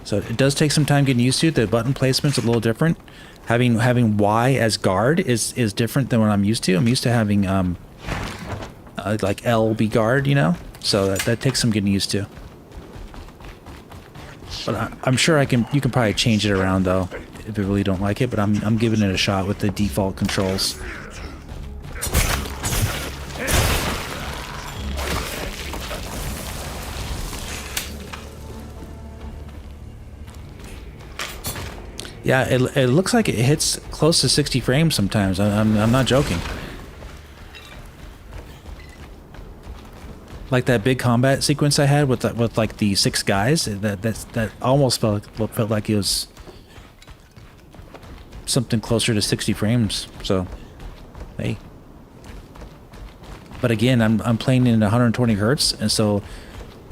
So it does take some time getting used to. The button placement's a little different. Having Y as guard is different than what I'm used to. I'm used to having like L be guard, you know? So that takes some getting used to. But I'm sure you can probably change it around though, if you really don't like it. But I'm giving it a shot with the default controls. Yeah, it looks like it hits close to 60 frames sometimes. I'm not joking. Like that big combat sequence I had with like the 6 guys, that almost felt like it was something closer to 60 frames. So, hey. But again, I'm playing in 120 hertz, and so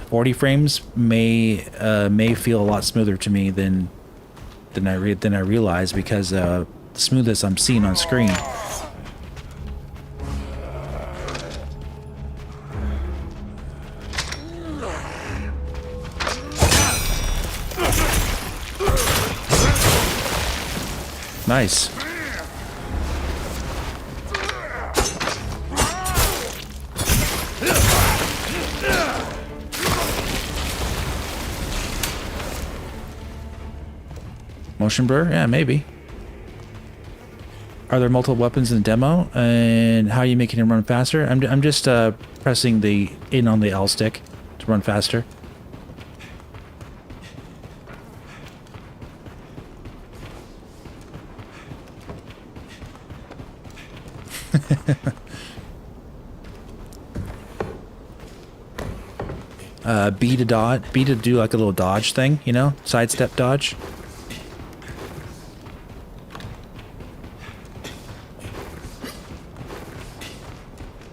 40 frames may feel a lot smoother to me than I realized, because the smoothest I'm seeing on screen. Nice. Motion blur? Yeah, maybe. Are there multiple weapons in the demo? And how are you making them run faster? I'm just pressing the in on the L stick to run faster. B to dodge, B to do like a little dodge thing, you know, sidestep dodge.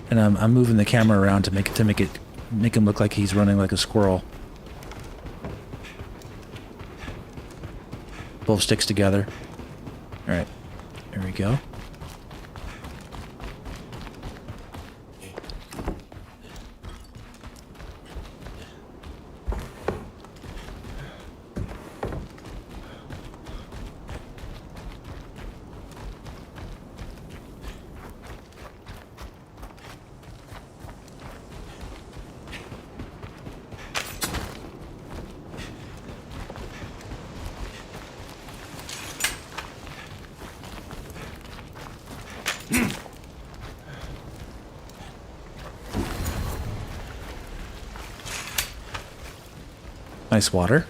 And I'm moving the camera around to make him look like he's running like a squirrel. Both sticks together. All right, there we go. Nice water.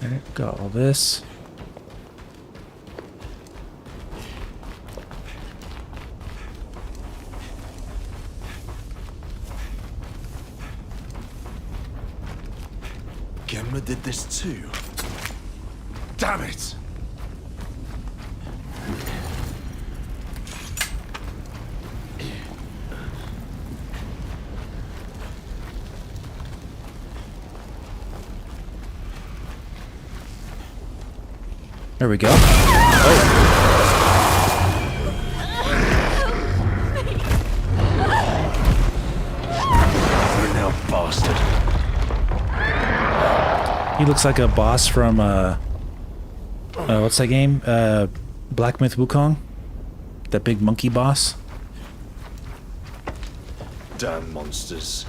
Alright, got all this. Gemma did this too. Damn it! There we go. Oh. You're now bastard. He looks like a boss from what's that game? Black Myth Wukong? That big monkey boss? Damn monsters.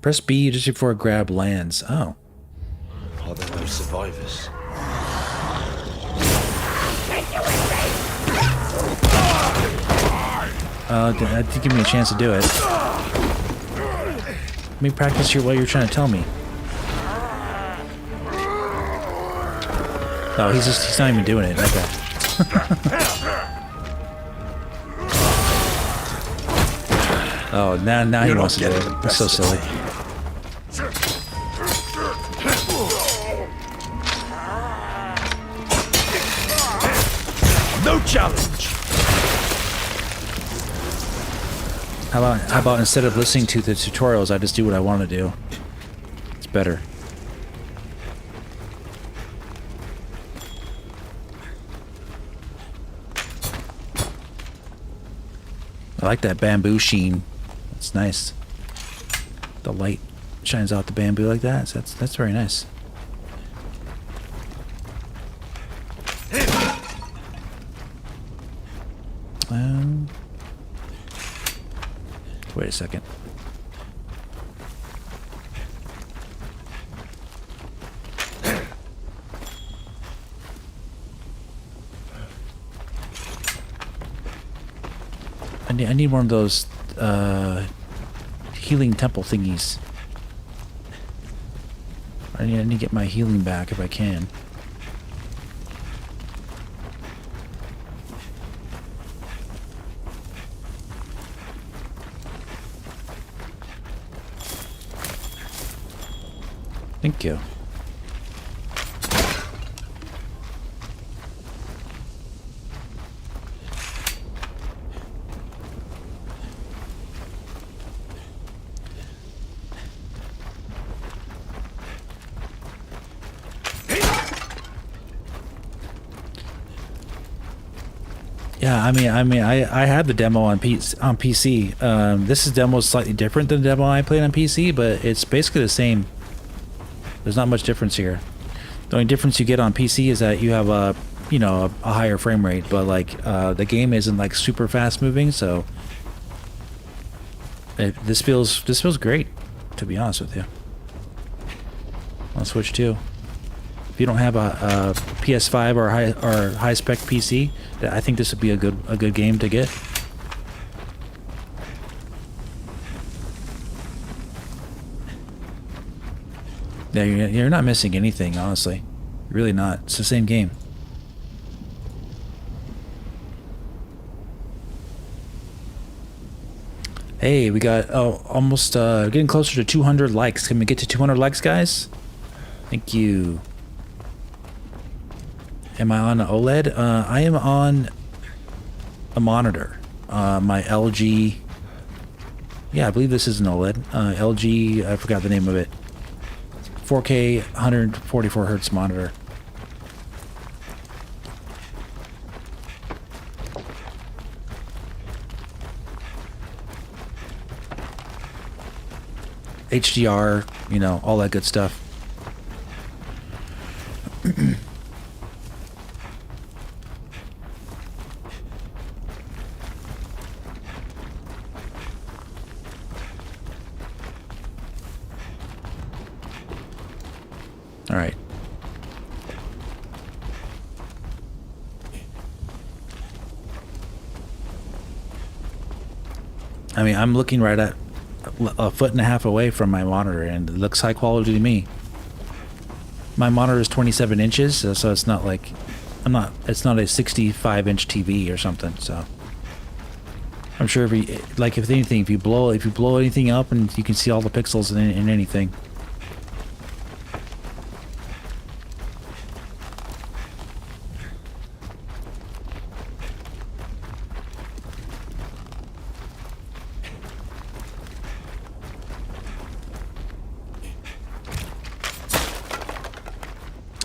Press B just before a grab lands. Oh. Are there no survivors? That did give me a chance to do it. Let me practice what you're trying to tell me. Oh, he's not even doing it. Okay. Oh, now he wants to do it. That's so silly. No challenge. How about instead of listening to the tutorials, I just do what I want to do? It's better. I like that bamboo sheen. It's nice. The light shines out the bamboo like that. So that's very nice. Wait a second. I need one of those healing temple thingies. I need to get my healing back if I can. Thank you. Yeah, I had the demo on PC. This demo is slightly different than the demo I played on PC, but it's basically the same. There's not much difference here. The only difference you get on PC is that you have a higher frame rate, but like the game isn't like super fast moving, so this feels great, to be honest with you. On Switch 2. If you don't have a PS5 or high spec PC, I think this would be a good game to get. Yeah, you're not missing anything, honestly. You're really not. It's the same game. Hey, we got almost getting closer to 200 likes. Can we get to 200 likes, guys? Thank you. Am I on an OLED? I am on a monitor. My LG. Yeah, I believe this is an OLED. LG, I forgot the name of it. 4K 144 hertz monitor. HDR, all that good stuff. All right. I'm looking right at a foot and a half away from my monitor, and it looks high quality to me. My monitor is 27 inches, so it's not like it's not a 65-inch TV or something. So I'm sure if anything, if you blow anything up, and you can see all the pixels in anything.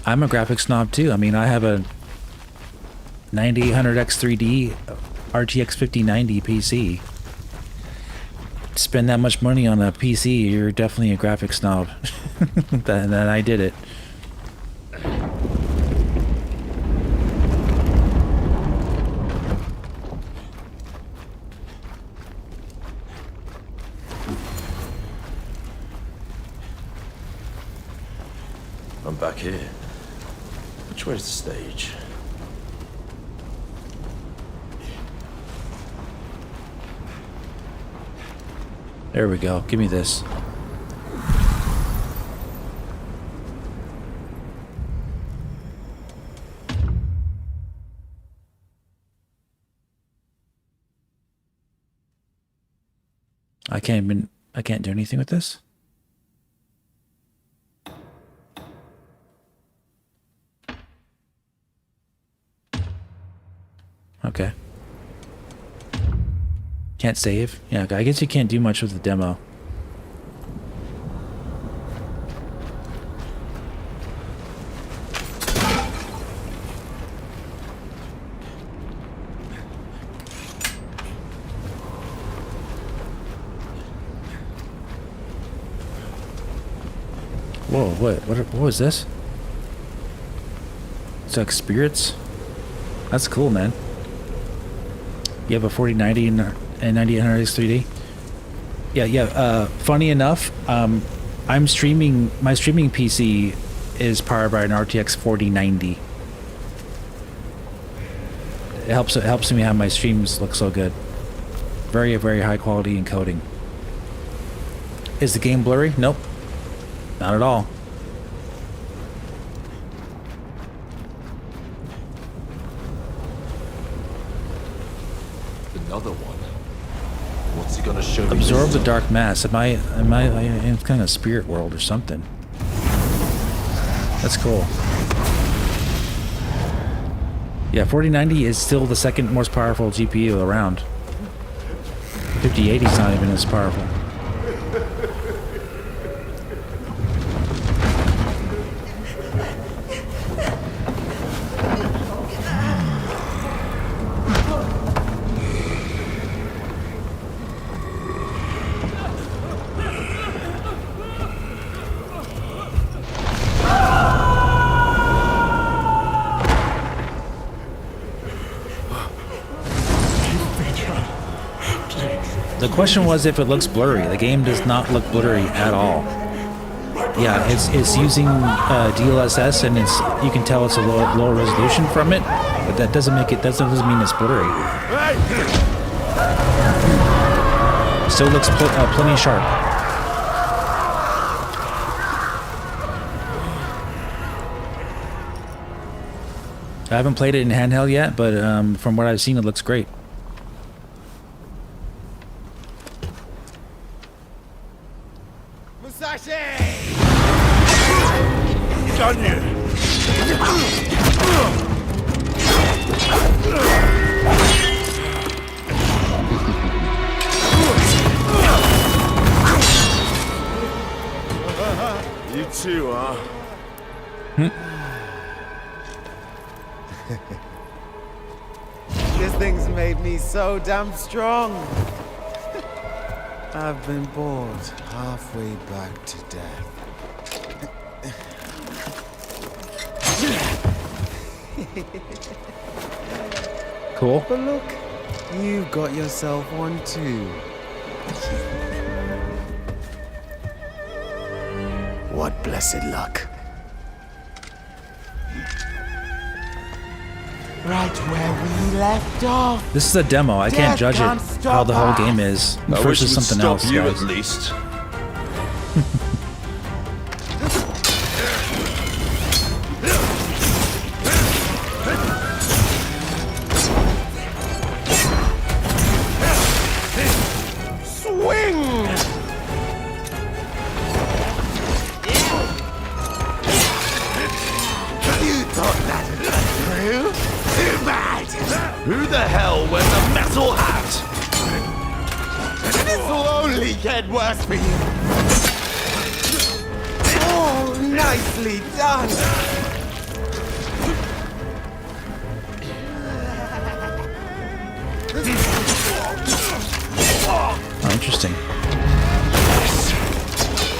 I'm a graphics snob too. I have a 9800X3D RTX 5090 PC. Spend that much money on a PC, you're definitely a graphics snob. that I did it. I'm back here. Which way's the stage? There we go. Give me this. I can't do anything with this. Okay. Can't save? Yeah, I guess you can't do much with the demo. Whoa, what was this? It's like spirits? That's cool, man. You have a 4090 and 9800X 3D? Yeah. Funny enough, I'm streaming. My streaming PC is powered by an RTX 4090. It helps me have my streams look so good. Very, very high quality encoding. Is the game blurry? Nope. Not at all. Another one. What's he gonna show me? Absorb the dark mass. Am I in kind of spirit world or something? That's cool. Yeah, 4090 is still the second most powerful GPU around. 5080 is not even as powerful. The question was if it looks blurry. The game does not look blurry at all. Yeah, it's using DLSS, and you can tell it's a lower resolution from it, but that doesn't mean it's blurry. Still looks plenty sharp. I haven't played it in handheld yet, but from what I've seen, it looks great. Done you. You too, huh? This thing's made me so damn strong. I've been bored halfway back to death. Cool. But look, you got yourself one too. What blessed luck. Right where we left off. This is a demo. I can't judge it how the whole game is versus something else, you guys. at least. Who the hell wears a metal hat? This'll only get worse for you. Oh, nicely done. Oh, interesting.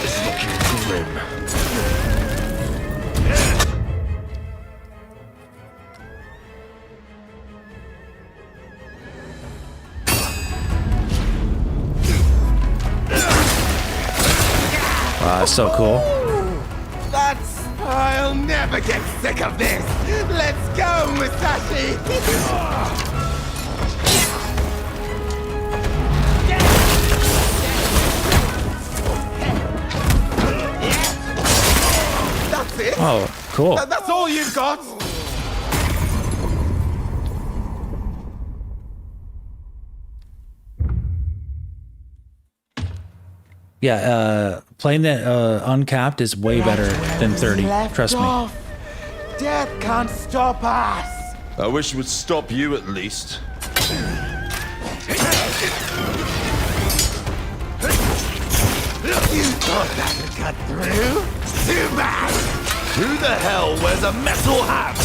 It's looking grim. So cool. I'll never get sick of this. Let's go, Musashi. That's it. Oh, cool. That's all you've got. Yeah, playing it uncapped is way better than 30. Trust me. Death can't stop us. I wish it would stop you at least. You thought that would cut through? Too bad! Who the hell wears a metal hat?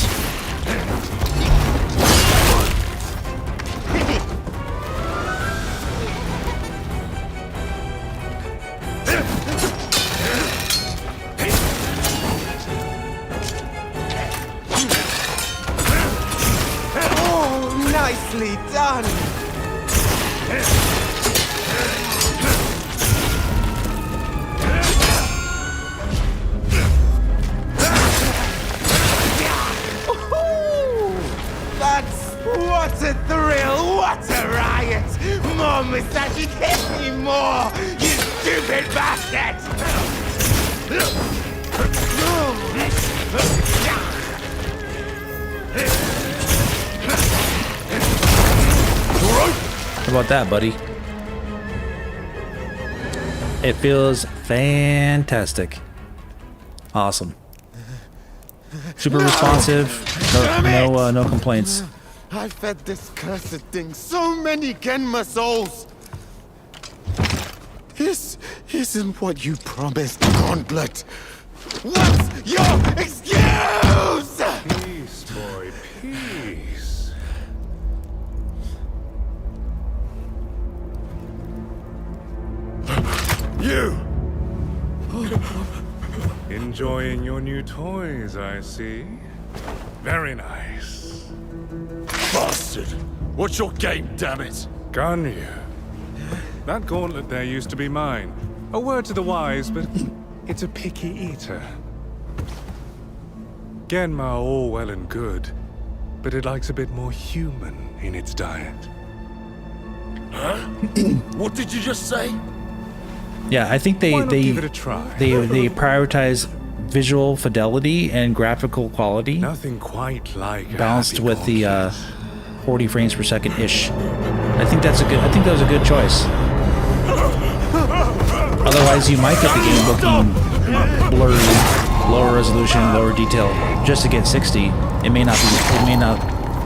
Oh, nicely done! What a thrill! What a riot! More Musashi, hit me more! You stupid bastard! How about that, buddy? It feels fantastic. Awesome. Super responsive. No complaints. I fed this cursed thing so many Genma souls! This isn't what you promised, Gauntlet! What's your excuse?! Peace, boy, peace. You! Enjoying your new toys, I see. Very nice. Bastard! What's your game, damn it? Ganyu. That gauntlet there used to be mine. A word to the wise, but it's a picky eater. Genma are all well and good, but it likes a bit more human in its diet. Huh? What did you just say? Yeah, I think they give it a try? they prioritize visual fidelity and graphical quality. Nothing quite like balanced with the 40 frames per second ish. I think that was a good choice. Otherwise, you might get the game looking blurry, lower resolution, lower detail, just to get 60. It may not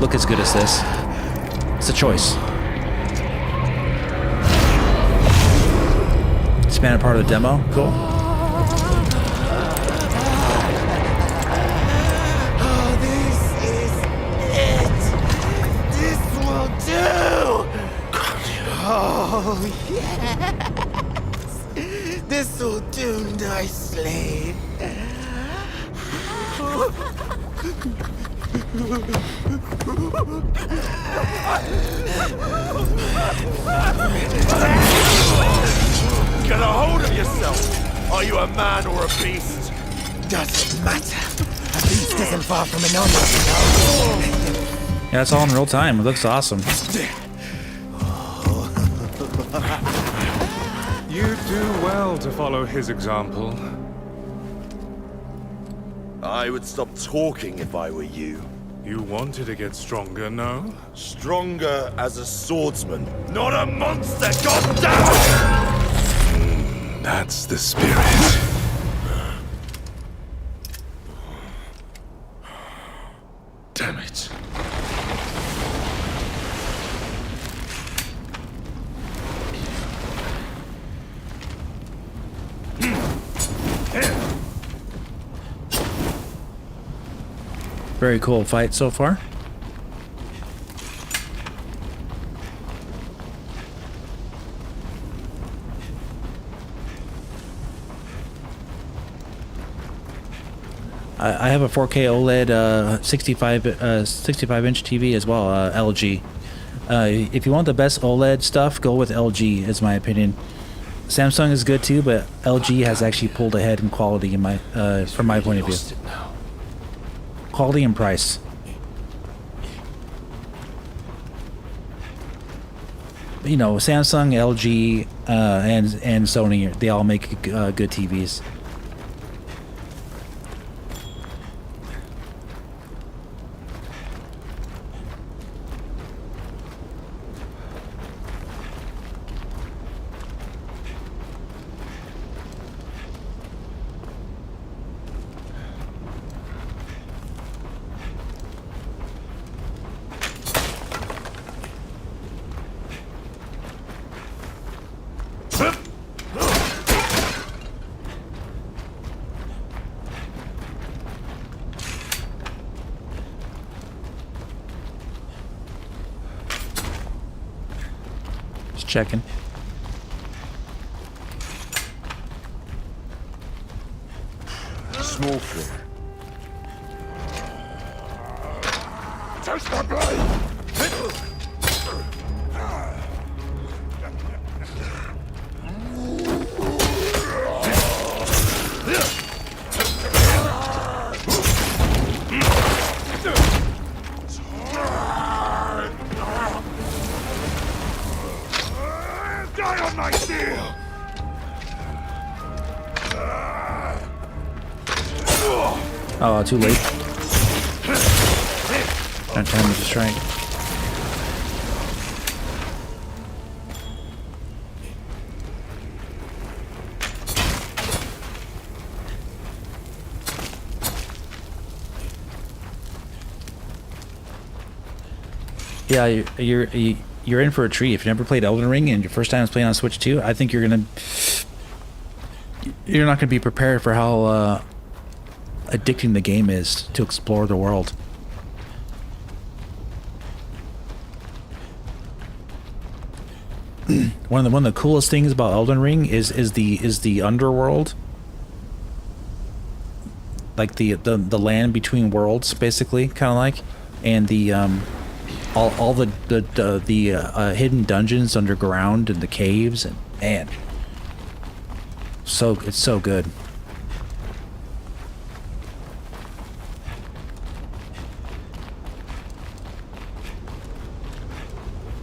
look as good as this. It's a choice. Expanded part of the demo. Cool. Oh, yes! This'll do nicely. Get a hold of yourself! Are you a man or a beast? Doesn't matter. A beast isn't far from an honest, you know? Yeah, it's all in real time. It looks awesome. You do well to follow his example. I would stop talking if I were you. You wanted to get stronger, no? Stronger as a swordsman, not a monster, goddammit! That's the spirit. Damn it. Very cool fight so far. I have a 4K OLED 65-inch TV as well, LG. If you want the best OLED stuff, go with LG, is my opinion. Samsung is good too, but LG has actually pulled ahead in quality in my from my point of view. Quality and price. You know, Samsung, LG, and Sony, they all make good TVs. checking. Small flaw. Touch my blade! Die on my steel! Oh, too late. Not time to strike. Yeah, you're in for a treat. If you never played Elden Ring and your first time is playing on Switch 2, I think you're not gonna be prepared for how addicting the game is to explore the world. one of the coolest things about Elden Ring is the underworld, like the land between worlds, basically, kind of like, and the all the hidden dungeons underground and the caves, and man, it's so good.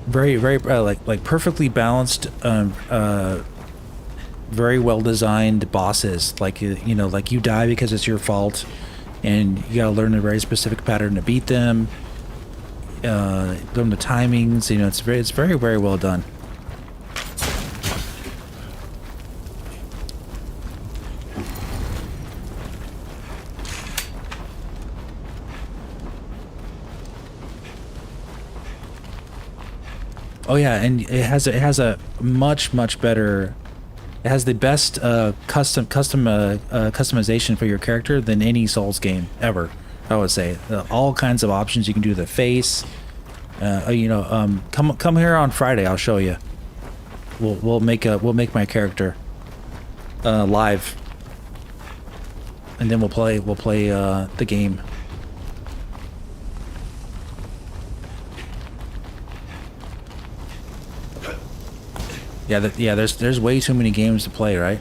Very like perfectly balanced, very well designed bosses. Like like you die because it's your fault, and you gotta learn a very specific pattern to beat them. Learn the timings. It's very well done. Oh yeah, and it has a much better. It has the best customization for your character than any Souls game ever. I would say all kinds of options you can do to the face. Come here on Friday. I'll show you. We'll make my character live, and then we'll play the game. Yeah, there's way too many games to play, right?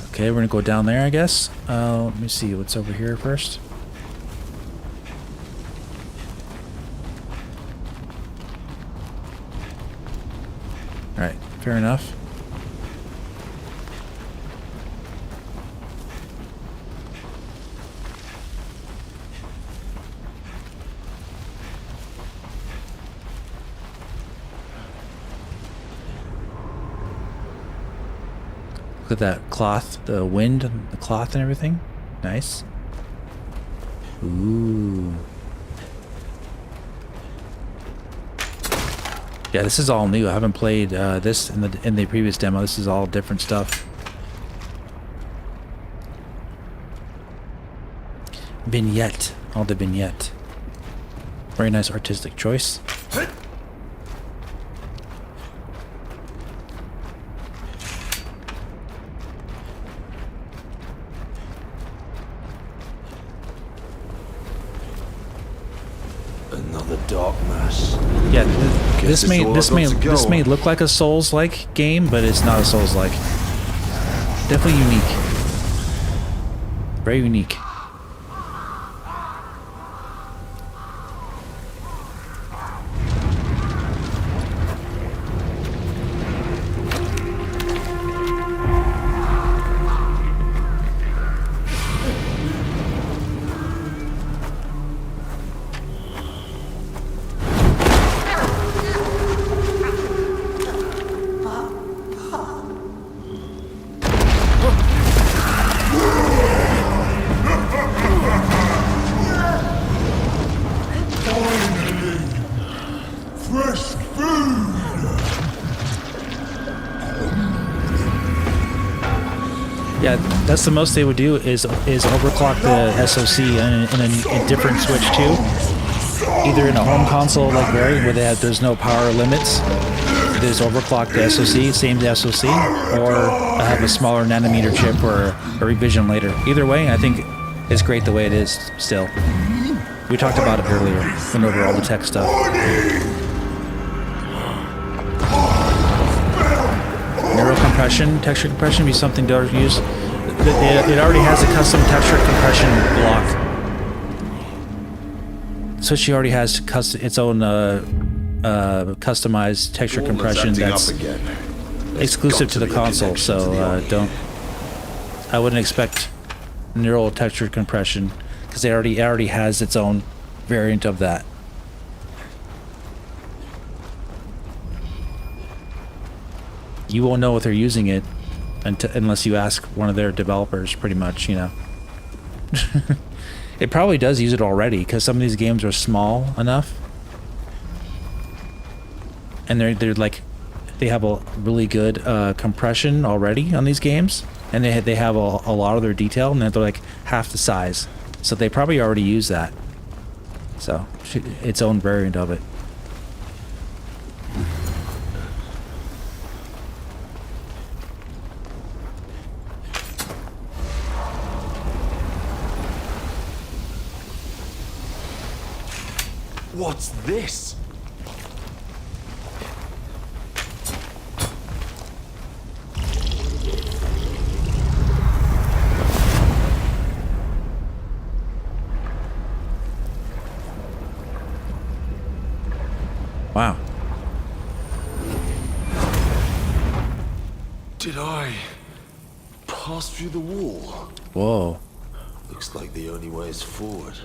Okay, we're gonna go down there, I guess. Let me see what's over here first. All right, fair enough. Look at that cloth, the wind, the cloth and everything. Nice. Ooh. Yeah, this is all new. I haven't played this in the previous demo. This is all different stuff. Vignette. All the vignette. Very nice artistic choice. Another dark mass. Yeah, this may look like a Souls-like game, but it's not a Souls-like. Definitely unique. Very unique. That's the most they would do is overclock the SoC in a different switch too. Either in a home console like variant where there's no power limits, there's overclock the SoC, same the SoC, or have a smaller nanometer chip or a revision later. Either way, I think it's great the way it is still. We talked about it earlier, went over all the tech stuff. Neural compression, texture compression be something to use. It already has a custom texture compression block. So she already has its own customized texture compression that's exclusive to the console. So I wouldn't expect neural texture compression because it already has its own variant of that. You won't know if they're using it unless you ask one of their developers, pretty much, you know. It probably does use it already because some of these games are small enough, and they're like they have a really good compression already on these games, and they have a lot of their detail, and they're like half the size, so they probably already use that. So its own variant of it. What's this? Wow. Did I pass through the wall? Whoa. Looks like the only way is forward.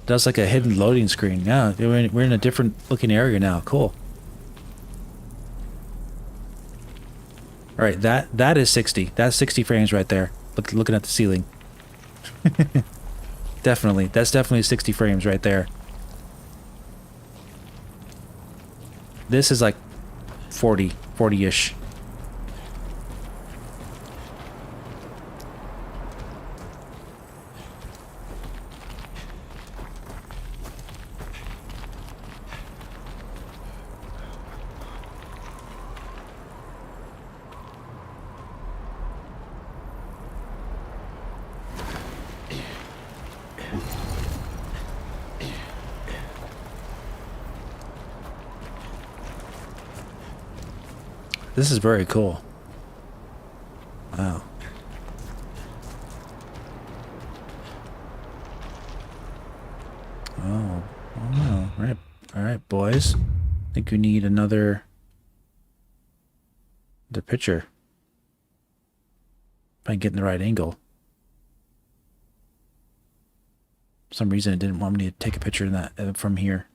Does like a hidden loading screen. Yeah, we're in a different looking area now. Cool. All right, that is 60. That's 60 frames right there. Looking at the ceiling. Definitely, that's definitely 60 frames right there. This is like 40-ish. This is very cool. Wow. Oh, wow. All right, boys. I think we need the picture. If I can get in the right angle. For some reason it didn't want me to take a picture in that from here.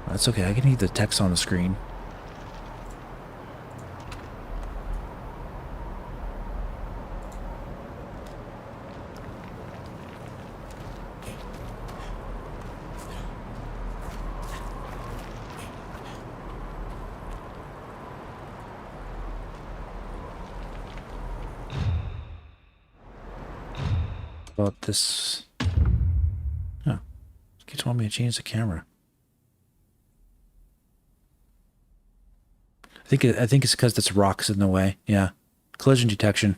That's okay, I can read the text on the screen. About this... Oh, it keeps wanting me to change the camera. I think it's because it's rocks in the way. Yeah. Collision detection.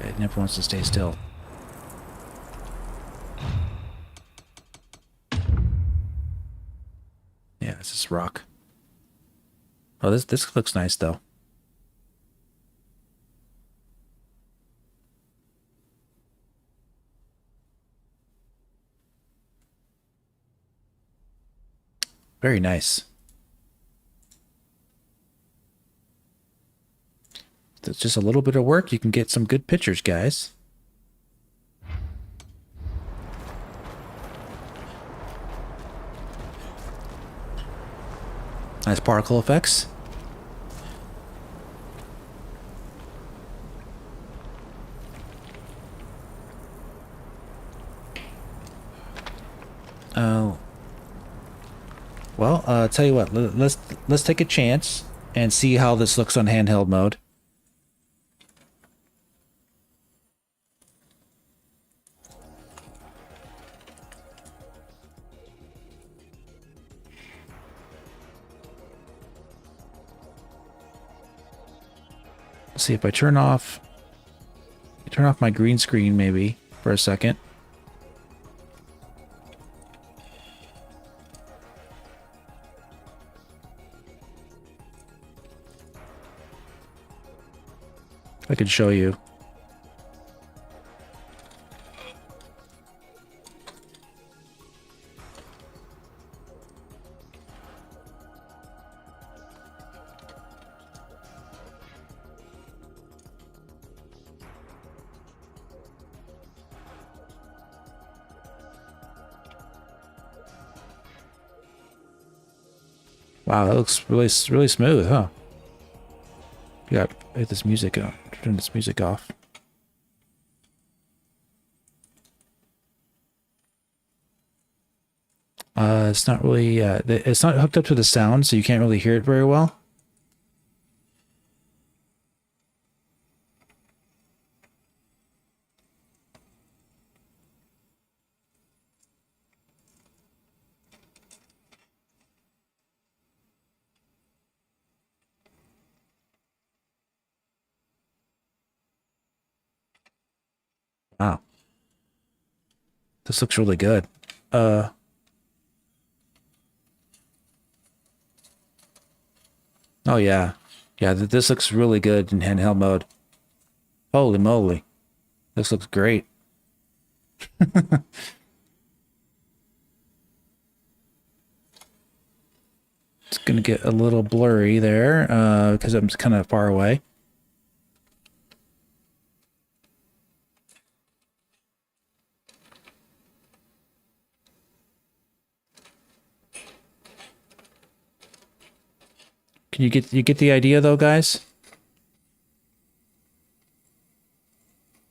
It never wants to stay still. Yeah, it's this rock. Oh, this looks nice though. Very nice. That's just a little bit of work. You can get some good pictures, guys. Nice particle effects. Well, tell you what, let's take a chance and see how this looks on handheld mode. Let's see if I turn off my green screen maybe for a second. I could show you. Wow, that looks really smooth, huh? Yeah, hit this music on. Turn this music off. It's not really. It's not hooked up to the sound, so you can't really hear it very well. Wow. This looks really good. Oh yeah. Yeah, this looks really good in handheld mode. Holy moly. This looks great. It's gonna get a little blurry there, because I'm kind of far away. Can you get the idea though, guys?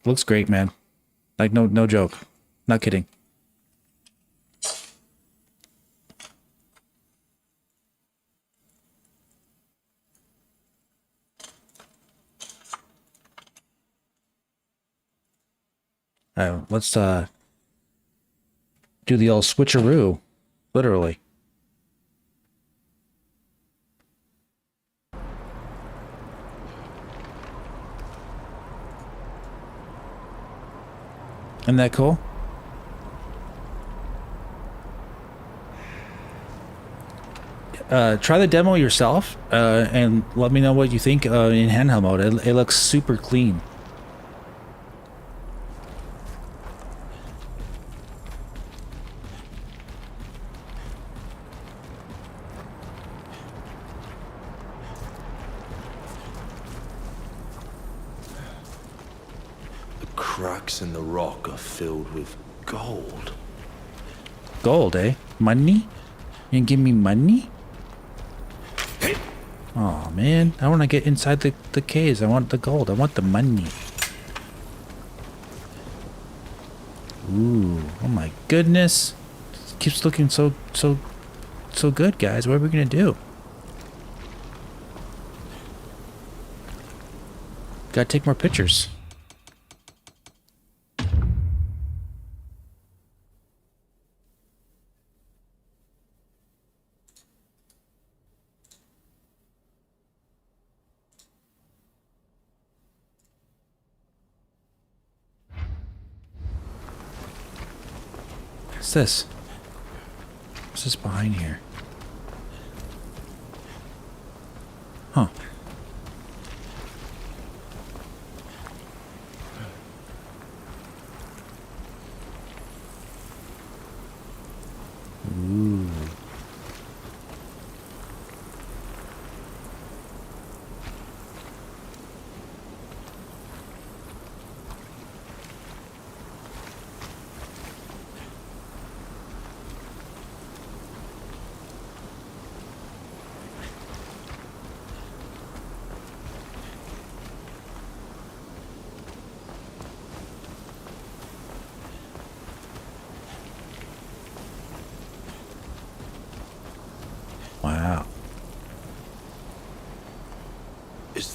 Looks great, man. Like no joke. Not kidding. Let's do the old switcheroo, literally. Isn't that cool? Try the demo yourself and let me know what you think in handheld mode. It looks super clean. Cracks in the rock are filled with gold. Gold, eh? Money? You gonna give me money? Oh man, I want to get inside the caves. I want the gold. I want the money. Ooh, oh my goodness. This keeps looking so good, guys. What are we gonna do? Gotta take more pictures. What's this? What's this behind here? Huh. Ooh.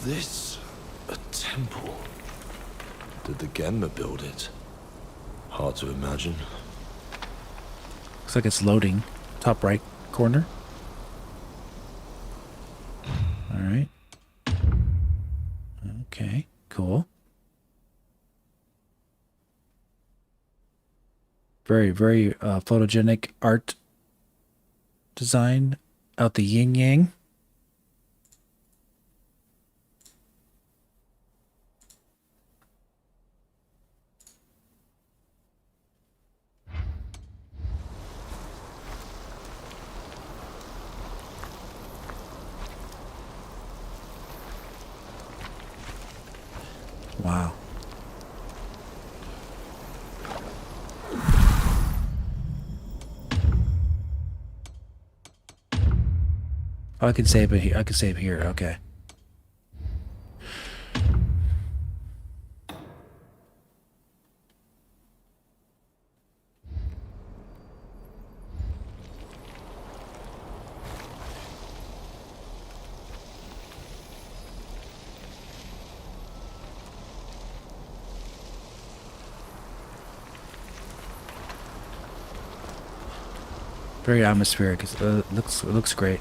this a temple? Did the Genma build it? Hard to imagine. Looks like it's loading. Top right corner. All right. Okay, cool. Very, very photogenic art design out the yin yang. Wow. Oh, I can save it here. I can save here. Okay. Very atmospheric. It looks great.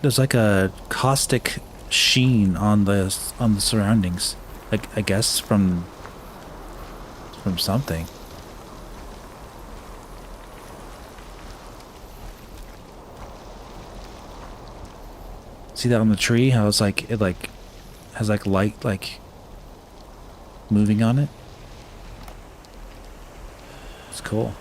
There's like a caustic sheen on the surroundings. Like, I guess from something. See that on the tree? How it's like it has like light like moving on it. It's cool.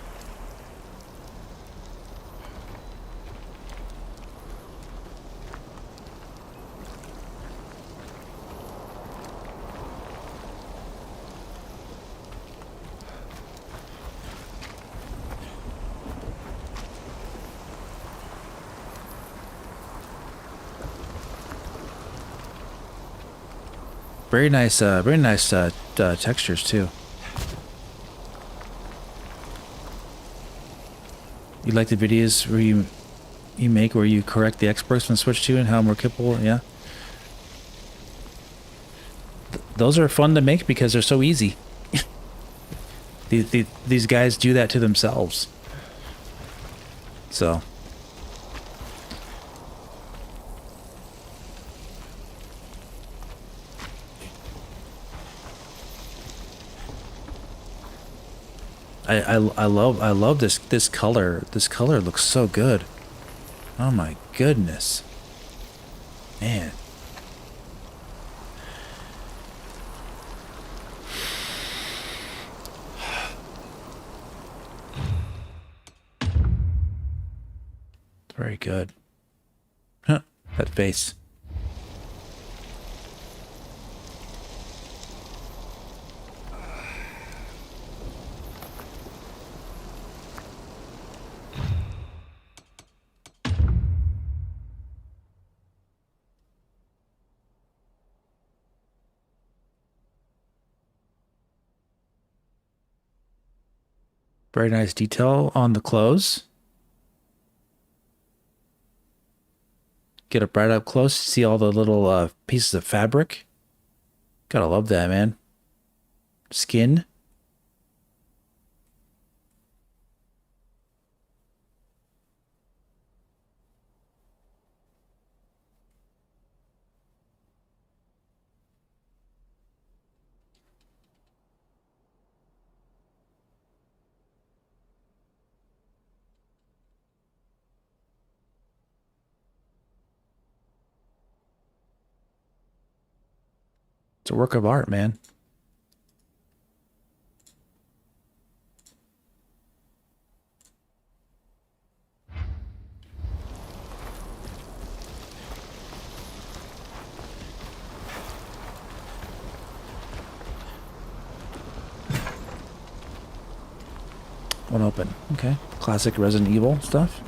Very nice textures too. You like the videos where you make where you correct the experts from Switch 2 and how more capable? Yeah. Those are fun to make because they're so easy. These guys do that to themselves. So. I love this color. This color looks so good. Oh my goodness. Man. Very good. Huh, that face. Very nice detail on the clothes. Get up right up close, see all the little pieces of fabric. Gotta love that, man. Skin. It's a work of art, man. One open. Okay. Classic Resident Evil stuff.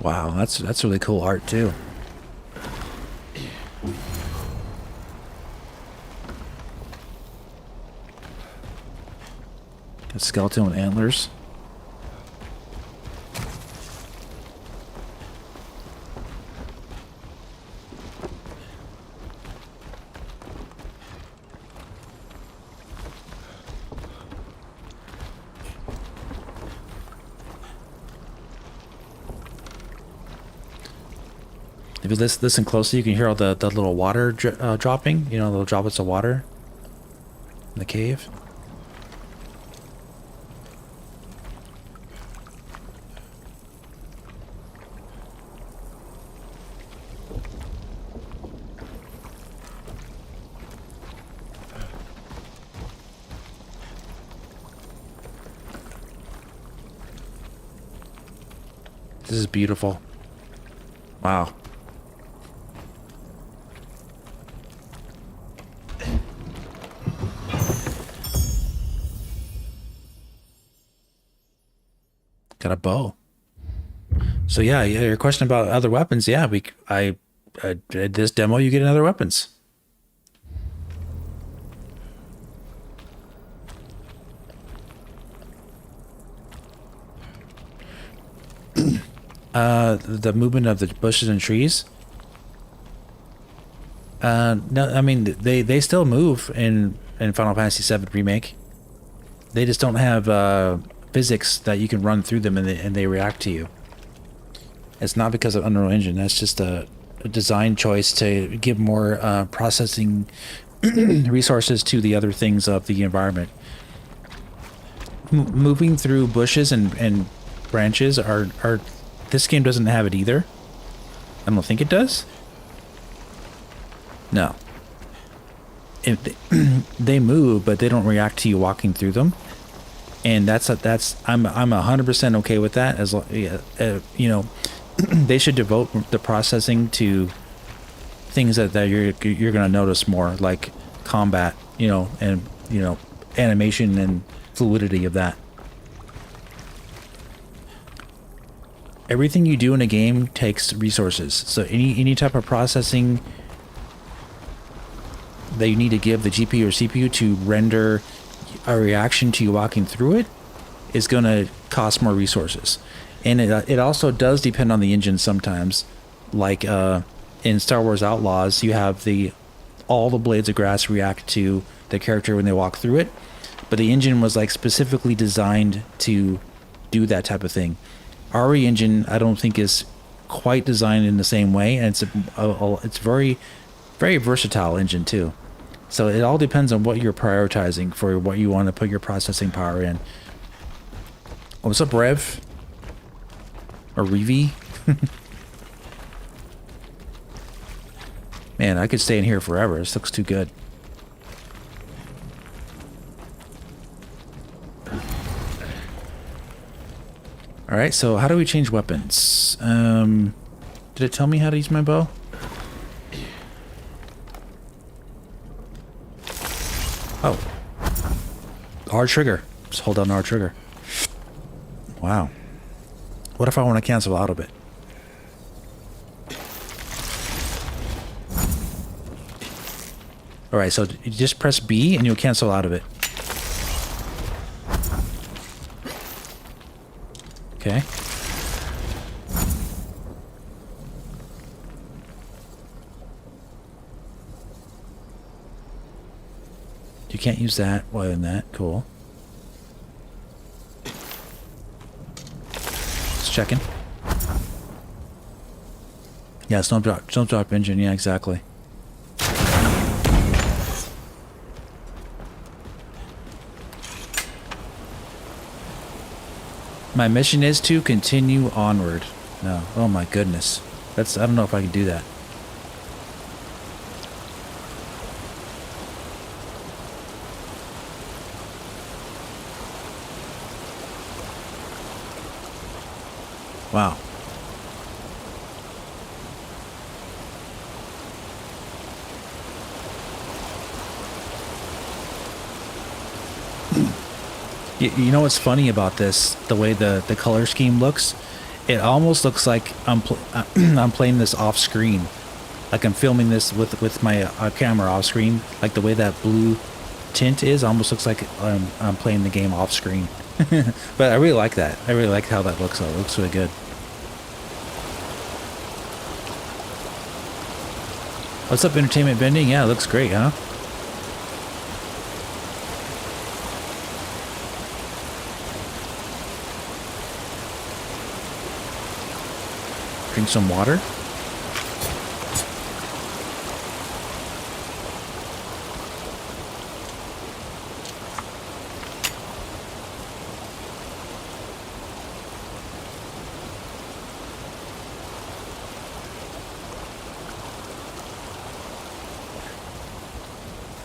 Wow, that's really cool art too. A skeleton with antlers. If you listen closely, you can hear all the little water dropping. You know, little droplets of water in the cave. This is beautiful. Wow. Got a bow. So yeah, your question about other weapons. Yeah, I did this demo. You get other weapons. The movement of the bushes and trees. No, I mean they still move in Final Fantasy VII Remake. They just don't have physics that you can run through them and they react to you. It's not because of Unreal Engine. That's just a design choice to give more processing resources to the other things of the environment. Moving through bushes and branches are this game doesn't have it either. I don't think it does. No. They move, but they don't react to you walking through them, and I'm 100% okay with that. As you know, they should devote the processing to things that you're gonna notice more, like combat, and animation and fluidity of that. Everything you do in a game takes resources, so any type of processing that you need to give the GPU or CPU to render a reaction to you walking through it is going to cost more resources. And it also does depend on the engine sometimes. Like in Star Wars Outlaws, you have all the blades of grass react to the character when they walk through it, but the engine was like specifically designed to do that type of thing. RE engine, I don't think is quite designed in the same way, and it's very, very versatile engine too. So it all depends on what you're prioritizing for what you want to put your processing power in. Oh, what's up, Rev? Or Revi? Man, I could stay in here forever. This looks too good. Alright, so how do we change weapons? Did it tell me how to use my bow? Oh. R trigger. Just hold down R trigger. Wow. What if I want to cancel out of it? Alright, so you just press B and you'll cancel out of it. Okay. You can't use that while in that. Cool. Just checking. Yeah, Snowdrop engine. Yeah, exactly. My mission is to continue onward. No. Oh my goodness. I don't know if I can do that. Wow. You know what's funny about this? The way the color scheme looks, it almost looks like I'm playing this off screen, like I'm filming this with my camera off screen. Like the way that blue tint is, almost looks like I'm playing the game off screen. But I really like that. I really like how that looks. It looks really good. What's up, Entertainment Bending? Yeah, it looks great, huh? Drink some water.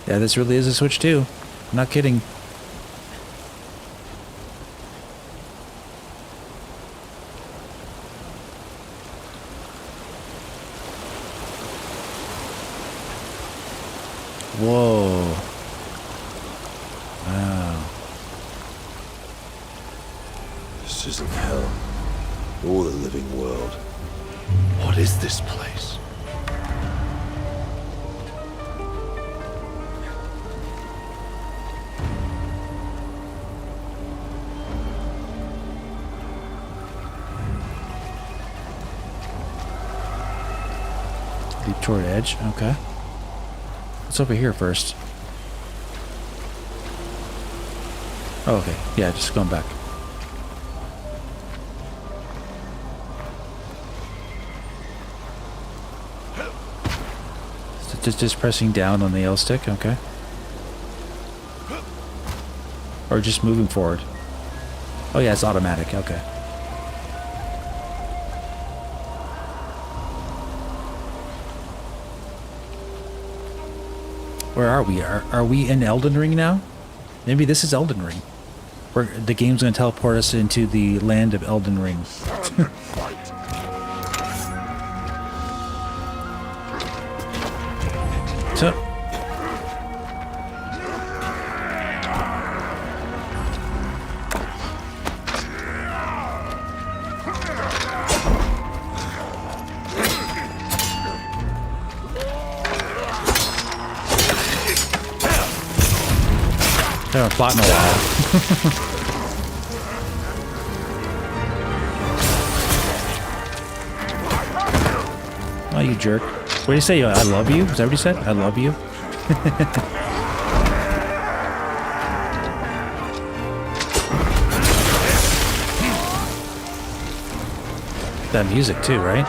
Yeah, this really is a Switch 2. I'm not kidding. Whoa. Wow. This isn't hell. Or the living world. What is this place? Leap toward edge. Okay. What's over here first? Oh, okay. Yeah, just going back. So just pressing down on the L stick. Okay. Or just moving forward. Oh yeah, it's automatic. Okay. Where are we? Are we in Elden Ring now? Maybe this is Elden Ring. Where the game's going to teleport us into the land of Elden Ring. So... I haven't fought in a while. Oh, you jerk. What did you say? I love you? Is that what you said? I love you? That music too, right?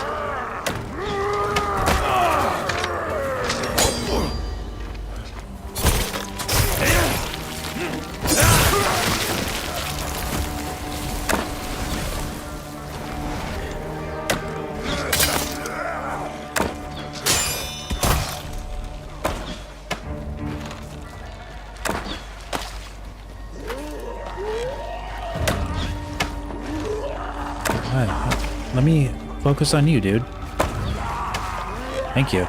Let me focus on you, dude. Thank you.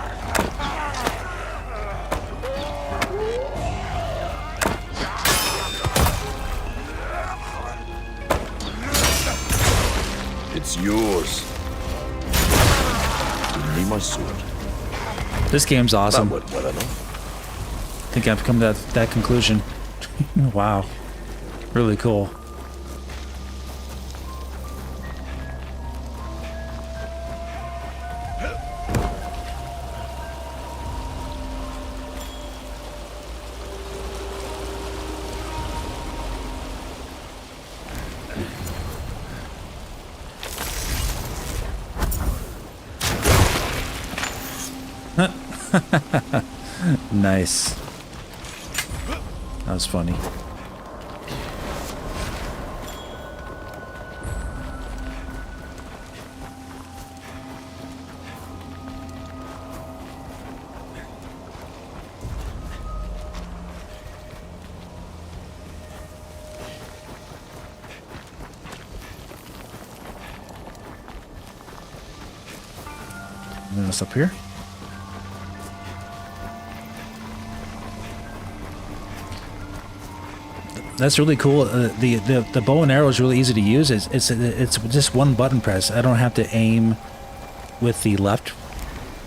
It's yours. Give me my sword. This game's awesome. That went well enough. I think I've come to that conclusion. Wow. Really cool. Nice. That was funny. this up here. That's really cool. The bow and arrow is really easy to use. It's just one button press. I don't have to aim with the left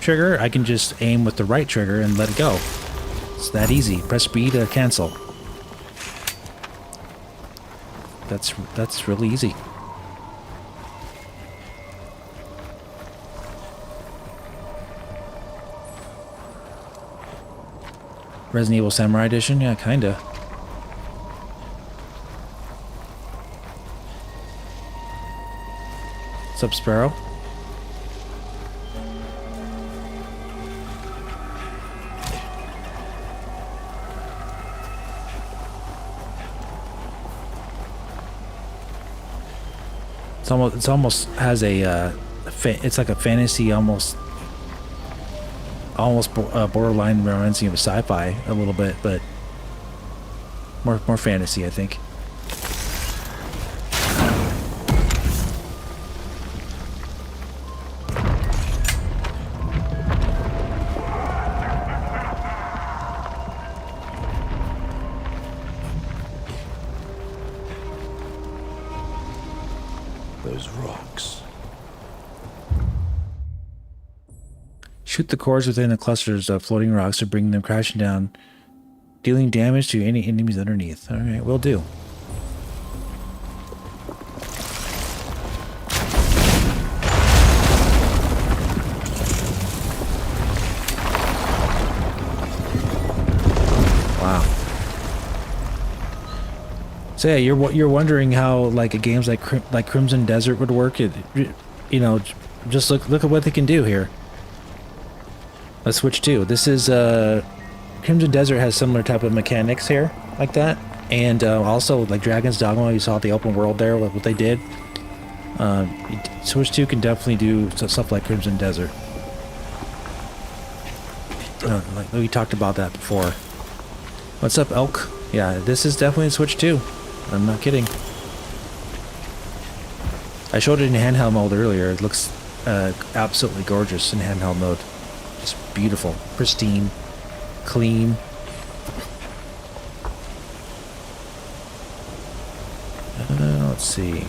trigger. I can just aim with the right trigger and let it go. It's that easy. Press B to cancel. That's really easy. Resident Evil Samurai Edition? Yeah, kinda. What's up, Sparrow? It's almost has a it's like a fantasy, almost borderline, reminds me of a sci-fi a little bit, but more fantasy, I think. Those rocks. Shoot the cores within the clusters of floating rocks to bring them crashing down, dealing damage to any enemies underneath. Alright, will do. Wow. So yeah, you're wondering how like a games like Crimson Desert would work. You know, just look at what they can do here. Let's switch to. This is Crimson Desert has similar type of mechanics here, like that, and also like Dragon's Dogma. You saw the open world there, what they did. Switch 2 can definitely do stuff like Crimson Desert. Like we talked about that before. What's up, Elk? Yeah, this is definitely Switch 2. I'm not kidding. I showed it in handheld mode earlier. It looks absolutely gorgeous in handheld mode. Just beautiful, pristine, clean. Let's see.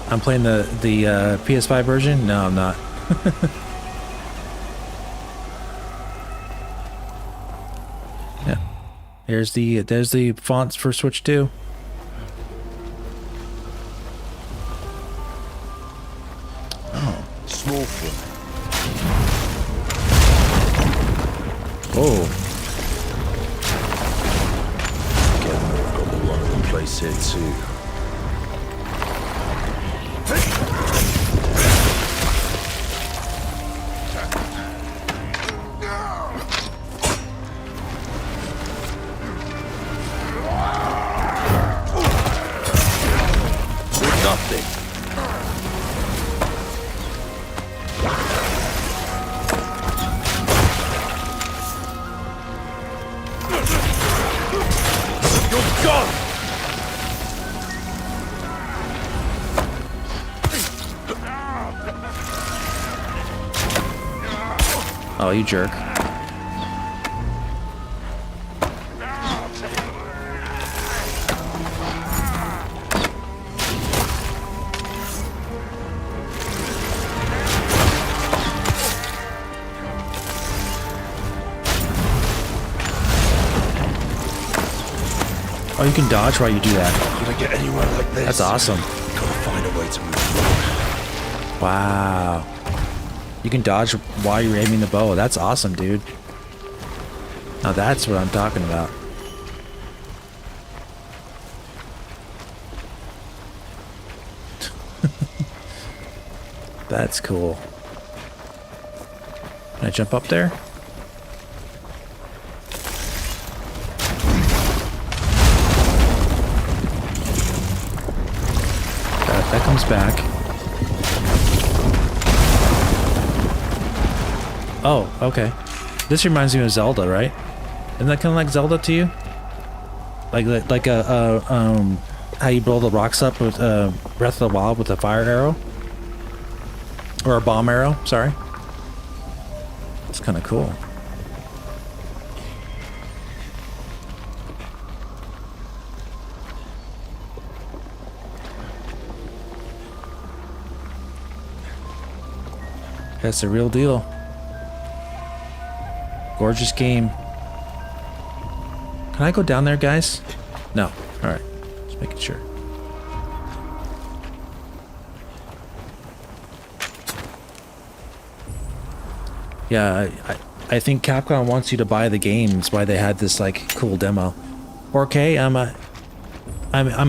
I'm playing the PS5 version. No, I'm not. Yeah. There's the fonts for Switch 2. Small thing. Oh. Again, I've got the one in place here too. With nothing. Oh, you jerk. Oh, you can dodge while you do that. Did I get anywhere like this? That's awesome. Gotta find a way to move forward. Wow. You can dodge while you're aiming the bow. That's awesome, dude. Now that's what I'm talking about. That's cool. Can I jump up there? That comes back. Oh, okay. This reminds me of Zelda, right? Isn't that kind of like Zelda to you? Like a how you blow the rocks up with Breath of the Wild with a fire arrow. Or a bomb arrow, sorry. It's kind of cool. That's the real deal. Gorgeous game. Can I go down there, guys? No. Alright. Just making sure. Yeah, I think Capcom wants you to buy the game. That's why they had this like cool demo. 4K. I'm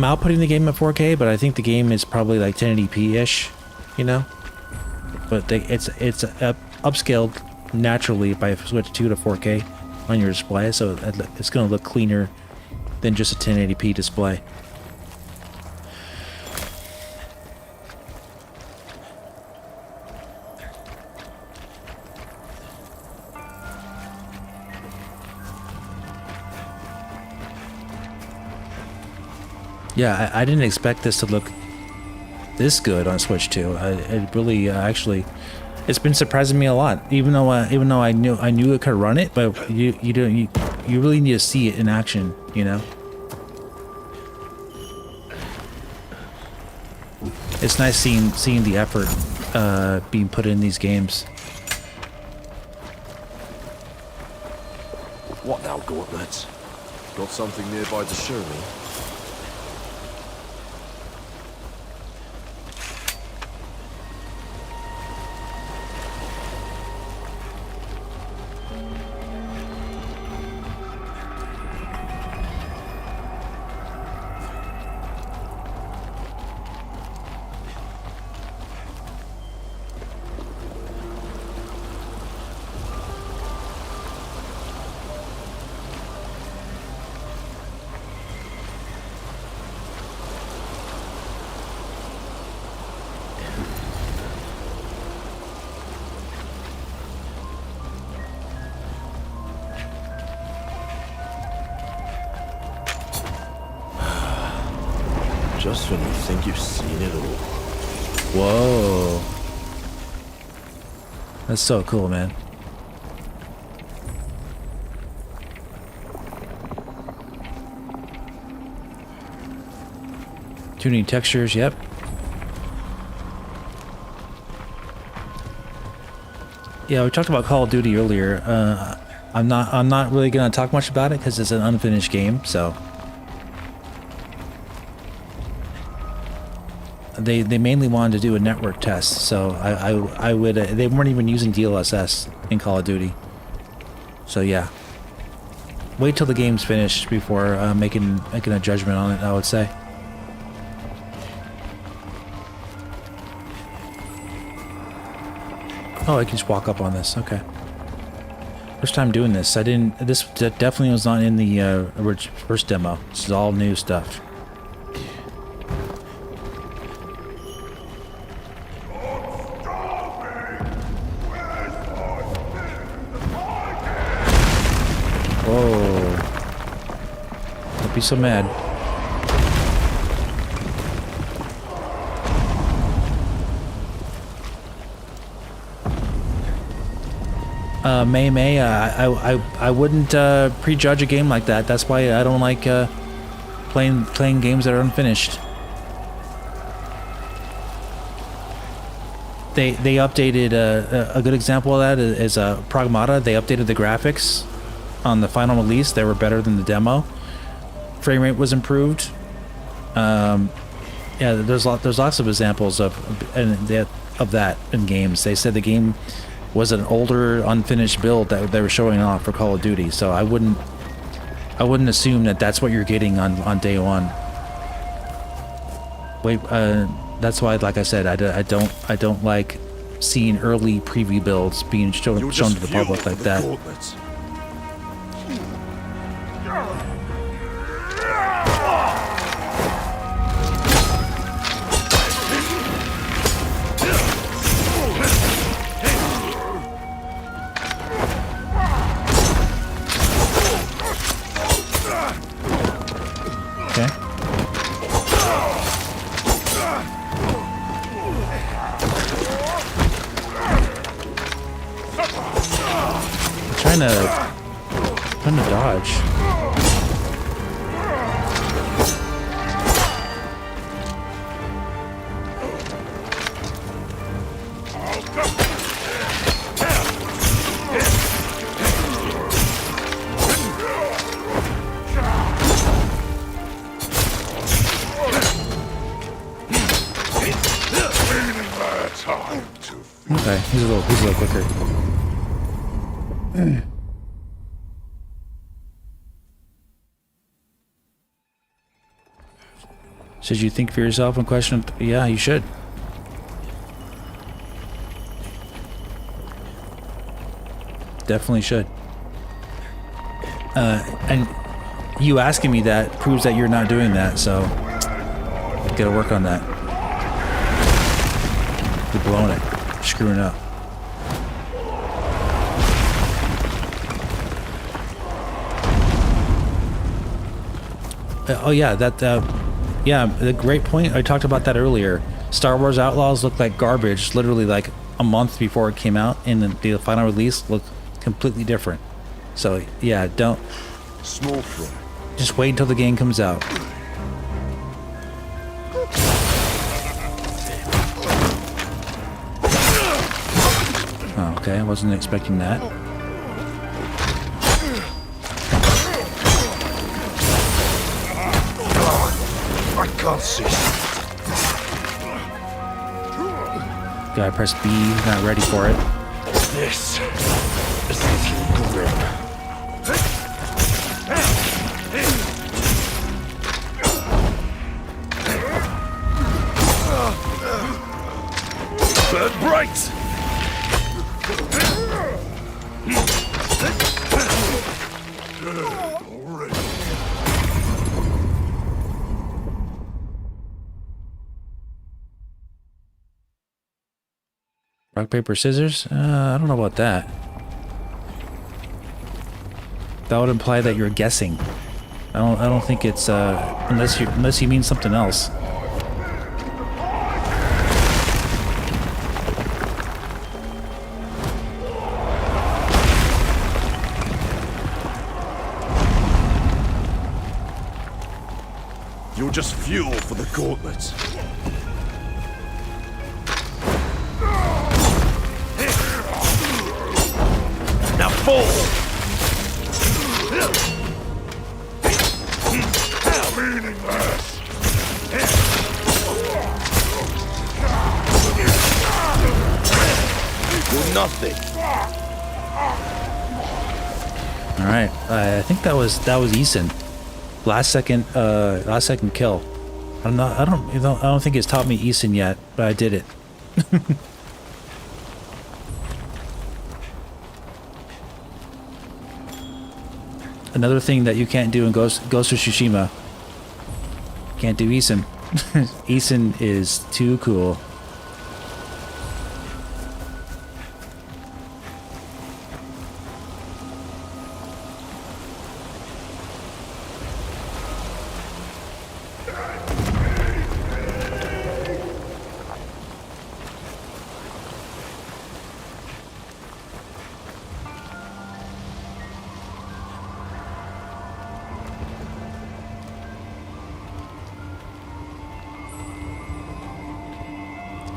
outputting the game at 4K, but I think the game is probably like 1080p-ish, you know. But it's upscaled naturally if I switch to 4K on your display, so it's going to look cleaner than just a 1080p display. Yeah, I didn't expect this to look this good on Switch 2. It really actually, it's been surprising me a lot. Even though I knew it could run it, but you really need to see it in action, you know. It's nice seeing the effort being put in these games. What now, Gauntlets? Got something nearby to show me? Just when you think you've seen it all. Whoa. That's so cool, man. Tuning textures, yep. Yeah, we talked about Call of Duty earlier. I'm not really gonna talk much about it because it's an unfinished game, so they mainly wanted to do a network test, so I would they weren't even using DLSS in Call of Duty. So yeah, wait till the game's finished before making a judgment on it, I would say. Oh, I can just walk up on this. Okay. First time doing this. This definitely was not in the first demo. This is all new stuff. Whoa. Don't be so mad. May, I wouldn't prejudge a game like that. That's why I don't like playing games that are unfinished. They updated a good example of that is Pragmata. They updated the graphics on the final release. They were better than the demo. Frame rate was improved. Yeah, there's lots of examples of that in games. They said the game was an older, unfinished build that they were showing off for Call of Duty. So I wouldn't assume that that's what you're getting on day one. Wait, that's why, like I said, I don't like seeing early preview builds being shown to the public like that. trying to dodge. Okay, he's a little quicker. Should you think for yourself and question? Yeah, you should. Definitely should. And you asking me that proves that you're not doing that, so gotta work on that. You're blowing it. You're screwing up. Oh yeah, yeah, the great point. I talked about that earlier. Star Wars Outlaws looked like garbage literally like a month before it came out, and the final release looked completely different. So yeah, don't. Small fry. Just wait until the game comes out. Oh, okay, I wasn't expecting that. I can't see. Gotta press B, not ready for it. This is looking grim. Bird bright! Rock, paper, scissors? I don't know about that. That would imply that you're guessing. I don't think it's unless you mean something else. You're just fuel for the gauntlets. Now fall! Meaningless! You're nothing. All right, I think that was Eason. Last second kill. I don't think it's taught me Eason yet, but I did it. Another thing that you can't do in Ghost of Tsushima. Can't do Eason. Eason is too cool.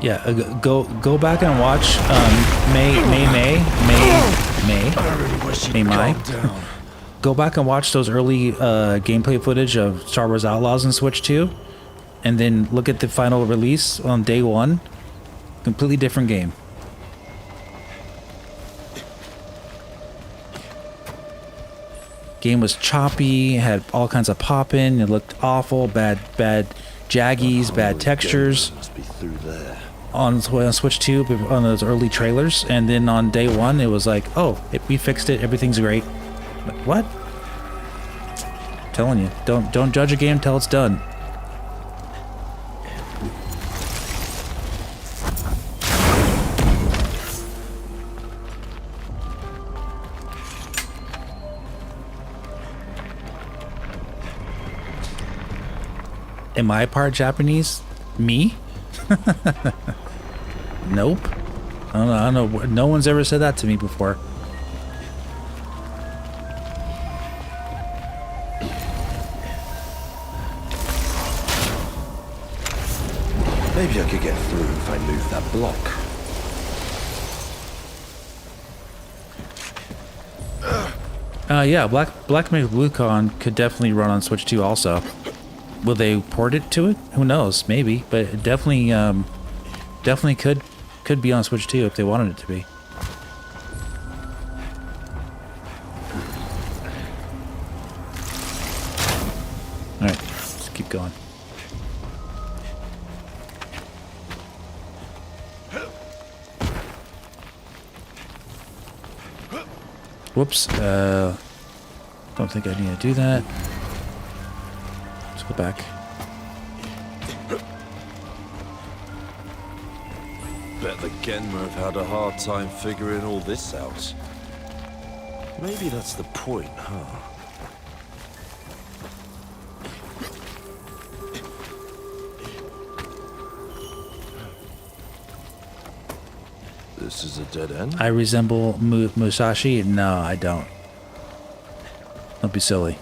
Yeah, go back and watch May. Go back and watch those early gameplay footage of Star Wars Outlaws on Switch 2, and then look at the final release on day one. Completely different game. Game was choppy, had all kinds of pop-in, it looked awful, bad jaggies, bad textures. Must be through there. On Switch 2 on those early trailers, and then on day one it was like, oh, we fixed it, everything's great. Like, what? I'm telling you, don't judge a game till it's done. Am I part Japanese? Me? Nope. I don't know. No one's ever said that to me before. Maybe I could get through if I move that block. Yeah, Black Myth Wukong could definitely run on Switch 2 also. Will they port it to it? Who knows? Maybe, but it definitely, definitely could be on Switch 2 if they wanted it to be. All right, let's keep going. Whoops. Don't think I need to do that. Let's go back. Bet the Genma have had a hard time figuring all this out. Maybe that's the point, huh? This is a dead end? I resemble Musashi? No, I don't. Don't be silly.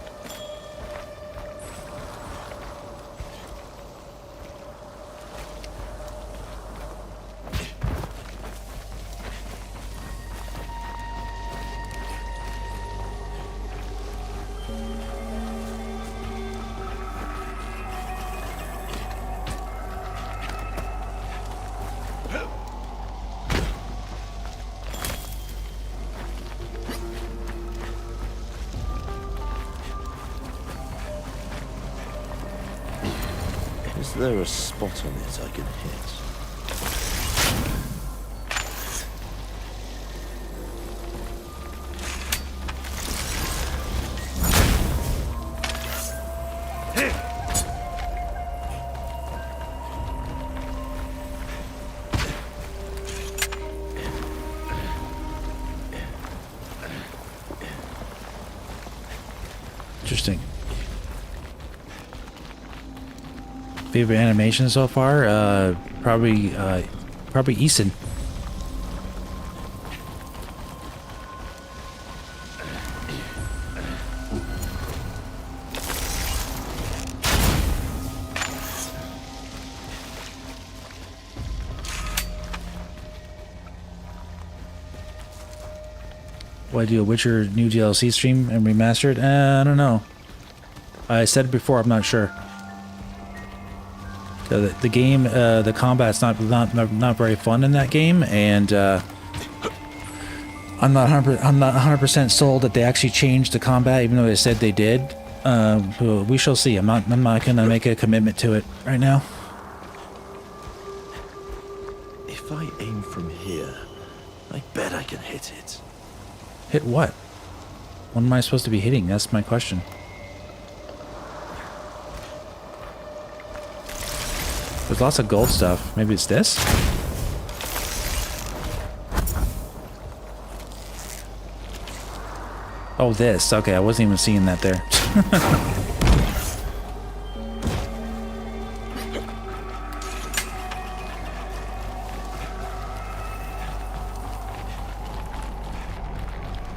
Is there a spot on it I can hit? Interesting. Favorite animation so far? Probably Eason. Will I do a Witcher new DLC stream and remastered? I don't know. I said it before, I'm not sure. The game, the combat's not very fun in that game, and I'm not 100% sold that they actually changed the combat, even though they said they did. We shall see. I'm not gonna make a commitment to it right now. If I aim from here, I bet I can hit it. Hit what? What am I supposed to be hitting? That's my question. There's lots of gold stuff. Maybe it's this? Oh, this. Okay, I wasn't even seeing that there.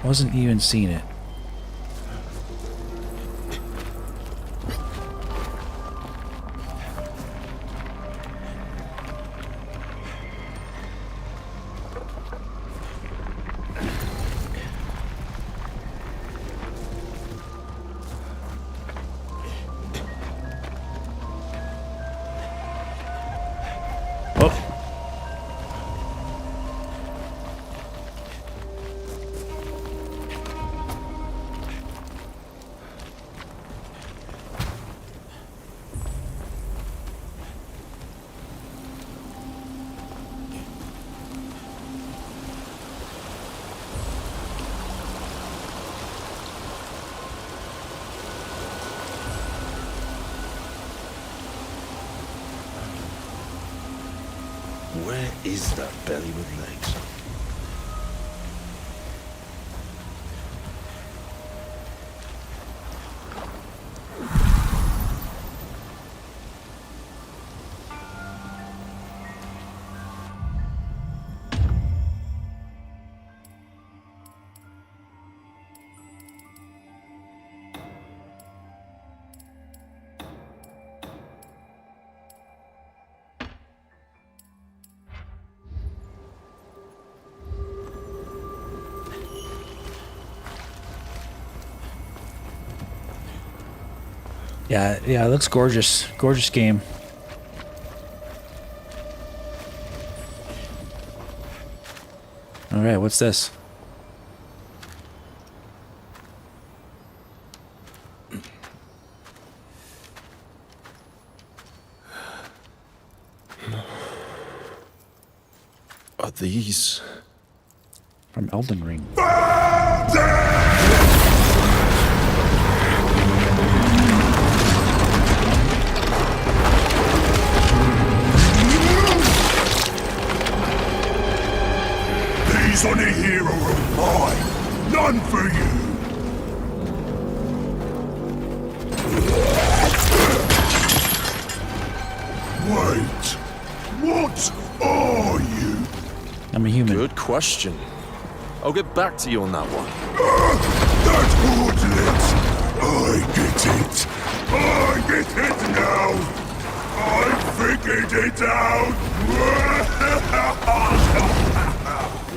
Wasn't even seeing it. Where is that belly with legs? Yeah, it looks gorgeous. Gorgeous game. All right, what's this? Are these from Elden Ring? These on a hero of mine. None for you. Wait. What are you? I'm a human. Good question. I'll get back to you on that one. That gauntlet. I get it. I get it now. I figured it out.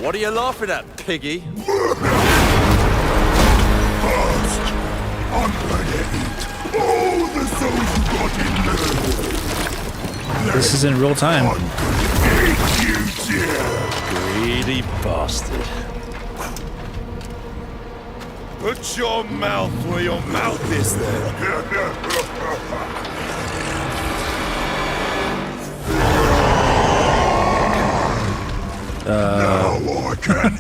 What are you laughing at, piggy? First, I'm gonna eat all the souls you got in there. This is in real time. I'm gonna eat you, dear. Greedy bastard. Put your mouth where your mouth is there. Now I can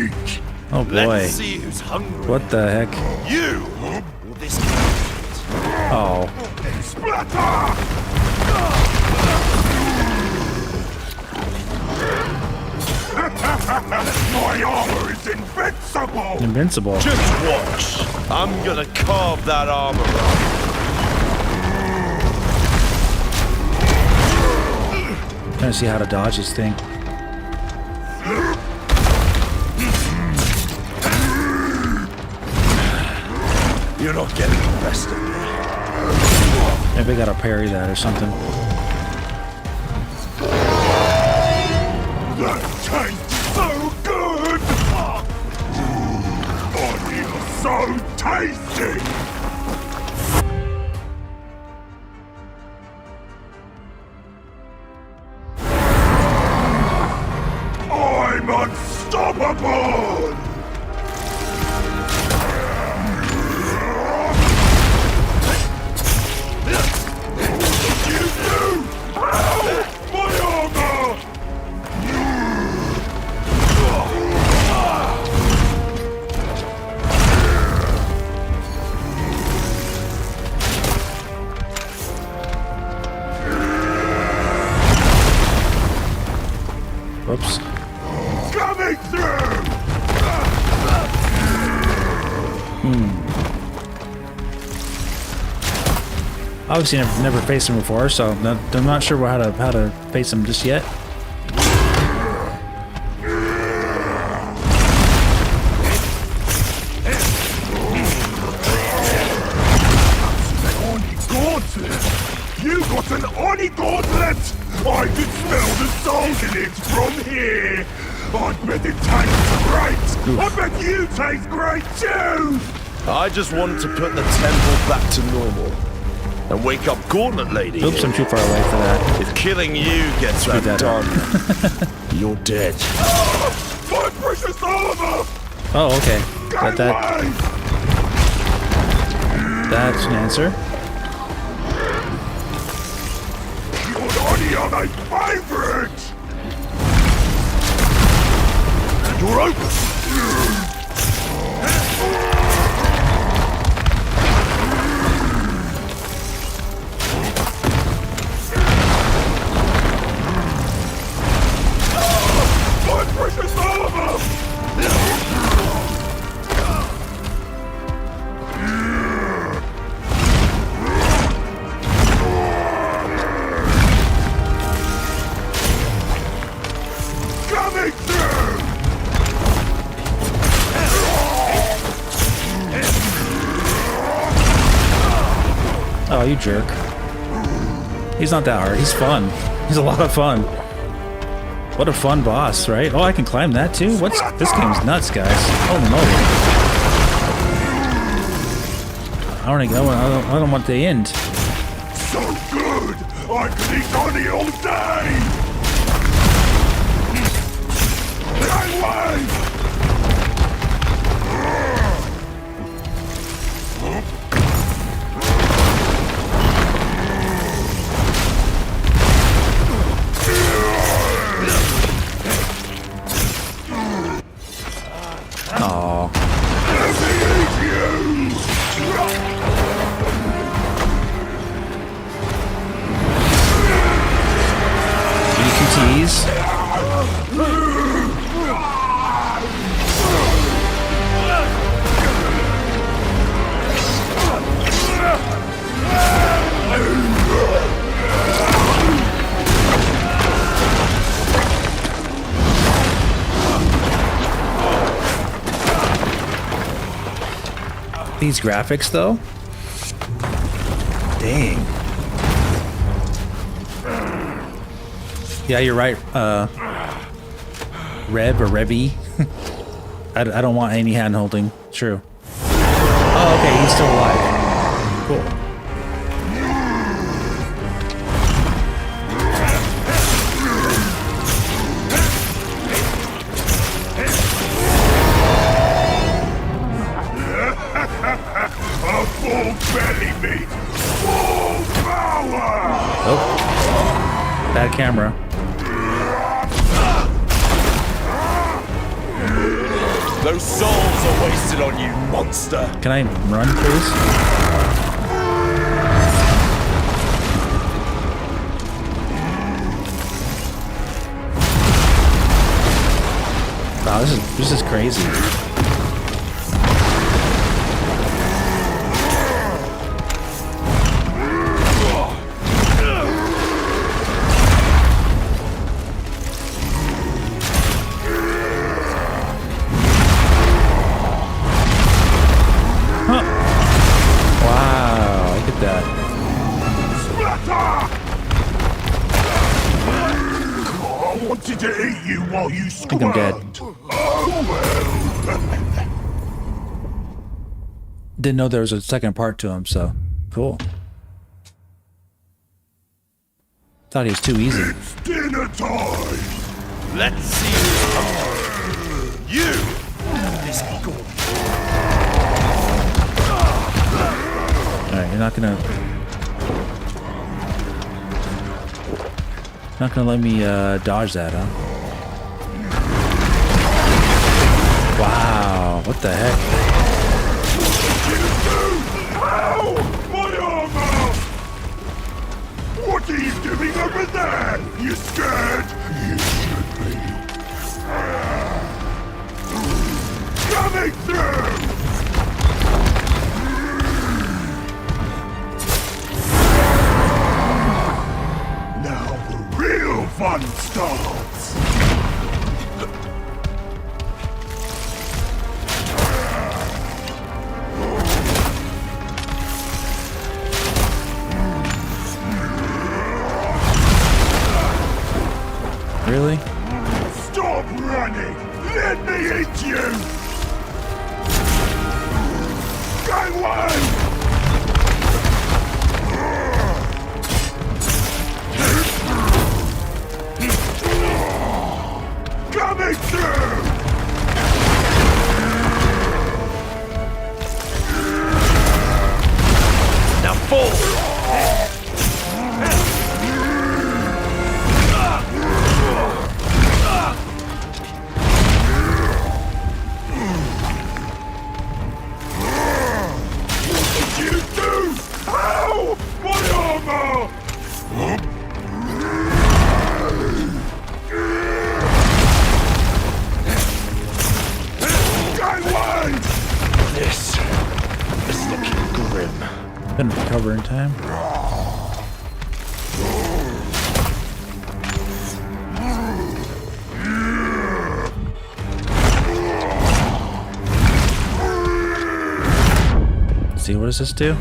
eat! Oh boy. Let's see who's hungry. What the heck? You or this Oh. Splatter! My armor is invincible! Invincible. Just watch. I'm gonna carve that armor off. Trying to see how to dodge this thing. You're not getting the best of me. Maybe I gotta parry that or something. That tastes so good! I'm so tasty! I'm unstoppable! You do! Ow! My armor! Whoops. Coming through! Obviously, I've never faced him before, so I'm not sure how to face him just yet. You got an Oni gauntlet! I can smell the salt in it from here! I bet it tastes great! I bet you taste great too! I just wanted to put the temple back to normal. And wake up Gauntlet Lady. Oops, I'm too far away for that. If killing you gets that done, you're dead. My precious armor! Oh, okay. That's an answer. Your Oni are my favorite! You're open! My precious armor! Coming through! Oh, you jerk. He's not that hard. He's fun. He's a lot of fun. What a fun boss, right? Oh, I can climb that too? This game's nuts, guys. Holy moly. I don't want the end. So good! I could eat Oni all day! Gangway! Aww. EQTs. These graphics, though? Dang. Yeah, you're right. Rev or Revy. I don't want any hand holding. True. Oh, okay. He's still alive. Cool. Bad camera. Those souls are wasted on you, monster. Can I run, please? Wow, this is crazy. I think I'm dead. Didn't know there was a second part to him, so cool. Thought he was too easy. It's dinner time. Let's see you. This gauntlet. Alright, you're not gonna let me dodge that, huh? Wow, what the heck? Ow! My armor! What are you doing over there? You scared? You should be. Coming through! Now the real fun starts! Really? Stop running! Let me eat you! Gangway! Coming through! Now fall! Couldn't recover in time. See, what does this do?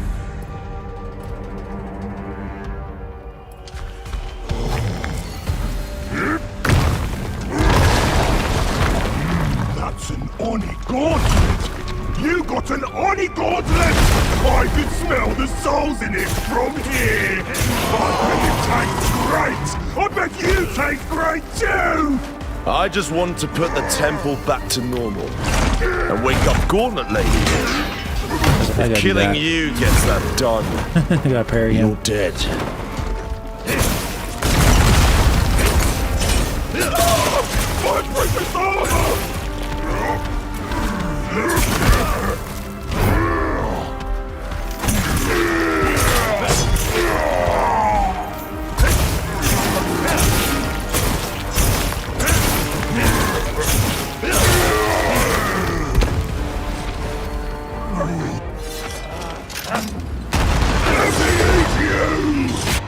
That's an Oni gauntlet! You got an Oni gauntlet! I could smell the souls in it from here. I bet it tastes great. I bet you taste great too. I just want to put the temple back to normal and wake up Gauntlet Lady. If killing you gets that done, I gotta parry him. You're dead. My precious armor!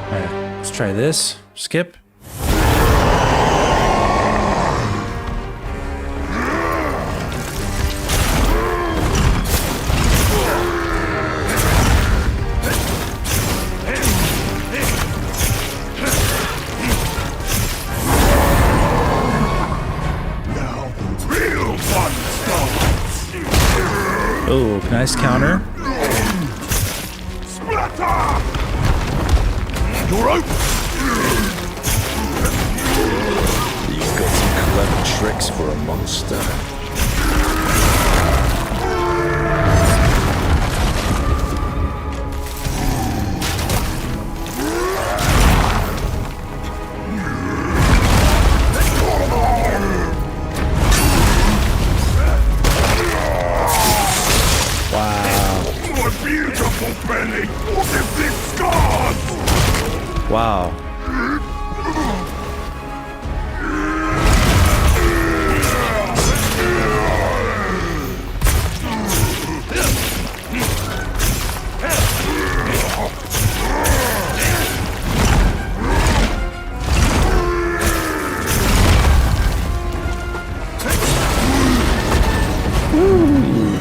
Alright, let's try this. Skip. Oh, nice counter. Splatter! You're out! You've got some clever tricks for a monster. My beautiful belly! What is this scars? Wow.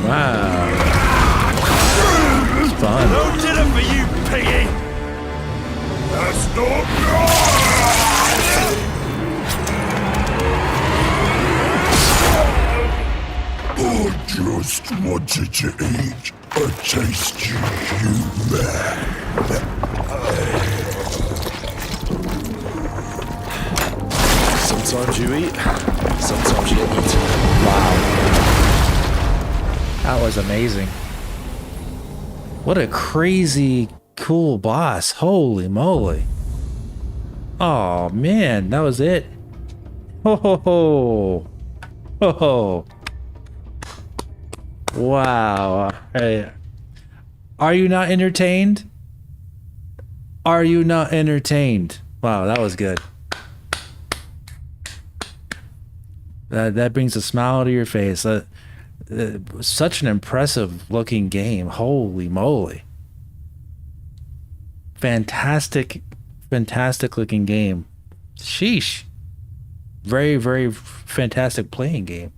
Wow. It's fun. No dinner for you, piggy! That's not I just wanted to eat a tasty human. Sometimes you eat, sometimes you get eaten. Wow. That was amazing. What a crazy cool boss. Holy moly. Oh man, that was it. Ho ho ho. Ho ho. Wow. Hey. Are you not entertained? Are you not entertained? Wow, that was good. That brings a smile to your face. Such an impressive looking game. Holy moly. Fantastic looking game. Sheesh. Very, very fantastic playing game.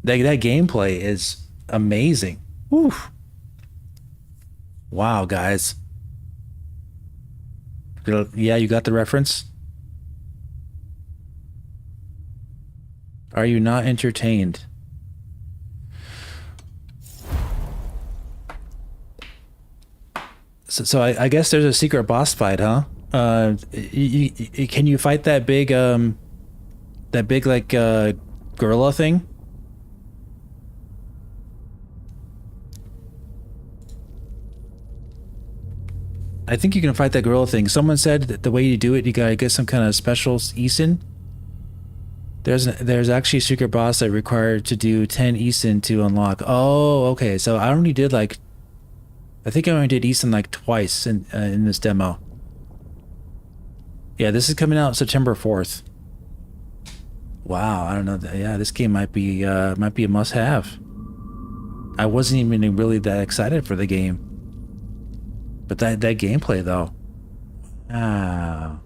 That gameplay is amazing. Whew. Wow, guys. Yeah, you got the reference? Are you not entertained? So I guess there's a secret boss fight, huh? Can you fight that big like gorilla thing? I think you can fight that gorilla thing. Someone said that the way you do it, you gotta get some kind of special Eason. There's actually a secret boss that required to do 10 Eason to unlock. Oh, okay. So I only did like, I think I only did Eason like twice in this demo. Yeah, this is coming out September 4th. Wow, I don't know. Yeah, this game might be a must-have. I wasn't even really that excited for the game, but that gameplay though. Wow.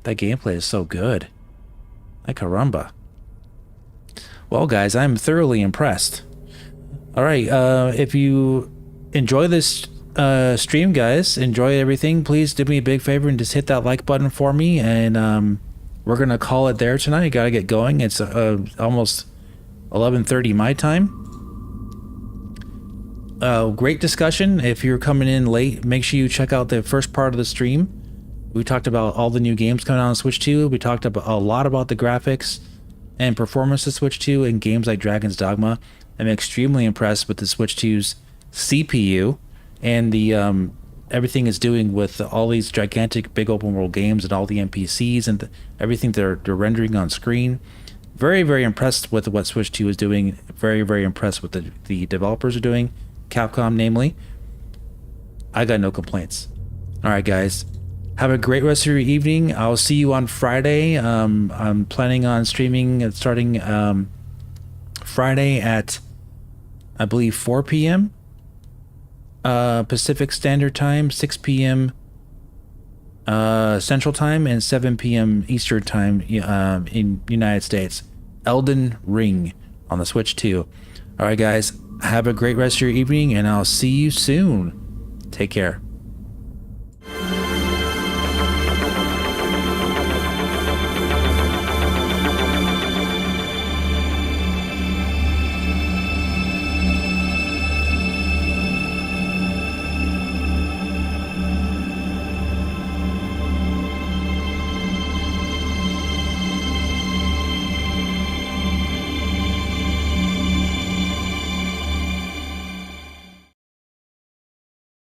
That gameplay is so good. Like caramba. Well, guys, I'm thoroughly impressed. All right, if you enjoy this stream, guys, enjoy everything, please do me a big favor and just hit that like button for me. And we're gonna call it there tonight. Gotta get going. It's almost 11:30 my time. great discussion. If you're coming in late, make sure you check out the first part of the stream. We talked about all the new games coming out on Switch 2. We talked about a lot about the graphics and performance of Switch 2 in games like Dragon's Dogma. I'm extremely impressed with the Switch 2's CPU and the everything it's doing with all these gigantic big open world games and all the NPCs and everything they're rendering on screen. Very, very impressed with what Switch 2 is doing. Very, very impressed with the developers are doing. Capcom, namely. I got no complaints. All right, guys. Have a great rest of your evening. I'll see you on Friday. I'm planning on streaming starting Friday at, I believe, 4 p.m. Pacific Standard Time, 6 p.m. Central Time, and 7 p.m. Eastern Time in United States. Elden Ring on the Switch 2. All right, guys. Have a great rest of your evening, and I'll see you soon. Take care.